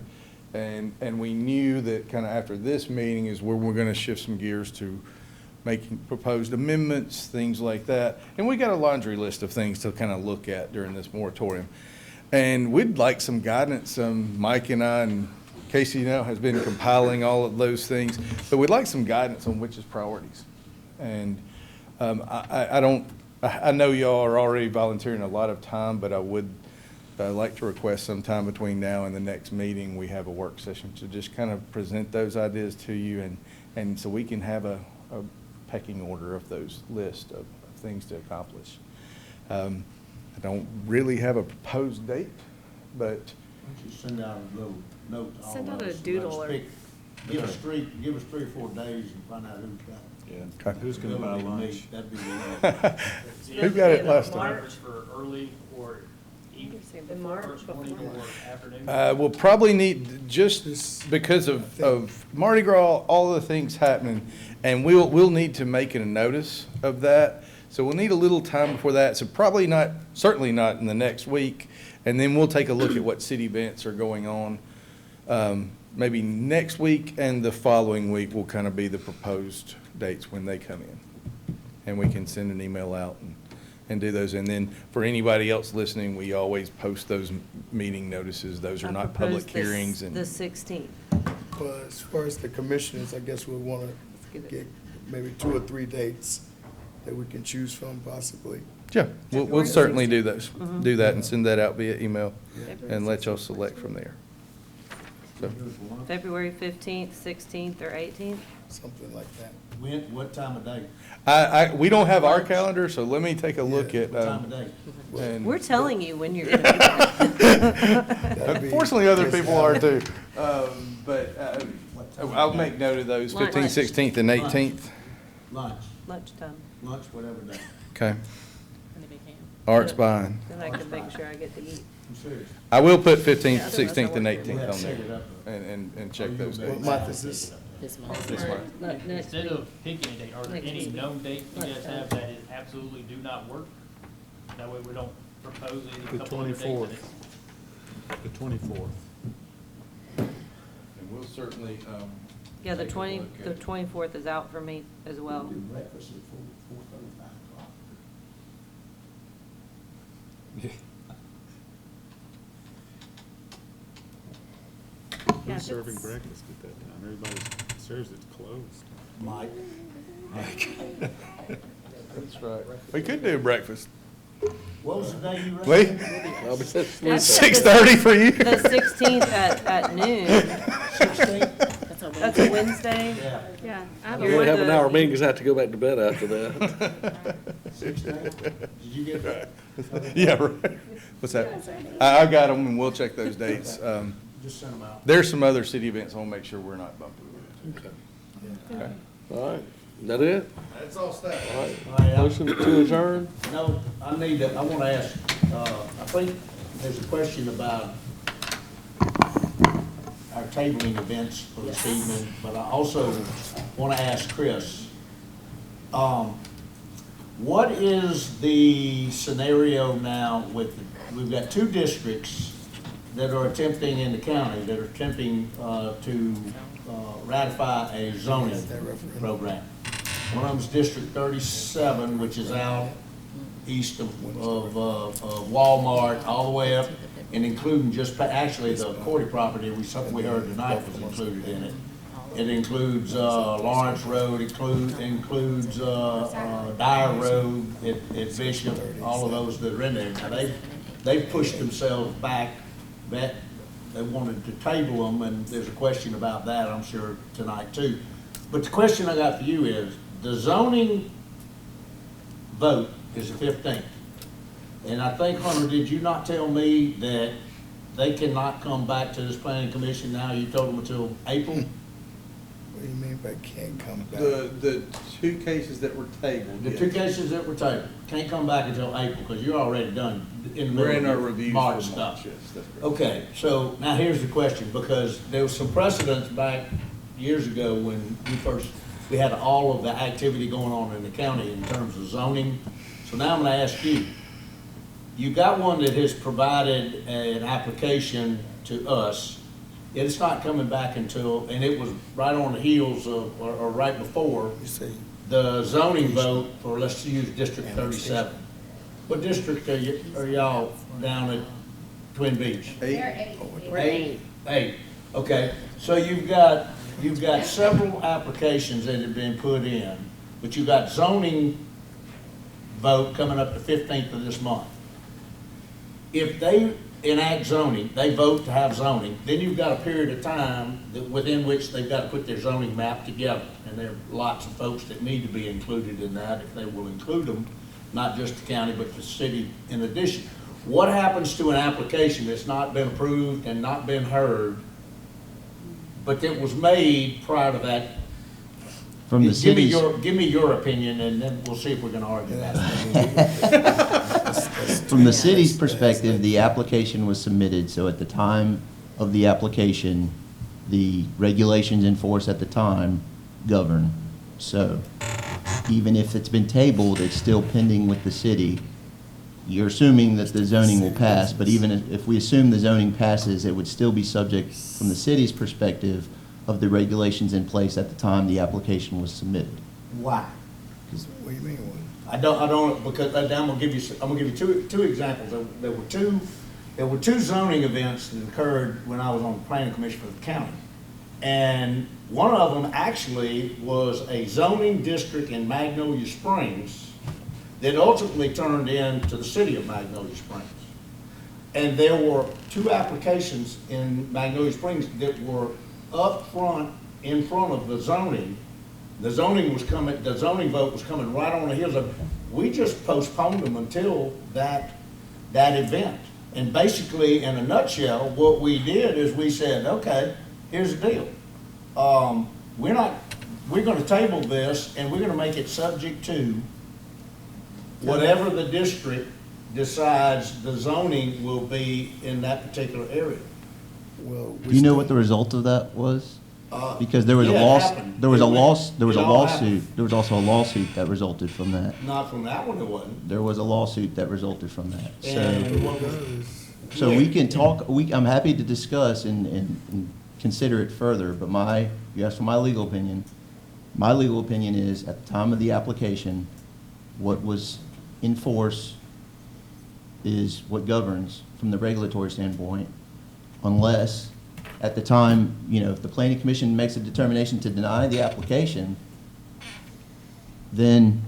And we knew that kind of after this meeting is where we're going to shift some gears to making proposed amendments, things like that. And we got a laundry list of things to kind of look at during this moratorium. And we'd like some guidance. Mike and I and Casey now has been compiling all of those things, but we'd like some guidance on which is priorities. And I know y'all are already volunteering a lot of time, but I would like to request sometime between now and the next meeting, we have a work session to just kind of present those ideas to you and so we can have a pecking order of those lists of things to accomplish. I don't really have a proposed date, but. Why don't you send out a little note to all Send of out a us, doodle or. Give us 3 or 4 days and find out who's got it. Yeah. Who's going to buy lunch? That'd be really Who got it last time? March for early or evening, In March, first morning or afternoon? We'll probably need, just because of Mardi Gras, all the things happening, and we'll need to make a notice of that. So we'll need a little time before that. So probably not, certainly not in the next week. And then we'll take a look at what city events are going on. Maybe next week and the following week will kind of be the proposed dates when they come in. And we can send an email out and do those. And then for anybody else listening, we always post those meeting notices. Those are not public hearings. The 16th. But as far as the commissioners, I guess we'll want to get maybe 2 or 3 dates that we can choose from possibly. Yeah, we'll certainly do those, do that and send that out via email and let y'all select from there. So, February 15th, 16th, or 18th? Something like that. When, what time of day? we don't have our calendar, so let me take a look at, What time of day? and We're telling you when you're going to do that. unfortunately, other people are too. But I'll make note of those, Lunch. 15th, 16th, and 18th. Lunch, Lunchtime. lunch, whatever day. Okay. Art's buying. Then I can make sure I get to eat. I'm serious. I will put 15th, Yeah, otherwise I 16th, and won't. 18th on Set it there, up. and check those What dates. month is this? This month. Next Instead week. of picking a date, are there Next any week. known dates you guys have that is absolutely do not work? That way we don't propose any The couple other dates. 24th. that The 24th. And we'll certainly, Yeah, the take a 20, look the at- 24th is out for me as well. Do breakfast at 4:30, 5 o'clock. Yeah, Who's if serving it's- breakfast at that time? Everybody serves it closed. Mike? That's right. We could do breakfast. What was the day you Lee? read? That's 6:30 for you? The 16th at noon. 16? That's a Wednesday. Yeah. Yeah, I have We a only You're have an the- hour meeting because I have to go back to bed after that. 16? Did you get that? Yeah, right. What's that? I got them, and we'll check those dates. Just send them out. There's some other city events I want to make sure we're not bumping into. Okay. All right, is that it? That's all staff. All right, All right, motion to adjourn? No, I want to ask, I think there's a question about our tabling events for this evening, but I also want to ask Chris, what is the scenario now with, we've got two districts that are attempting in the county, that are attempting to ratify a zoning program. One of them's District 37, which is out east of Walmart, all the way up, and including just, actually, the Cordy property, we heard tonight was included in it. It includes Lawrence Road, includes Dyer Road at Bishop, all of those that are in there. Now, they've pushed themselves back, that they wanted to table them, and there's a question about that, I'm sure, tonight too. But the question I got for you is, the zoning vote is the 15th. And I think, Hunter, did you not tell me that they cannot come back to this planning commission now? You told them until April? What do you mean by can't come back? The two cases that were tabled. The two cases that were tabled can't come back until April, because you're already done in the We're in middle our of reviews your for March March, stuff. yes, that's correct. Okay, so now here's the question, because there was some precedents back years ago when we had all of the activity going on in the county in terms of zoning. So now I'm gonna ask you, you got one that has provided an application to us. It's not coming back until, and it was right on the heels of, or right before, You say, the zoning vote for, let's use District 37. What district are y'all down at Twin Beach? Eight. Eight, okay. So you've got several applications that have been put in, but you've got zoning vote coming up the 15th of this month. If they enact zoning, they vote to have zoning, then you've got a period of time within which they've got to put their zoning map together. And there are lots of folks that need to be included in that, if they will include them, not just the county, but the city in addition. What happens to an application that's not been approved and not been heard, but that was made prior to that? From the city's, Give me your opinion, and then we'll see if we're gonna argue that. from the city's perspective, the application was submitted, so at the time of the application, the regulations in force at the time govern. So even if it's been tabled, it's still pending with the city. You're assuming that the zoning will pass, but even if we assume the zoning passes, it would still be subject, from the city's perspective, of the regulations in place at the time the application was submitted. Why? what do you mean? I don't, because I'm gonna give you two examples. There were two zoning events that occurred when I was on the planning commission for the county. And one of them actually was a zoning district in Magnolia Springs that ultimately turned into the city of Magnolia Springs. And there were 2 applications in Magnolia Springs that were up front, in front of the zoning. The zoning vote was coming right on the heels of, we just postponed them until that event. And basically, in a nutshell, what we did is we said, okay, here's the deal. We're gonna table this and we're gonna make it subject to whatever the district decides the zoning will be in that particular area. Well, Do you know what the result of that was? Because there was a Yeah, it loss, happened. there was a It went- loss, there was a it all happened. lawsuit, there was also a lawsuit that resulted from that. Not from that one, it wasn't. There was a lawsuit that resulted from that. And what was, So we can talk, I'm happy to discuss and consider it further, but you asked for my legal opinion. My legal opinion is, at the time of the application, what was in force is what governs from the regulatory standpoint, unless, at the time, if the planning commission makes a determination to deny the application, then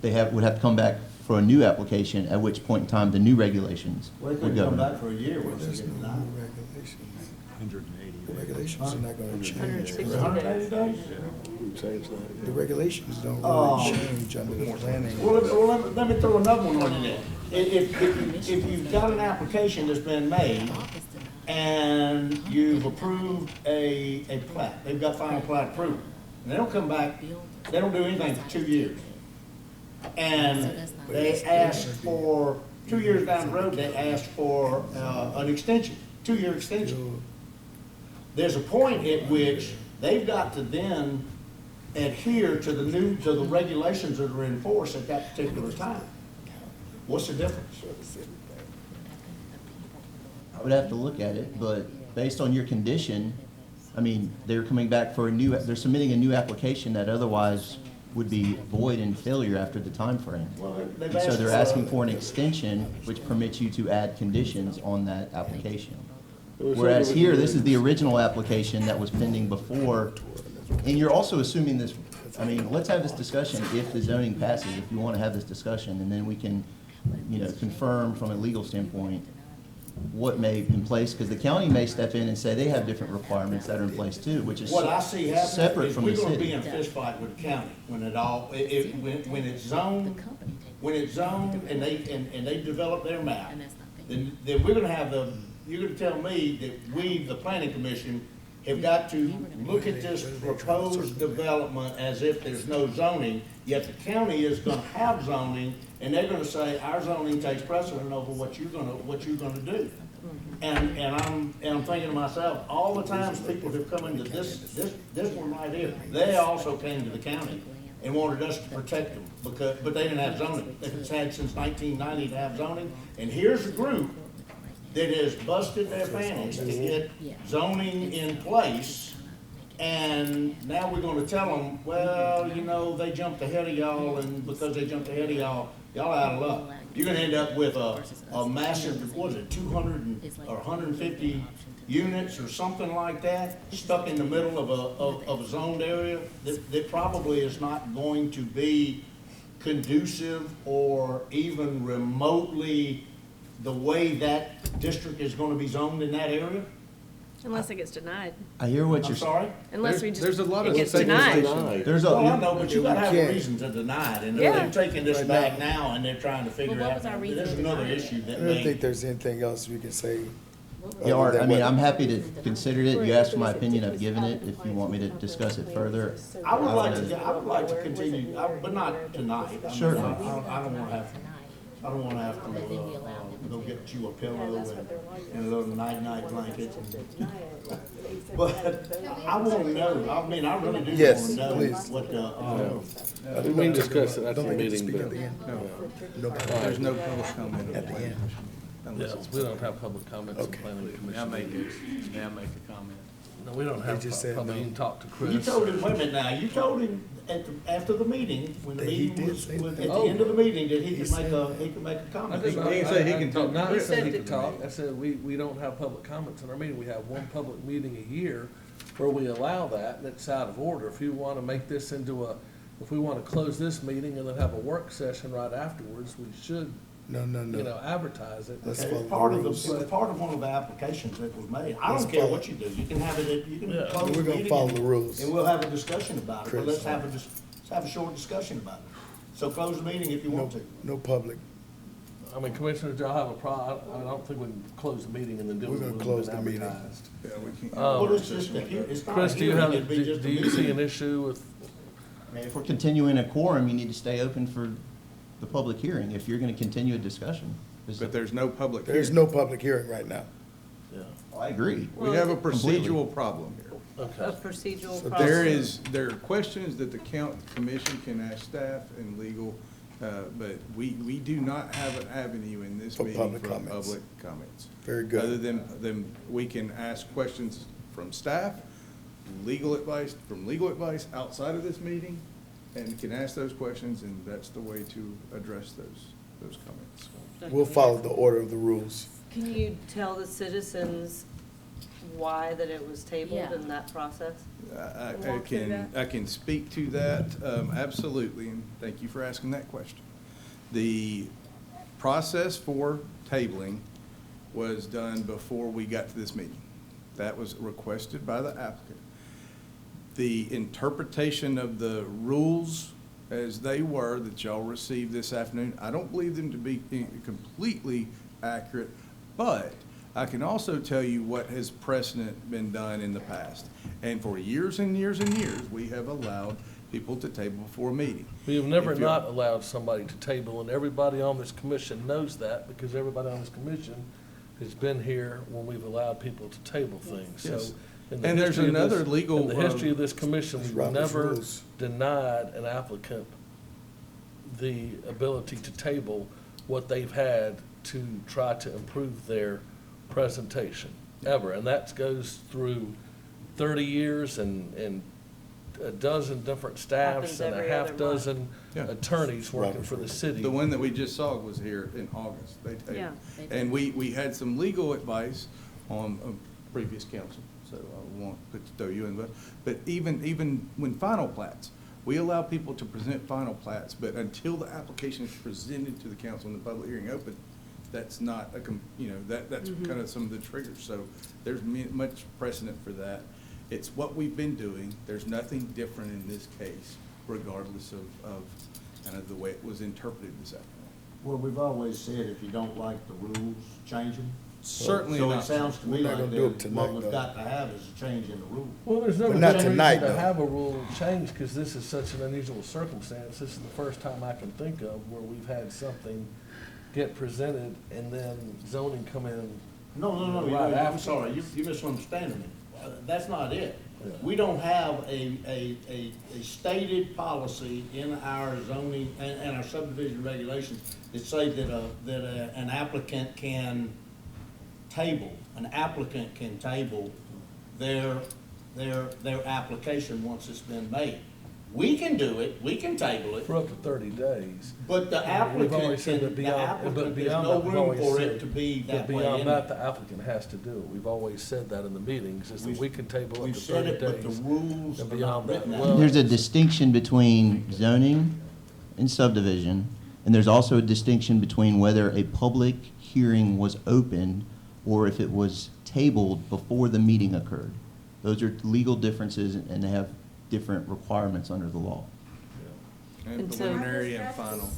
they would have to come back for a new application, at which point in time the new regulations well, they would couldn't come govern. back for a year once they get denied. The regulations are not gonna change. 180 days? The regulations don't Oh. really change under the planning. Well, let me throw another one on you then. If you've got an application that's been made and you've approved a plat, they've got final plat approval, and they don't come back, they don't do anything for 2 years. And they ask for, 2 years down the road, they ask for an extension, 2-year extension. There's a point at which they've got to then adhere to the regulations that are in force at that particular time. What's the difference? I would have to look at it, but based on your condition, they're coming back for they're submitting a new application that otherwise would be void and failure after the time frame. They've And so asked they're for- asking for an extension, which permits you to add conditions on that application. Whereas here, this is the original application that was pending before, and you're also assuming this, let's have this discussion if the zoning passes, if you want to have this discussion, and then we can, confirm from a legal standpoint what may be in place, because the county may step in and say they have different requirements that are in place too, which is What I see happening separate is from we're the gonna be in city. a fist fight with the county when it's zoned and they develop their map. Then we're gonna have you're gonna tell me that we, the planning commission, have got to look at this proposed development as if there's no zoning, yet the county is gonna have zoning, and they're gonna say, our zoning takes precedent over what you're gonna do. And I'm thinking to myself, all the times people have come into this one right here, they also came to the county and wanted us to protect them, but they didn't have zoning. It's had since 1990 to have zoning, and here's a group that has busted their fannies to get zoning in place, and now we're gonna tell them, well, they jumped ahead of y'all, and because they jumped ahead of y'all, y'all out of luck. You're gonna end up with a massive, what is it, 200 or 150 units or something like that, stuck in the middle of a zoned area that probably is not going to be conducive or even remotely the way that district is gonna be zoned in that area? Unless it gets denied. I hear what I'm you're sorry? Unless we just, There's a lot it of gets things denied. Well, I know, but you gotta have a can't. reason to deny it, and Yeah. they're taking this back now, and they're trying to figure Well, what out, was our reason there's to another deny it? issue that I don't think may. there's anything else we can say. Yeah, Art, other than what- I'm happy to consider it. You asked for my opinion, I've given it. If you want me to discuss it further. I would like to continue, but not tonight. I mean, Sure. I don't wanna have to, go get you a pillow and a little night-night blanket. But I wanna know, I really do Yes, wanna know please. what We can discuss it at the Don't think it's meeting, speak at but, the end. No, there's no public comment. At the end. yeah, we don't have public comments in planning May I commission. make meetings. may I make a comment? No, we don't have just said public, no. you can talk to You Chris. told him, wait a minute now, you told him after the meeting, when the That he meeting did was, say at that. the end of the meeting, that he could said make a comment. He can say he can talk. No, I He said he said could it. talk. I said, we don't have public comments in our meeting. We have one public meeting a year where we allow that, and it's out of order. If you want to make this into if we want to close this meeting and then have a work session right afterwards, we should No, no, you know, no. advertise it. Let's Okay, follow it's the part of the, rules. it was part of one of the applications that was made. I Let's don't care follow- what you do, you can have it, you can Yeah. close the We're gonna meeting follow and- the rules. And we'll have a discussion about it, but Chris. let's have a short discussion about it. So close the meeting if you want to. No public. I mean, Commissioners, do y'all have a I don't think we can close the meeting and then do We're it gonna when close it's been the meeting. advertised. Yeah, we can't. Well, it's just it's not a Chris, do you hearing, have, it'd be just a do you see meeting. an issue with, I mean, if we're continuing a quorum, you need to stay open for the public hearing, if you're gonna continue a discussion. But there's no public There's hearing. no public hearing right now. yeah, I agree. We have a Completely. procedural problem here. A okay. procedural So process. There are questions that the commission can ask staff and legal, but we do not have an avenue in this For meeting public for comments. public comments. Very good. Other than we can ask questions from staff, legal advice, outside of this meeting, and can ask those questions, and that's the way to address those comments. We'll follow the order of the rules. Can you tell the citizens why that it was tabled Yeah. in that process? I Walk through that. I can speak to that, absolutely, and thank you for asking that question. The process for tabling was done before we got to this meeting. That was requested by the applicant. The interpretation of the rules as they were that y'all received this afternoon, I don't believe them to be completely accurate, but I can also tell you what has precedent been done in the past. And for years and years and years, we have allowed people to table before a meeting. We have never If you're- not allowed somebody to table, and everybody on this commission knows that, because everybody on this commission has been here when we've allowed people to table things, so. Yes. in the And there's history of this- another legal, In the history of this commission, It's we've Robert's never rules. denied an applicant the ability to table what they've had to try to improve their presentation, ever. And that goes through 30 years and a dozen different staffs Happens and a every half other month. dozen Yeah. attorneys working Robert's for the rules. city. The one that we just saw was here in August. They tabled. Yeah, they did. And we had some legal advice on a previous council, so I won't throw you in, but even when final plats, we allow people to present final plats, but until the application is presented to the council and the public hearing open, that's not that's kind of some of the triggers. So there's much precedent for that. It's what we've been doing. There's nothing different in this case, regardless of kind of the way it was interpreted this afternoon. Well, we've always said if you don't like the rules, change them. Certainly So it not. sounds to me We're not like gonna do it that tonight, what we've though. got to have is a change in the rules. Well, there's no But not reason tonight, to though. have a rule change, because this is such an unusual circumstance. This is the first time I can think of where we've had something get presented and then zoning come in. No, Right I'm after. sorry, you misunderstanding me. That's not it. Yeah. We don't have a stated policy in our zoning and our subdivision regulations that say that an applicant can table their application once it's been made. We can do it, we can table it, For up to 30 days. but the We've always applicant said that can, the beyond, but applicant, there's beyond no that, we've room always for said. it to be But that way beyond anyway. that, the applicant has to do it. We've always said that in the meetings, is that we can table up We've to said 30 it, but the days. rules And are not beyond that, written that well- way. There's a distinction between zoning and subdivision, and there's also a distinction between whether a public hearing was opened or if it was tabled before the meeting occurred. Those are legal differences, and they have different requirements under the law. And so- Preliminary and final.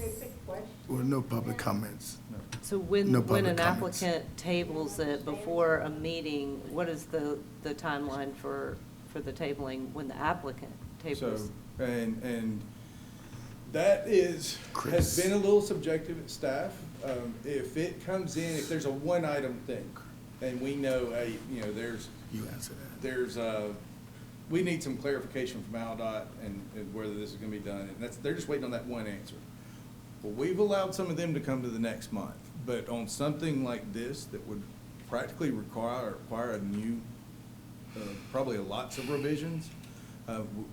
Well, no public comments. So when, No when public an comments. applicant tables it before a meeting, what is the timeline for the tabling when the applicant tables? So, and that has Chris. been a little subjective at staff. If it comes in, if there's a one-item thing, and we know, there's, You answer that. we need some clarification from AlDOT and whether this is gonna be done, and they're just waiting on that one answer. Well, we've allowed some of them to come to the next month, but on something like this that would practically require a new, probably lots of revisions,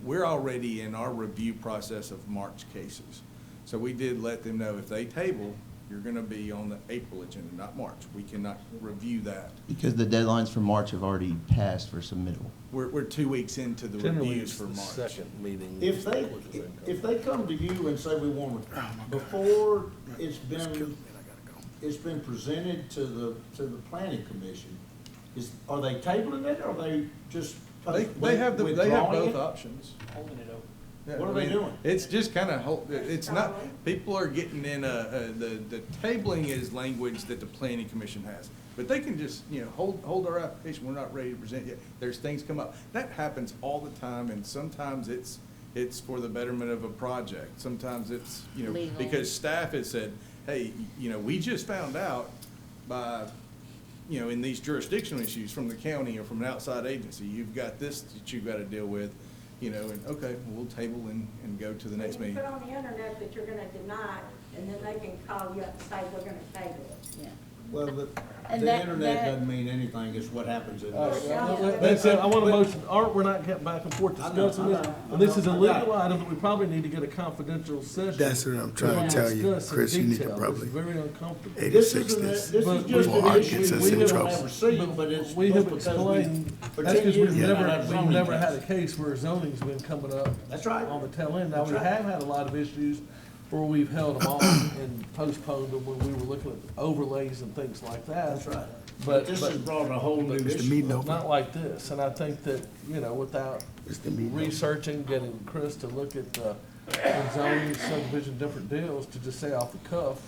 we're already in our review process of March cases. So we did let them know if they table, you're gonna be on the April agenda, not March. We cannot review that. Because the deadlines for March have already passed for submittal. We're 2 weeks into the Generally, reviews it's for the March. second meeting. If they come to you and say we want to, before it's been it's been presented to the planning commission, are they tabling it, or are they just They have withdrawing both it? options. Holding it open. Yeah, What are I they mean, doing? It's just kind of, it's not, people are getting in the tabling is language that the planning commission has. But they can just, hold our application, we're not ready to present yet. There's things come up. That happens all the time, and sometimes it's for the betterment of a project. Sometimes it's, Legal. because staff has said, hey, we just found out by, in these jurisdictional issues from the county or from an outside agency, you've got this that you've got to deal with. And okay, we'll table and go to the next meeting. Put on the internet that you're gonna deny, and then they can call you up and say, we're gonna table it. Yeah. Well, the And internet doesn't mean anything, it's what happens in this. That's it, I want a motion, Art, we're not getting back and forth discussing this, and this is a legal item that we probably need to get a confidential session. That's what I'm trying to tell you, discuss in Chris, you need to detail. It's probably very uncomfortable. 86 this. This is But just before an Art issue gets us we in don't trouble. have received, but it's We have because we, explained, for that's 10 because years, we've we've never had a never zoning had a test. case where zoning's been coming up. That's right. On the tail end. Now, That's we right. have had a lot of issues where we've held them off and postponed them when we were looking at overlays and things like that. That's right. But This has brought a whole new Is the issue. meeting over? not like this, and I think that, without Is the meeting over? researching, getting Chris to look at zoning, subdivision, different deals, to just say off the cuff,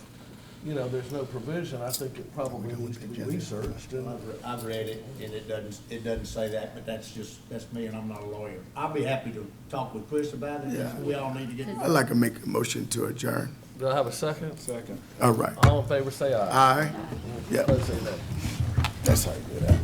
there's no provision, I think it probably needs to be researched, and I've read it, and it doesn't say that, but that's me, and I'm not a lawyer. I'll be happy to talk with Chris about it. Yeah. We all need to get. I'd like to make a motion to adjourn. do I have a second? Second. All right. All in favor, say aye. Aye. Yep, Opposed, say no. that's how you do that.